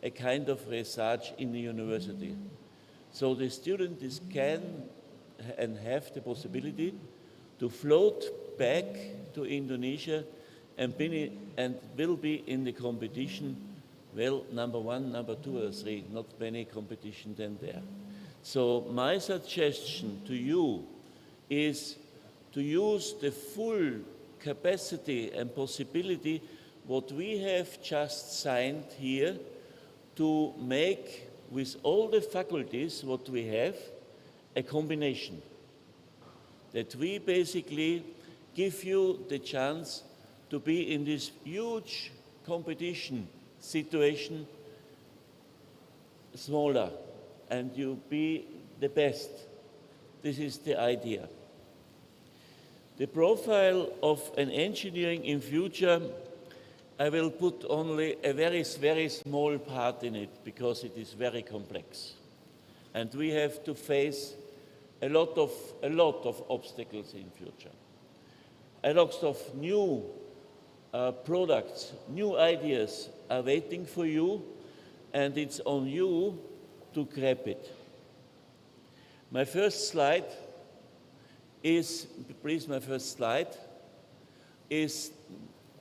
P: a kind of research in the university? So the student can and have the possibility to float back to Indonesia and will be in the competition, well, number 1, number 2 or 3, not many competition than there. So my suggestion to you is to use the full capacity and possibility what we have just signed here to make with all the faculties what we have a combination. That we basically give you the chance to be in this huge competition situation smaller and you be the best. This is the idea. The profile of an engineering in future, I will put only a very, very small part in it because it is very complex. And we have to face a lot of obstacles in future. A lot of new products, new ideas are waiting for you, and it's on you to grab it. My first slide is,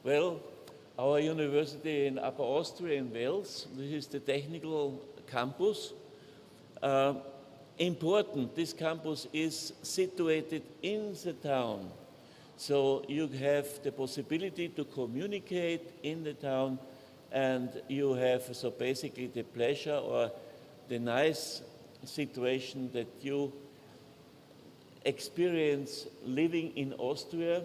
P: well, our university in Upper Austria in Wales. This is the technical campus. Important, this campus is situated in the town. So you have the possibility to communicate in the town, and you have so basically the pleasure or the nice situation that you experience living in Austria.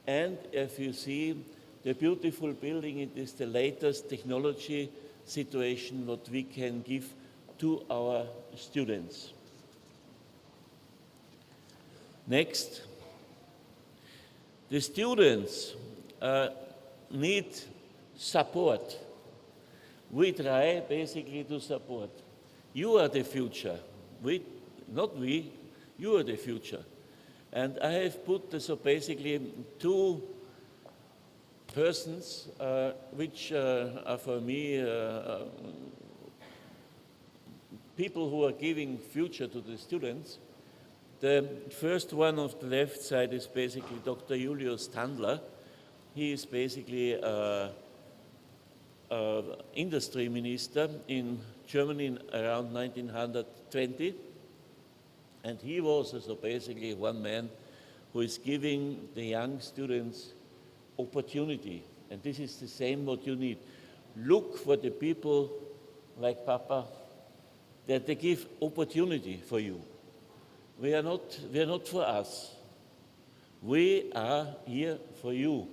P: And if you see the beautiful building, it is the latest technology situation what we can give to our students. Next. The students need support. We try basically to support. You are the future. Not we, you are the future. And I have put so basically two persons which are for me people who are giving future to the students. The first one of the left side is basically Dr. Julius Tandler. He is basically industry minister in Germany around 1920. And he was also basically one man who is giving the young students opportunity. And this is the same what you need. Look for the people like Papa, that they give opportunity for you. We are not for us. We are here for you.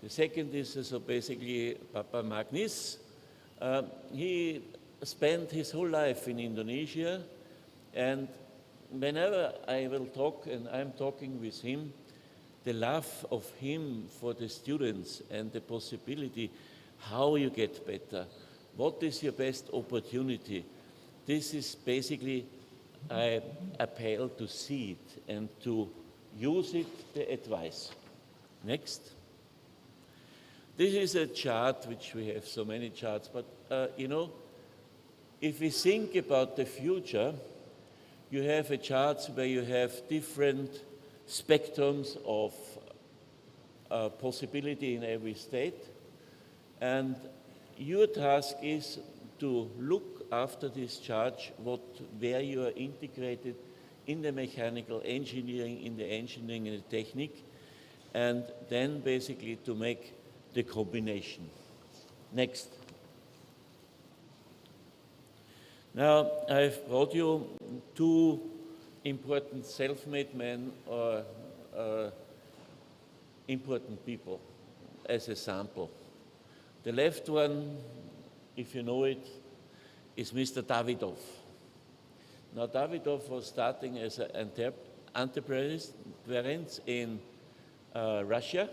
P: The second is so basically Papa Magnus. He spent his whole life in Indonesia, and whenever I will talk, and I'm talking with him, the love of him for the students and the possibility how you get better, what is your best opportunity, this is basically I appeal to see it and to use it, the advice. Next. This is a chart, which we have so many charts, but you know, if we think about the future, you have a chart where you have different spectrums of possibility in every state, and your task is to look after this chart where you are integrated in the mechanical engineering, in the engineering and the technique, and then basically to make the combination. Next. Now, I've brought you two important self-made men or important people as a sample. The left one, if you know it, is Mr. Davidov. Now, Davidov was starting as an entrepreneur in Russia,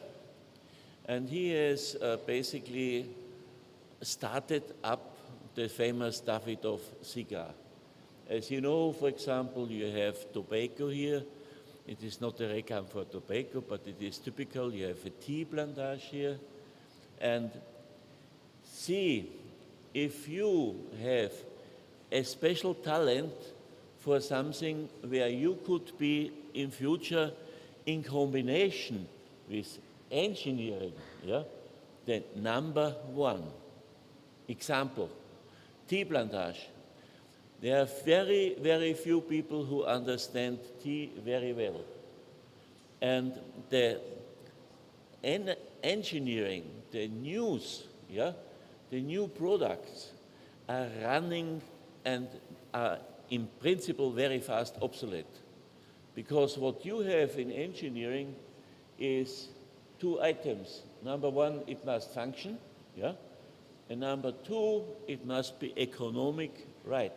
P: and he has basically started up the famous Davidov cigar. As you know, for example, you have tobacco here. It is not a reclam for tobacco, but it is typical. You have a tea plantage here. And see, if you have a special talent for something where you could be in future in combination with engineering, then number one. Example, tea plantage. There are very, very few people who understand tea very well. And the engineering, the news, the new products are running and are in principle very fast obsolete. Because what you have in engineering is two items. Number one, it must function, and number two, it must be economic right.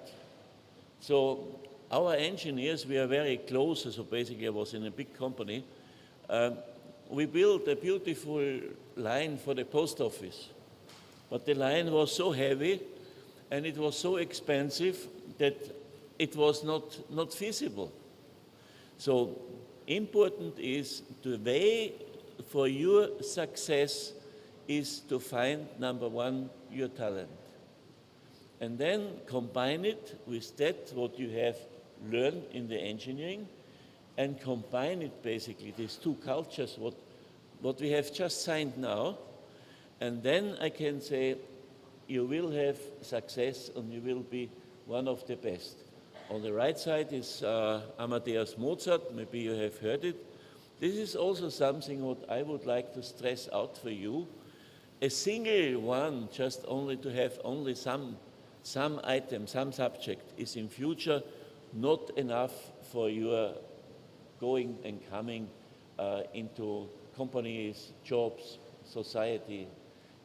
P: So our engineers, we are very close, so basically I was in a big company. We built a beautiful line for the post office, but the line was so heavy and it was so expensive that it was not feasible. So important is the way for your success is to find, number one, your talent. And then combine it with that, what you have learned in the engineering, and combine it basically, these two cultures, what we have just signed now, and then I can say you will have success and you will be one of the best. On the right side is Amadeus Mozart, maybe you have heard it. This is also something what I would like to stress out for you. A single one, just only to have only some item, some subject, is in future not enough for your going and coming into companies, jobs, society.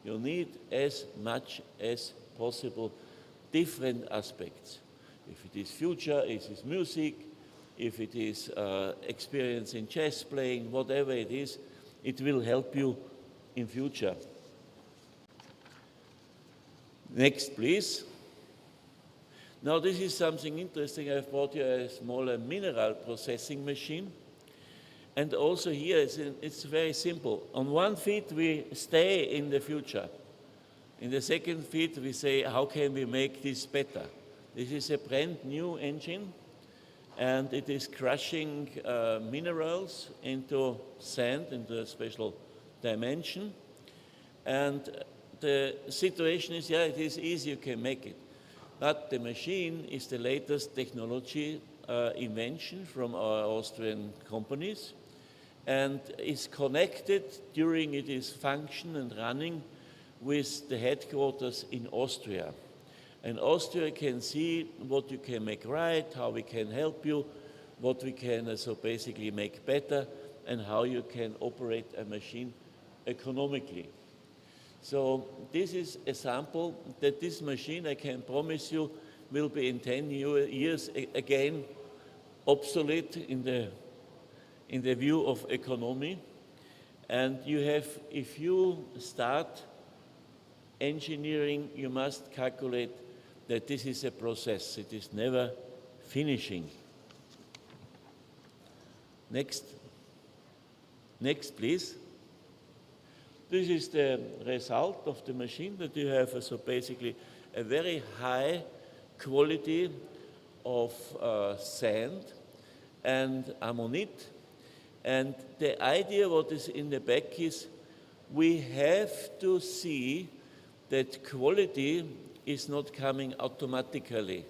P: You need as much as possible different aspects. If it is future, if it is music, if it is experience in chess playing, whatever it is, it will help you in future. Next, please. Now this is something interesting. I've brought you a smaller mineral processing machine. And also here, it's very simple. On one feet, we stay in the future. In the second feet, we say, how can we make this better? This is a brand new engine, and it is crushing minerals into sand, into a special dimension. And the situation is, yeah, it is easy, you can make it. But the machine is the latest technology invention from our Austrian companies, and is connected during its function and running with the headquarters in Austria. And Austria can see what you can make right, how we can help you, what we can so basically make better, and how you can operate a machine economically. So this is a sample that this machine, I can promise you, will be in 10 years again obsolete in the view of economy. And you have, if you start engineering, you must calculate that this is a process. It is never finishing. Next. Next, please. This is the result of the machine, that you have so basically a very high quality of sand and ammonite. And the idea what is in the back is we have to see that quality is not coming automatically.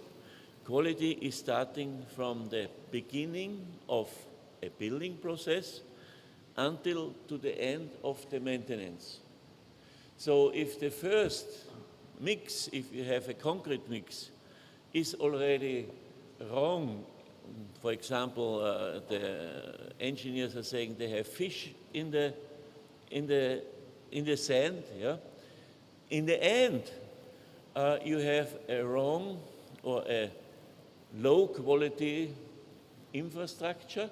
P: Quality is starting from the beginning of a building process until to the end of the maintenance. So if the first mix, if you have a concrete mix, is already wrong, for example, the engineers are saying they have fish in the sand, yeah? In the end, you have a wrong or a low quality infrastructure,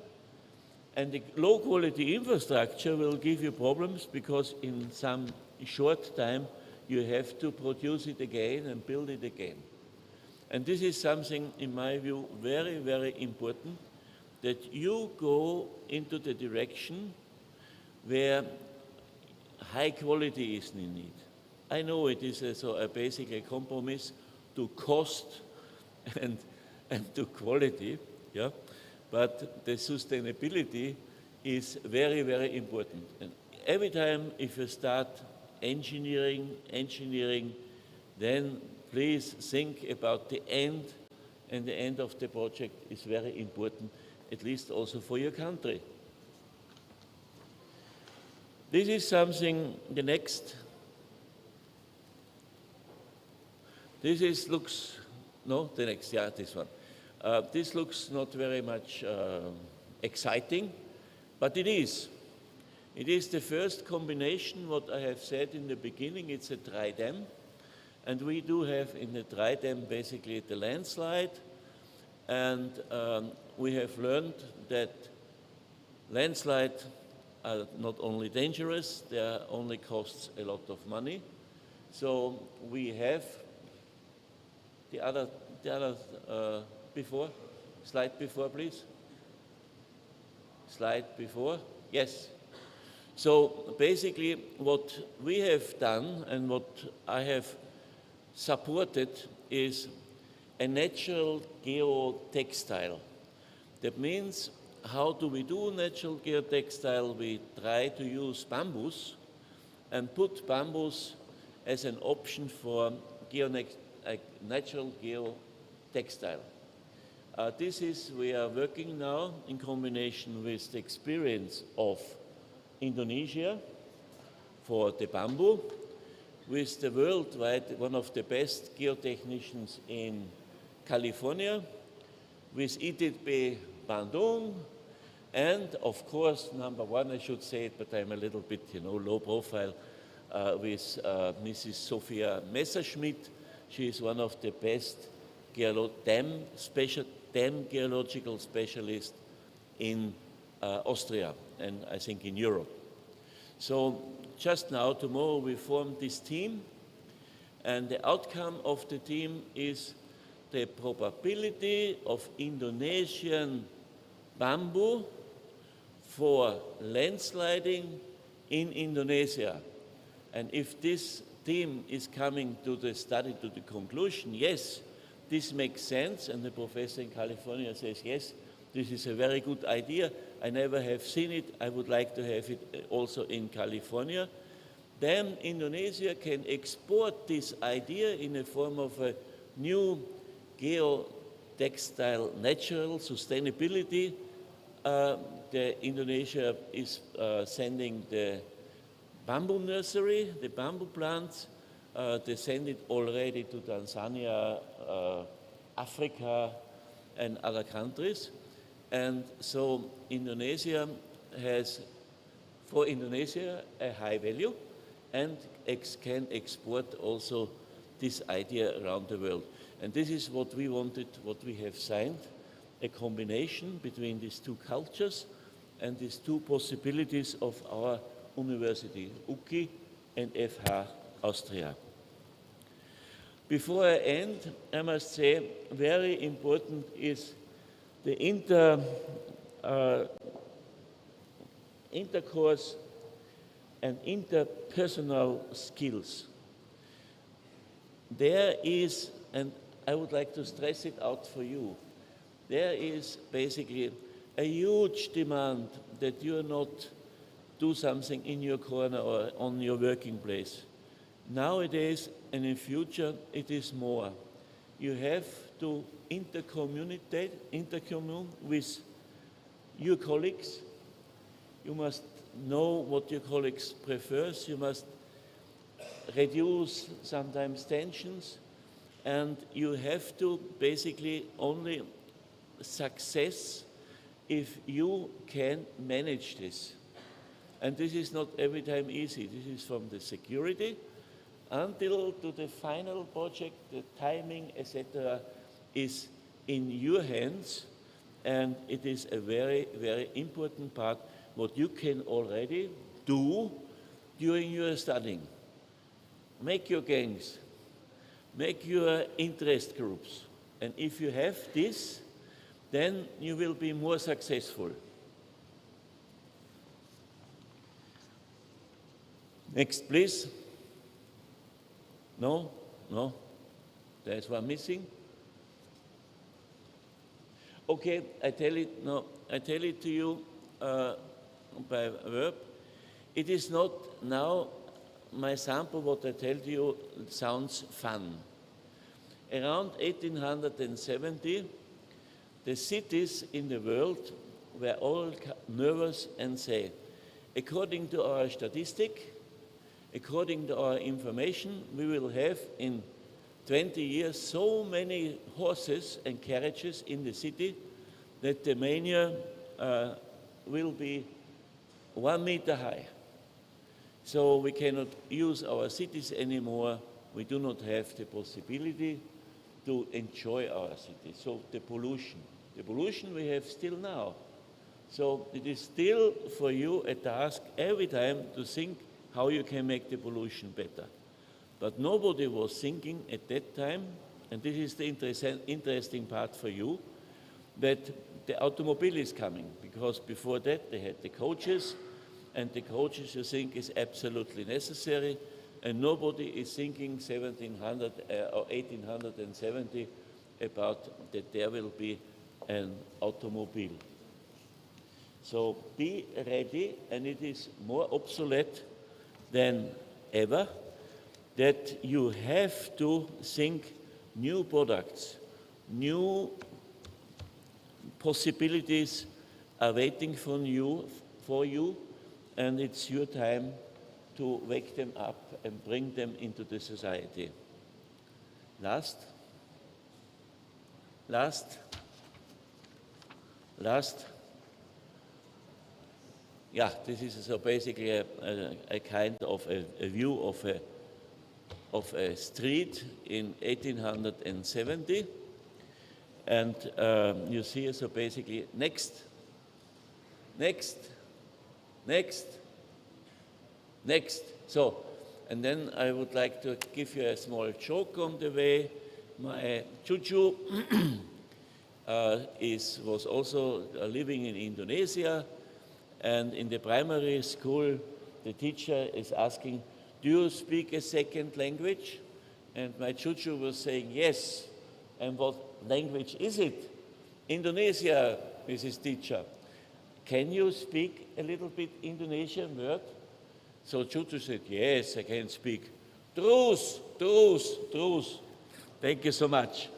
P: and the low quality infrastructure will give you problems because in some short time you have to produce it again and build it again. And this is something, in my view, very, very important, that you go into the direction where high quality is needed. I know it is basically a compromise to cost and to quality, yeah? But the sustainability is very, very important. And every time if you start engineering, then please think about the end, and the end of the project is very important, at least also for your country. This is something, the next. This looks, no, the next, yeah, this one. This looks not very much exciting, but it is. It is the first combination, what I have said in the beginning, it's a dry dam. And we do have in the dry dam basically the landslide. And we have learned that landslides are not only dangerous, they only cost a lot of money. So we have the other before, slide before, please. slide before. Yes. So basically what we have done and what I have supported is a natural geotextile. That means, how do we do natural geotextile? We try to use bamboos and put bamboos as an option for natural geotextile. We are working now in combination with the experience of Indonesia for the bamboo, with the worldwide one of the best geotechnicians in California, with ITB Bandung, and of course, number one, I should say it, but I'm a little bit, low profile, with Mrs. Sophia Messerschmidt. She is one of the best dam geological specialists in Austria and I think in Europe. So just now, tomorrow, we formed this team, and the outcome of the team is the probability of Indonesian bamboo for landsliding in Indonesia. And if this team is coming to the study to the conclusion, yes, this makes sense, and the professor in California says, yes, this is a very good idea, I never have seen it, I would like to have it also in California, then Indonesia can export this idea in the form of a new geotextile natural sustainability. Indonesia is sending the bamboo nursery, the bamboo plants. They send it already to Tanzania, Africa, and other countries. And so Indonesia has, for Indonesia, a high value and can export also this idea around the world. And this is what we wanted, what we have signed, a combination between these two cultures and these two possibilities of our university, UKI and FH Austria. Before I end, I must say, very important is the intercourse and interpersonal skills. There is, and I would like to stress it out for you, there is basically a huge demand that you not do something in your corner or on your working place. Nowadays and in future, it is more. You have to intercommune with your colleagues. You must know what your colleagues prefers. You must reduce sometimes tensions, and you have to basically only success if you can manage this. And this is not every time easy. This is from the security until to the final project, the timing, etc., is in your hands, and it is a very, very important part what you can already do during your studying. Make your gangs, make your interest groups, and if you have this, then you will be more successful. Next, please. No? No? There's one missing. Okay, I tell it to you by verb. It is not now, my sample, what I tell you, sounds fun. Around 1870, the cities in the world were all nervous and say, according to our statistic, according to our information, we will have in 20 years so many horses and carriages in the city that the mania will be 1 meter high. So we cannot use our cities anymore. We do not have the possibility to enjoy our cities. So the pollution we have still now. So it is still for you a task every time to think how you can make the pollution better. But nobody was thinking at that time, and this is the interesting part for you, that the automobile is coming, because before that they had the coaches, and the coaches you think is absolutely necessary, and nobody is thinking 1700 or 1870 about that there will be an automobile. So be ready, and it is more obsolete than ever that you have to think new products, new possibilities are waiting for you, and it's your time to wake them up and bring them into the society. Last. Yeah, this is so basically a kind of a view of a street in 1870, and you see so basically next. So, and then I would like to give you a small joke on the way. My chuchu was also living in Indonesia, and in the primary school, the teacher is asking, "Do you speak a second language?" And my chuchu was saying, "Yes." "And what language is it?" "Indonesia, Mrs. Teacher." "Can you speak a little bit Indonesian word?" So chuchu said, "Yes, I can speak. Terus. Thank you so much.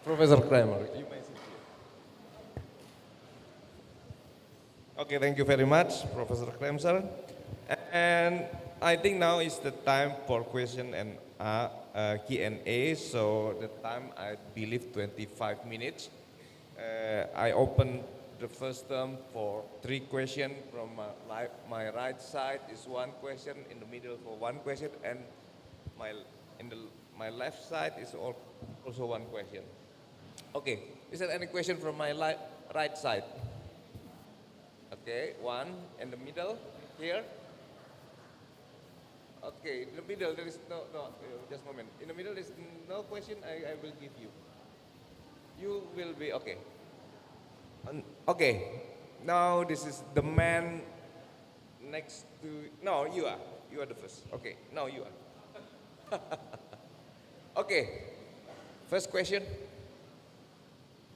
D: Professor Kramer, you may sit here. Okay, thank you very much, Professor Kremser. And I think now is the time for question and Q&A. So the time, I believe, 25 minutes. I open the first term for 3 questions. From my right side is 1 question, in the middle for 1 question, and my left side is also 1 question. Okay, is there any question from my right side? Okay, 1 in the middle here. Okay, in the middle there is no, just a moment. In the middle there is no question, I will give you. You will be, okay. Okay, now this is the man next to, no, you are the first. Okay, now you are. Okay, first question.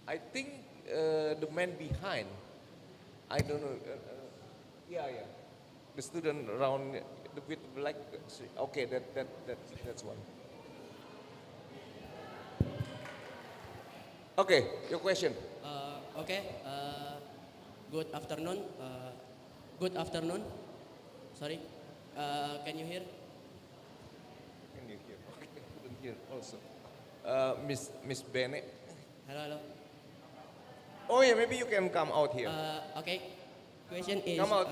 D: I think the man behind, I don't know, yeah. The student around with black, okay, that's one. Okay, your question.
O: Okay, good afternoon. Good afternoon. Sorry, can you hear?
D: Can you hear? Okay, I couldn't hear also. Miss Bennett.
O: Hello.
D: Oh yeah, maybe you can come out here.
O: Okay, question is.
D: Come out.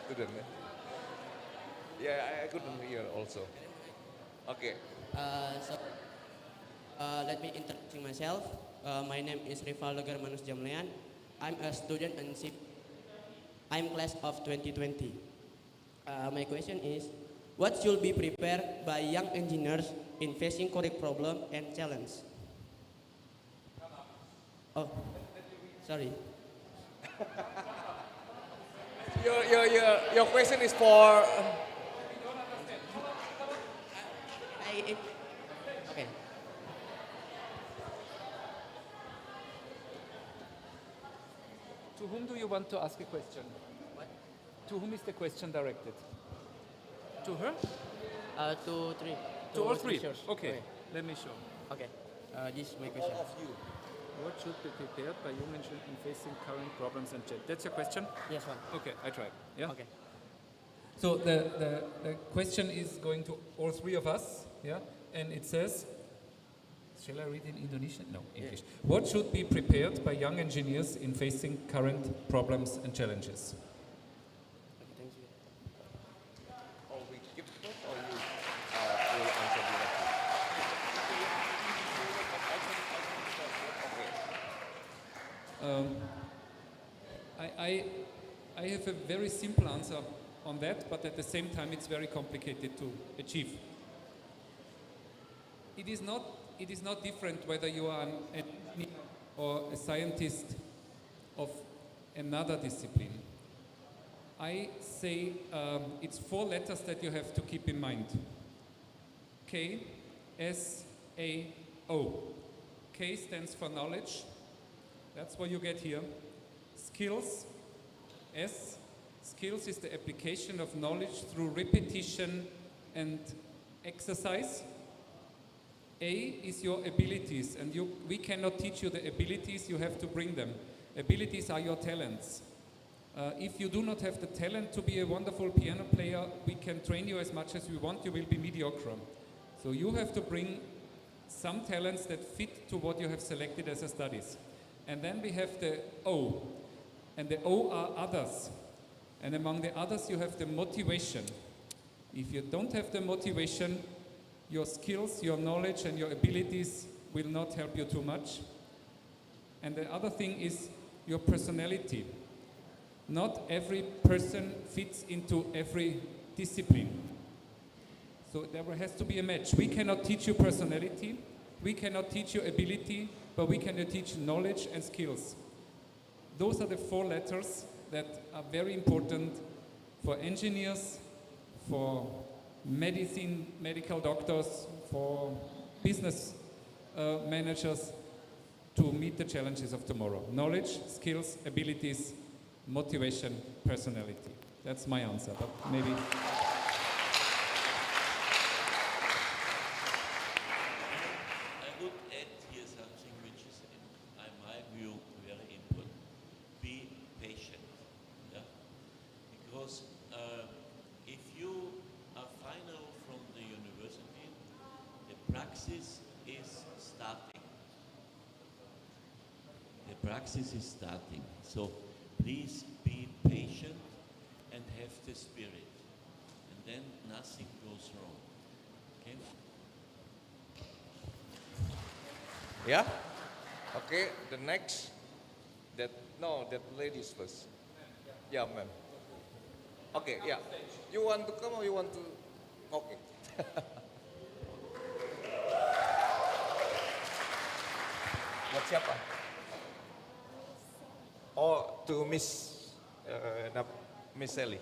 D: Student. Yeah, I couldn't hear also. Okay.
O: Let me introduce myself. My name is Rivaldo Germanus Jamlean. I'm a student in I'm class of 2020. My question is, what should be prepared by young engineers in facing correct problem and challenge? Oh, sorry.
D: Your question is for.
O: Okay.
H: To whom do you want to ask a question?
O: What?
H: To whom is the question directed? To her?
O: 2, 3.
H: To all 3?
O: teachers.
H: Okay, let me show.
O: Okay, this is my question.
D: All of you.
H: What should be prepared by young engineers in facing current problems and challenges? That's your question?
O: Yes, one.
H: Okay, I tried. Yeah?
O: Okay.
H: So the question is going to all 3 of us, yeah? And it says, Shall I read in Indonesian? No, English. What should be prepared by young engineers in facing current problems and challenges?
D: Or we give first, or you will answer directly?
H: I have a very simple answer on that, but at the same time it's very complicated to achieve. It is not different whether you are an engineer or a scientist of another discipline. I say it's 4 letters that you have to keep in mind. K, S, A, O. K stands for knowledge. That's what you get here. Skills, S. Skills is the application of knowledge through repetition and exercise. A is your abilities, and we cannot teach you the abilities, you have to bring them. Abilities are your talents. If you do not have the talent to be a wonderful piano player, we can train you as much as we want, you will be mediocre. So you have to bring some talents that fit to what you have selected as a studies. And then we have the O, and the O are others. And among the others you have the motivation. If you don't have the motivation, your skills, your knowledge and your abilities will not help you too much. And the other thing is your personality. Not every person fits into every discipline. So there has to be a match. We cannot teach you personality, we cannot teach you ability, but we can teach knowledge and skills. Those are the 4 letters that are very important for engineers, for medical doctors, for business managers to meet the challenges of tomorrow. Knowledge, skills, abilities, motivation, personality. That's my answer, but maybe...
P: I would add here something which is, in my view, very important. Be patient. Yeah? Because if you are final from the university, the praxis is starting. The praxis is starting. So please be patient and have the spirit. And then nothing goes wrong. Okay?
D: Yeah? Okay, the next, that ladies first. Yeah, ma'am. Okay, yeah. You want to come or you want to? Okay. Buat siapa? Oh, to Miss Sally.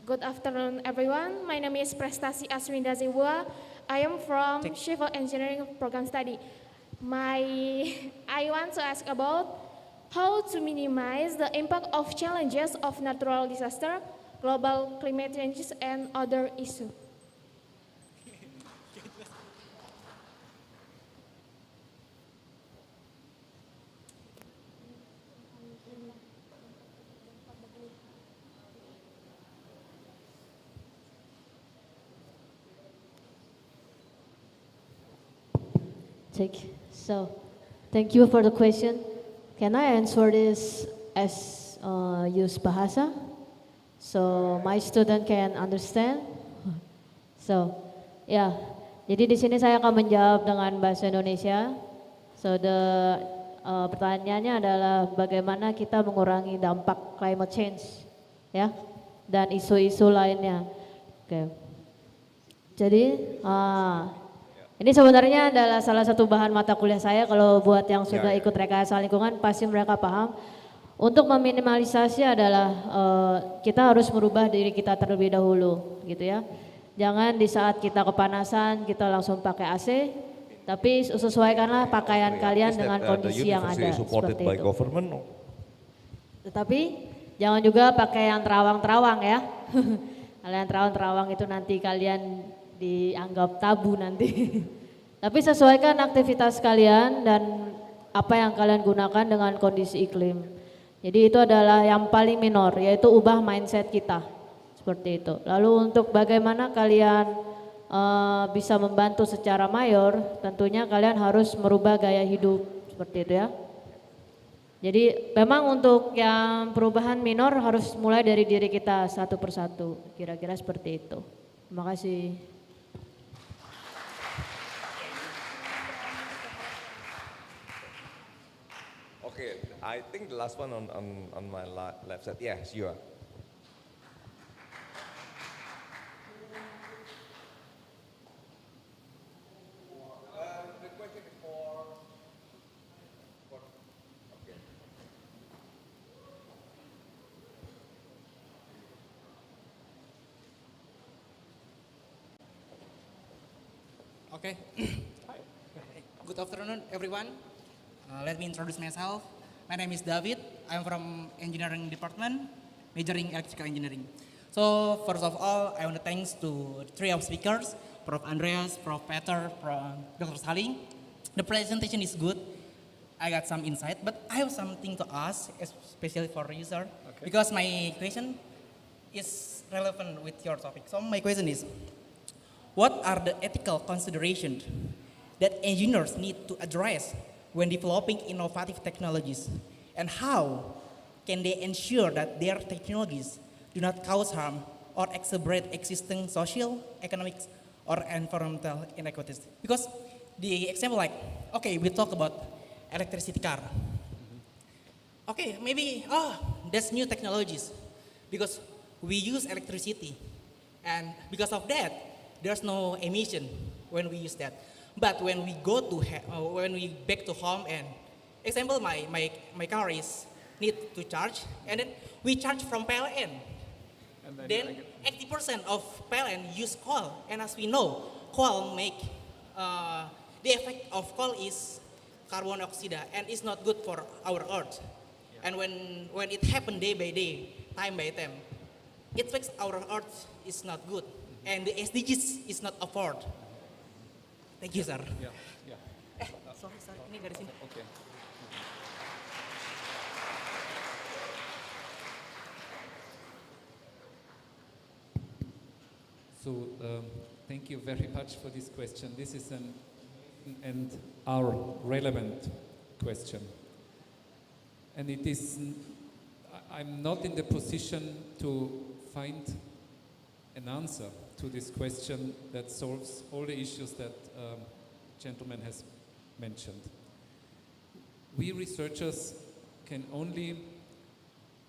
Q: Good afternoon, everyone. My name is Prestasi Aswinda Zewua. I am from Civil Engineering Program Study. I want to ask about how to minimize the impact of challenges of natural disaster, global climate changes, and other issues.
N: Thank you for the question. Can I answer this as use bahasa, so my student can understand? Jadi di sini saya akan menjawab dengan bahasa Indonesia. Pertanyaannya adalah bagaimana kita mengurangi dampak climate change, ya, dan isu-isu lainnya. Oke. Jadi ini sebenarnya adalah salah satu bahan mata kuliah saya. Kalau buat yang sudah ikut rekayasa lingkungan pasti mereka paham. Untuk meminimalisasi adalah kita harus merubah diri kita terlebih dahulu, gitu ya. Jangan di saat kita kepanasan kita langsung pakai AC, tapi sesuaikanlah pakaian kalian dengan kondisi yang ada seperti itu. Tetapi jangan juga pakai yang terawang-terawang ya. Kalau yang terawang-terawang itu nanti kalian dianggap tabu nanti. Tapi sesuaikan aktivitas kalian dan apa yang kalian gunakan dengan kondisi iklim. Jadi itu adalah yang paling minor, yaitu ubah mindset kita. Seperti itu. Lalu untuk bagaimana kalian bisa membantu secara mayor, tentunya kalian harus merubah gaya hidup. Seperti itu ya. Jadi memang untuk yang perubahan minor harus mulai dari diri kita satu persatu. Kira-kira seperti itu. Terima kasih.
D: Okay, I think the last one on my left side. Yes, you are. The question is okay.
K: Okay. Good afternoon, everyone. Let me introduce myself. My name is David. I'm from engineering department, majoring electrical engineering. So first of all, I want to thanks to three of speakers, Prof. Andreas, Prof. Peter, Dr. Saling. The presentation is good. I got some insight, but I have something to ask, especially for you, sir, because my question is relevant with your topic. So my question is, what are the ethical considerations that engineers need to address when developing innovative technologies? And how can they ensure that their technologies do not cause harm or exacerbate existing social, economic, or environmental inequities? Because the example like, okay, we talk about electricity car. Okay, maybe, that's new technologies because we use electricity. And because of that, there's no emission when we use that. But when we go to, when we back to home and, example, my car is need to charge, and then we charge from PLN. Then 80% of PLN use coal, and as we know, coal make, the effect of coal is carbon dioxide, and it's not good for our earth. And when it happens day by day, time by time, it makes our earth is not good, and the SDGs is not afford. Thank you, sir.
H: Yeah, yeah.
K: Sorry, ini dari sini.
H: Okay. So, thank you very much for this question. This is and our relevant question. And it is, I'm not in the position to find an answer to this question that solves all the issues that gentleman has mentioned. We researchers can only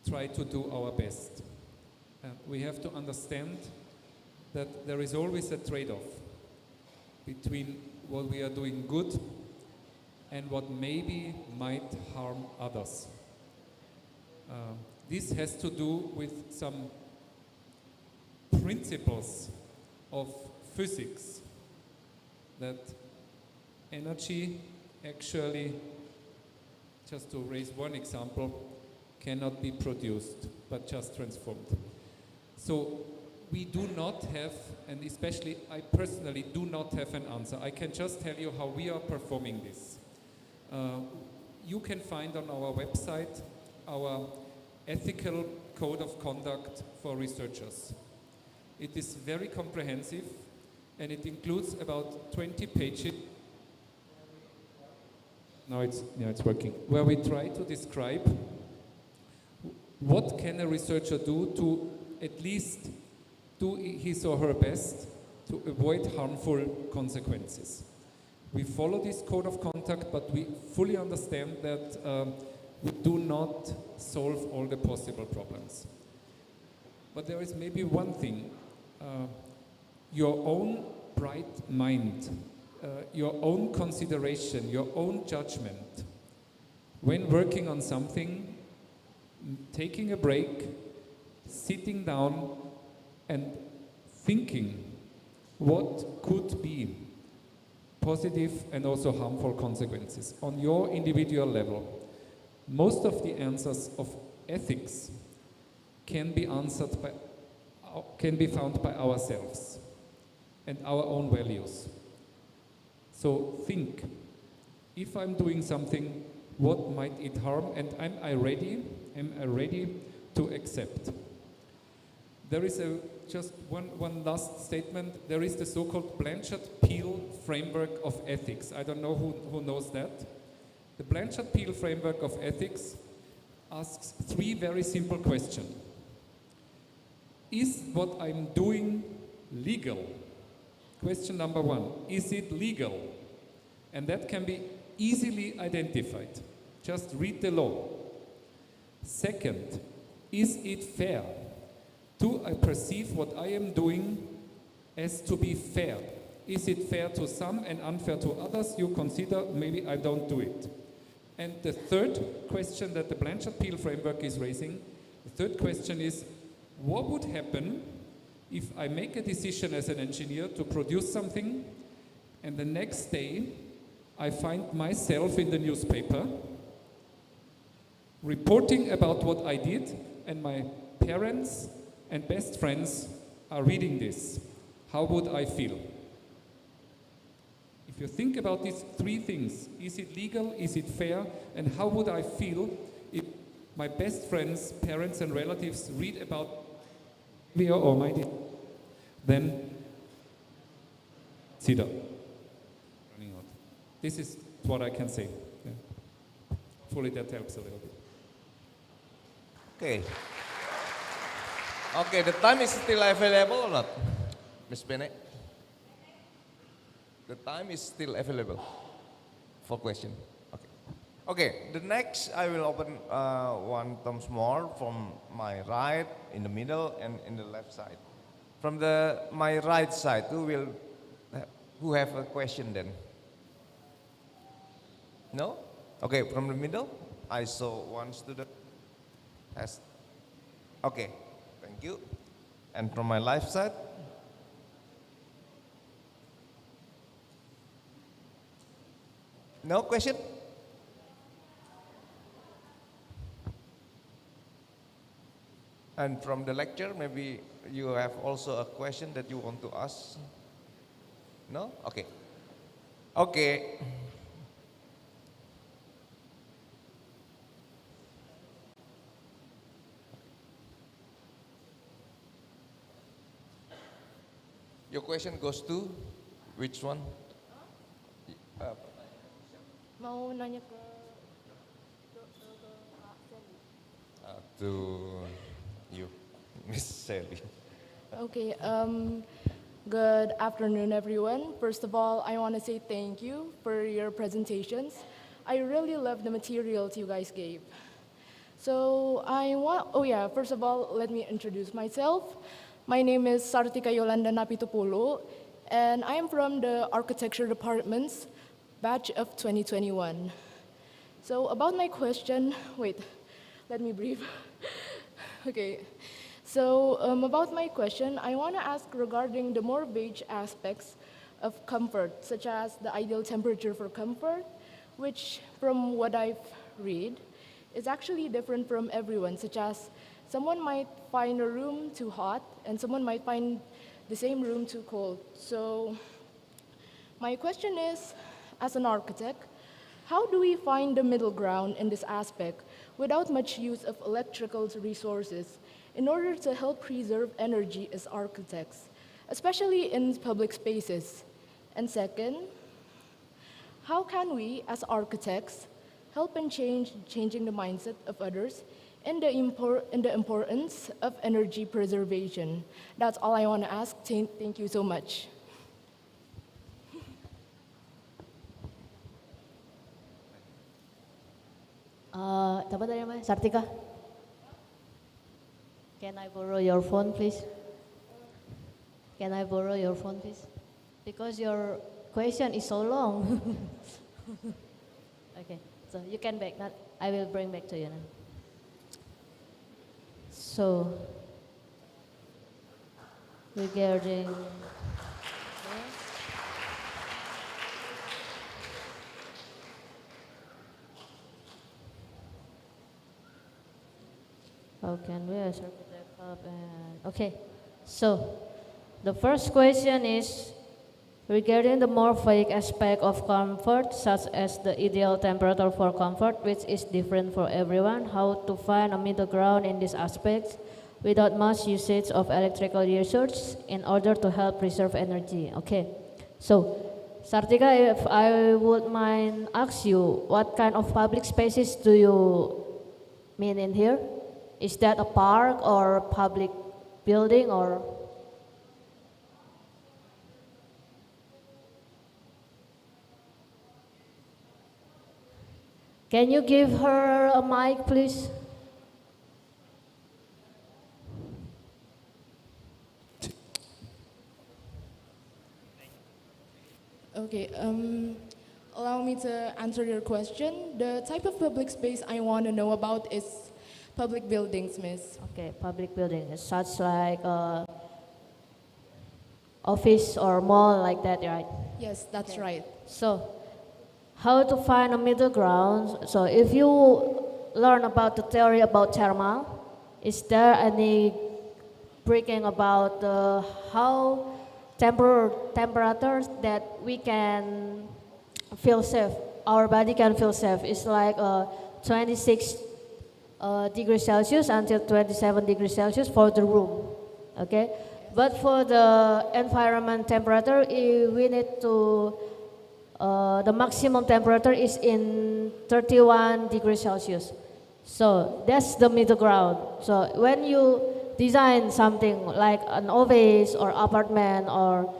H: try to do our best. We have to understand that there is always a trade-off between what we are doing good and what maybe might harm others. This has to do with some principles of physics, that energy actually, just to raise one example, cannot be produced but just transformed. So we do not have, and especially I personally do not have an answer. I can just tell you how we are performing this. You can find on our website our ethical code of conduct for researchers. It is very comprehensive and it includes about 20 pages. Now it's working. Where we try to describe what can a researcher do to at least do his or her best to avoid harmful consequences. We follow this code of conduct, but we fully understand that we do not solve all the possible problems. But there is maybe one thing, your own bright mind, your own consideration, your own judgment, when working on something, taking a break, sitting down and thinking what could be positive and also harmful consequences on your individual level. Most of the answers of ethics can be answered by, can be found by ourselves and our own values. So think, if I'm doing something, what might it harm, and am I ready am ready to accept. There is just one last statement. There is the so-called Blanchard-Peel framework of ethics. I don't know who knows that. The Blanchard-Peel framework of ethics asks 3 very simple questions. Is what I'm doing legal? Question number 1, is it legal? And that can be easily identified. Just read the law. Second, is it fair? Do I perceive what I am doing as to be fair? Is it fair to some and unfair to others? You consider maybe I don't do it. And the third question that the Blanchard-Peel framework is raising, the third question is, what would happen if I make a decision as an engineer to produce something and the next day I find myself in the newspaper reporting about what I did and my parents and best friends are reading this? How would I feel? If you think about these 3 things, is it legal, is it fair, and how would I feel if my best friends, parents and relatives read about me or my deed, then consider running out. This is what I can say. Yeah. Hopefully that helps a little bit.
D: Okay. Okay, the time is still available or not, Ms. Bennett? The time is still available for question. Okay. Okay, the next I will open one times more from my right, in the middle, and in the left side. From my right side, who have a question then? No? Okay, from the middle, I saw one student has. Okay, thank you. And from my left side. No question? And from the lecture, maybe you have also a question that you want to ask? No? Okay. Okay. Your question goes to which one?
Q: Mau nanya ke
D: To you, Miss Sally.
R: Okay, good afternoon, everyone. First of all, I want to say thank you for your presentations. I really love the materials you guys gave. So first of all, let me introduce myself. My name is Sartika Yolanda Napitupulu, and I am from the Architecture Department's batch of 2021. So about my question, wait, let me breathe. Okay, so about my question, I want to ask regarding the more vague aspects of comfort, such as the ideal temperature for comfort, which from what I've read, is actually different from everyone, such as someone might find a room too hot and someone might find the same room too cold. So my question is, as an architect, how do we find the middle ground in this aspect without much use of electrical resources in order to help preserve energy as architects, especially in public spaces? And second, how can we as architects help in changing the mindset of others in the importance of energy preservation? That's all I want to ask. Thank you so much.
N: Siapa tadi namanya? Sartika? Can I borrow your phone, please? Can I borrow your phone, please? Because your question is so long. Okay, so you can back. I will bring back to you now. So, regarding how can we assert the develop and okay. So, the first question is Regarding the more vague aspect of comfort, such as the ideal temperature for comfort, which is different for everyone, how to find a middle ground in these aspects without much usage of electrical resources in order to help preserve energy. Okay, so Sartika, if I would mind ask you, what kind of public spaces do you mean in here? Is that a park or public building or? Can you give her a mic, please?
R: Okay, allow me to answer your question. The type of public space I want to know about is public buildings, miss.
N: Okay, public buildings, such like office or mall like that, right?
R: Yes, that's right.
N: So, how to find a middle ground? So, if you learn about the theory about thermal, is there any breaking about how temperatures that we can feel safe, our body can feel safe? It's like 26 degrees Celsius until 27 degrees Celsius for the room, okay? But for the environment temperature, we need to, the maximum temperature is in 31 degrees Celsius. So that's the middle ground. So when you design something like an office or apartment or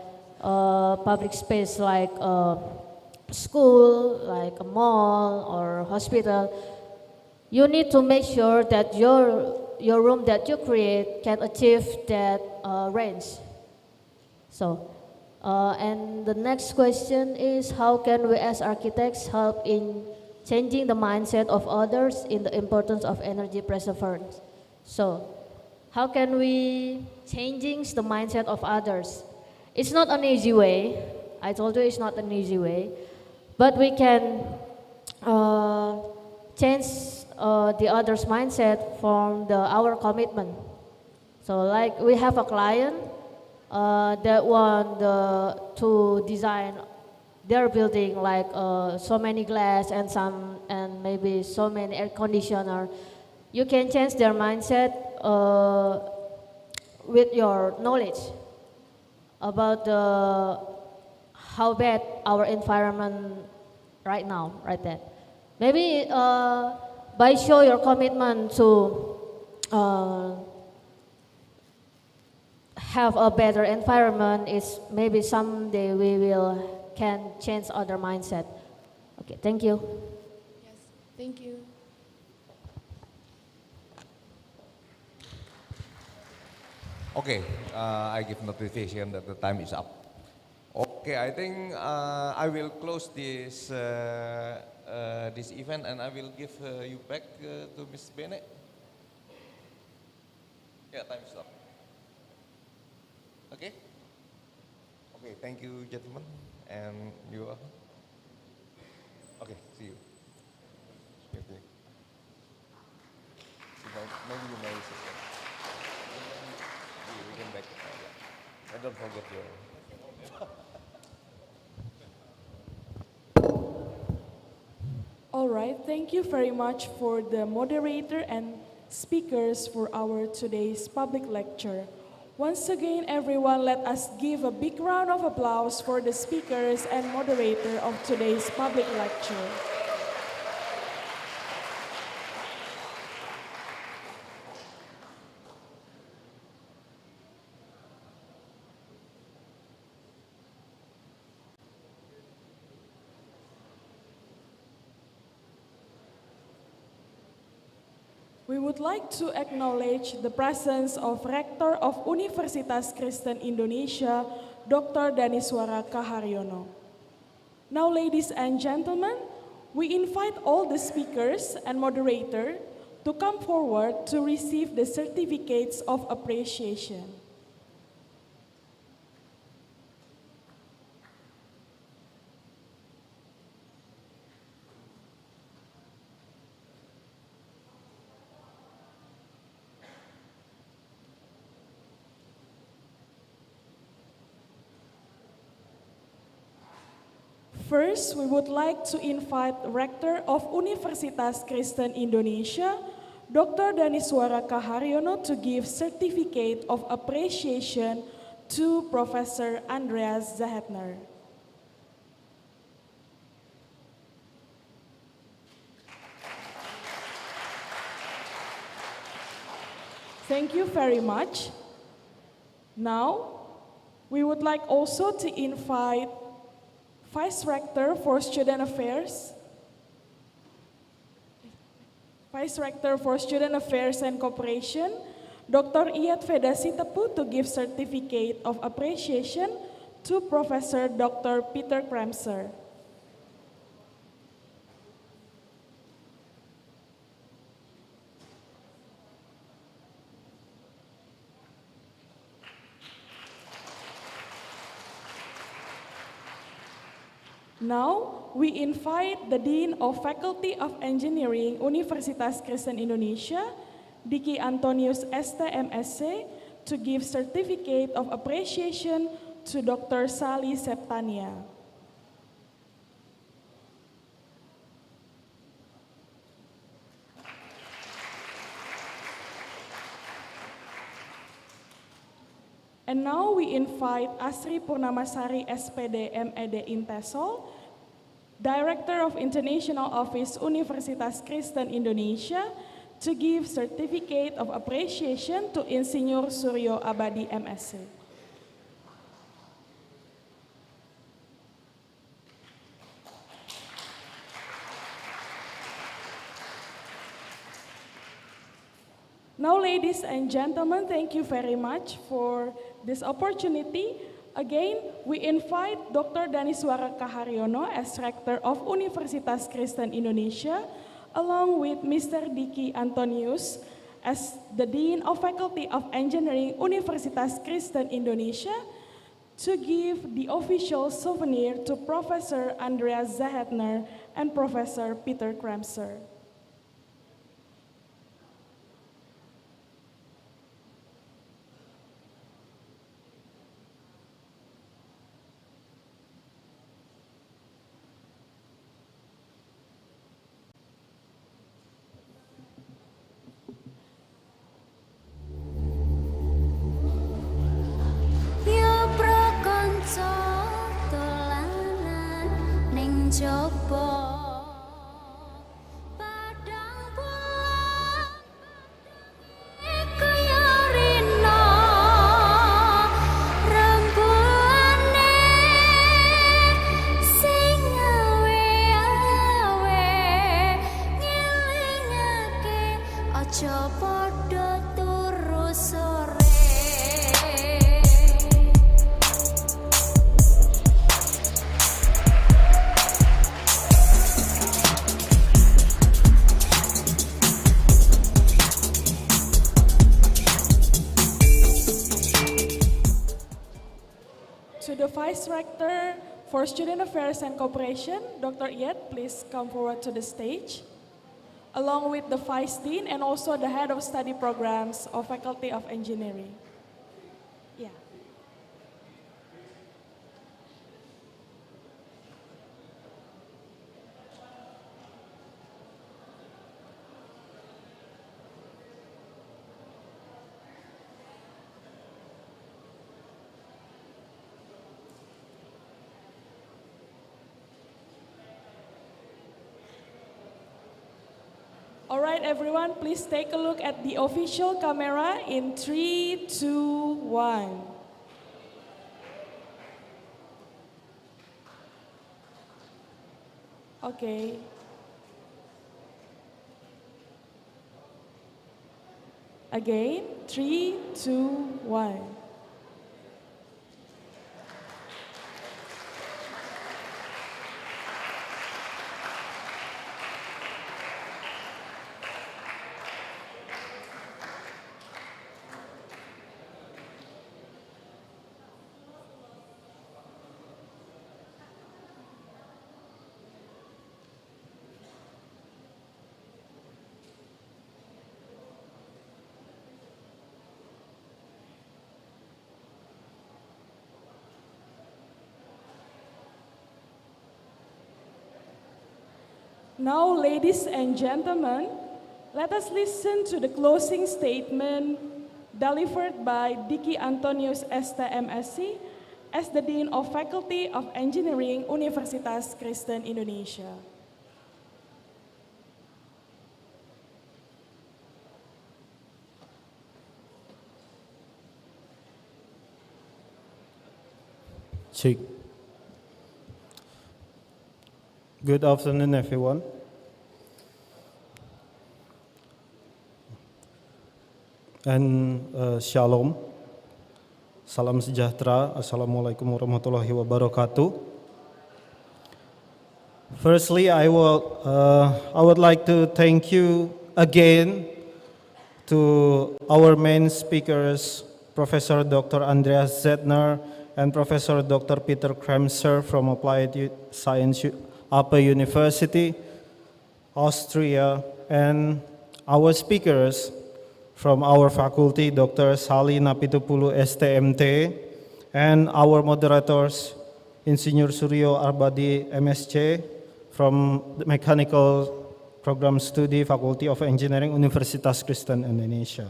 N: public space like a school, like a mall or hospital, you need to make sure that your room that you create can achieve that range. So, and the next question is, how can we as architects help in changing the mindset of others in the importance of energy preservation? So, how can we changing the mindset of others? It's not an easy way. I told you it's not an easy way, but we can change the other's mindset from our commitment. So like we have a client that want to design their building like so many glass and maybe so many air conditioner. You can change their mindset with your knowledge about how bad our environment right now, right there. Maybe by show your commitment to have a better environment, is maybe someday we can change other mindset. Okay, thank you.
R: Yes, thank you.
D: Okay, I give notification that the time is up. Okay, I think I will close this this event and I will give you back to Ms. Bennett. Yeah, time is up. Okay. Okay, thank you, gentlemen, and you all. Okay, see you. Okay. So maybe you may say. We can back. And don't forget your.
U: All right, thank you very much for the moderator and speakers for our today's public lecture. Once again, everyone, let us give a big round of applause for the speakers and moderator of today's public lecture. We would like to acknowledge the presence of Rector of Universitas Kristen Indonesia, Dr. Daniswara Kaharyono. Now, ladies and gentlemen, we invite all the speakers and moderator to come forward to receive the certificates of appreciation. First, we would like to invite Rector of Universitas Kristen Indonesia, Dr. Daniswara Kaharyono, to give certificate of appreciation to Professor Andreas Zahetner. Thank you very much. Now, we would like also to invite Vice Rector for Student Affairs, Vice Rector for Student Affairs and Cooperation, Dr. Iyad Vedasi Tepu, to give certificate of appreciation to Professor Dr. Peter Kremser. Now, we invite the Dean of Faculty of Engineering, Universitas Kristen Indonesia, Diki Antonius STMSC, to give certificate of appreciation to Dr. Sali Septania. And now we invite Asri Purnamasari SPD MED Intesol, Director of International Office Universitas Kristen Indonesia, to give certificate of appreciation to Insinyur Suryo Abadi MSc. Now, ladies and gentlemen, thank you very much for this opportunity. Again, we invite Dr. Daniswara Kaharyono as Rector of Universitas Kristen Indonesia, along with Mr. Diki Antonius as the Dean of Faculty of Engineering Universitas Kristen Indonesia, to give the official souvenir to Professor Andreas Zahetner and Professor Peter Kremser.
V: Coba
U: To the Vice Rector for Student Affairs and Cooperation, Dr. Iyad, please come forward to the stage, along with the Vice Dean and also the Head of Study Programs of Faculty of Engineering. Yeah. All right, everyone, please take a look at the official camera in 3, 2, 1. Okay. Again, 3, 2, 1. Now, ladies and gentlemen, let us listen to the closing statement delivered by Diki Antonius STMSC as the Dean of Faculty of Engineering Universitas Kristen Indonesia.
B: Check. Good afternoon, everyone. And shalom, salam sejahtera, assalamualaikum warahmatullahi wabarakatuh. Firstly, I would like to thank you again to our main speakers, Professor Dr. Andreas Zettner and Professor Dr. Peter Kremser from Applied Science Upper University, Austria, and our speakers from our faculty, Dr. Sali Napitupulu STMT, and our moderators, Insinyur Suryo Arbadi MSc from the Mechanical Program Studi Faculty of Engineering Universitas Kristen Indonesia.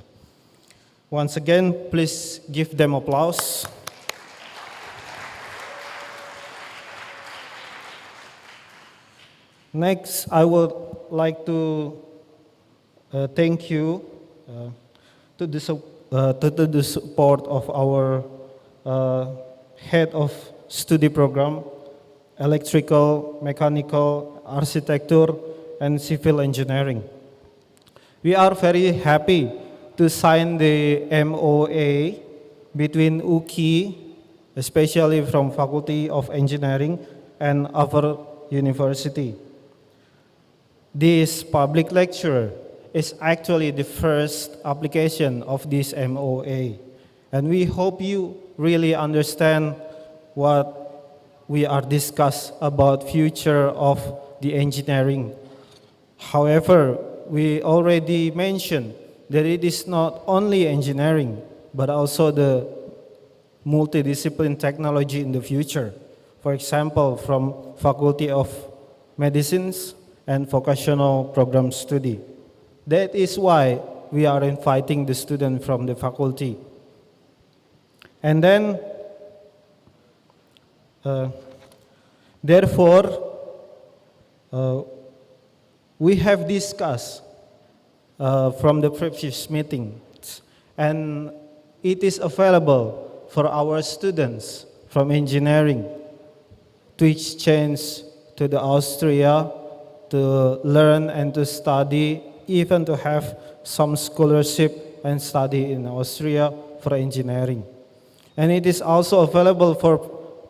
B: Once again, please give them applause. Next, I would like to thank you to the support of our head of study program, electrical, mechanical, architecture, and civil engineering. We are very happy to sign the MOA between UKI, especially from Faculty of Engineering, and our university. This public lecture is actually the first application of this MOA. And we hope you really understand what we are discuss about future of the engineering. However, we already mentioned that it is not only engineering, but also the multidiscipline technology in the future. For example, from Faculty of Medicines and vocational program study. That is why we are inviting the student from the faculty. And then, therefore, we have discussed from the previous meetings, and it is available for our students from engineering to exchange to the Austria, to learn and to study, even to have some scholarship and study in Austria for engineering. And it is also available for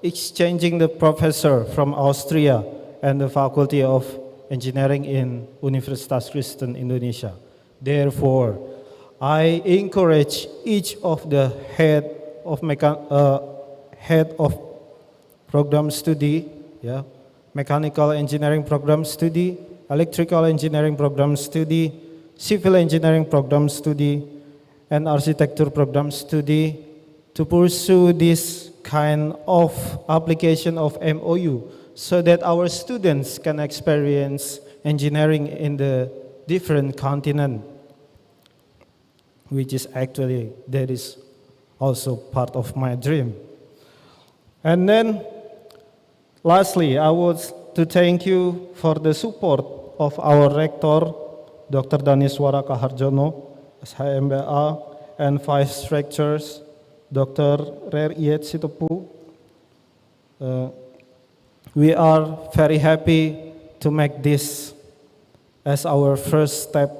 B: exchanging the professor from Austria and the Faculty of Engineering in Universitas Kristen Indonesia. Therefore, I encourage each of the head of program study, mechanical engineering program study, electrical engineering program study, civil engineering program study, and architecture program study to pursue this kind of application of MOU so that our students can experience engineering in the different continent, which is actually, that is also part of my dream. And then, lastly, I would to thank you for the support of our rector, Dr. Daniswara Kaharjono, SHMBA, and vice rectors, Dr. Rer Sitopu. We are very happy to make this as our first step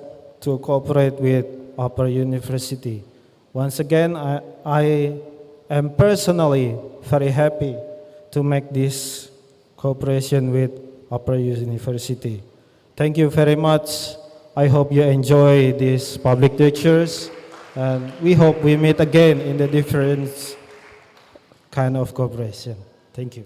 B: to cooperate with Upper University. Once again, I am personally very happy to make this cooperation with Upper University. Thank you very much. I hope you enjoy these public lectures, and we hope we meet again in the different kind of cooperation. Thank you.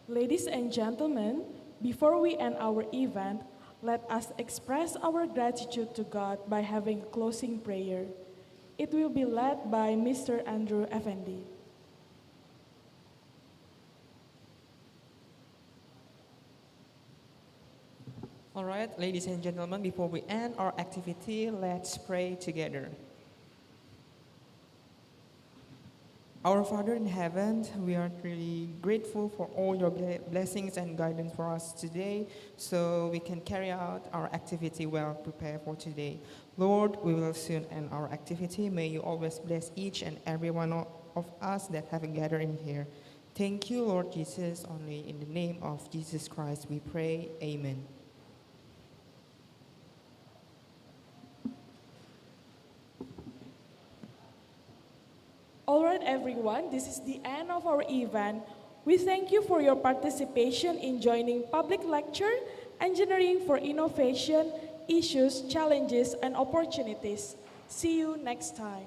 U: Ladies and gentlemen, before we end our event, let us express our gratitude to God by having a closing prayer. It will be led by Mr. Andrew Effendi.
G: All right, ladies and gentlemen, before we end our activity, let's pray together. Our Father in heaven, we are really grateful for all your blessings and guidance for us today, so we can carry out our activity well prepared for today. Lord, we will soon end our activity. May you always bless each and every one of us that have gathered in here. Thank you, Lord Jesus. Only in the name of Jesus Christ we pray. Amen.
U: All right, everyone, this is the end of our event. We thank you for your participation in joining public lecture, Engineering for Innovation, Issues, Challenges, and Opportunities. See you next time.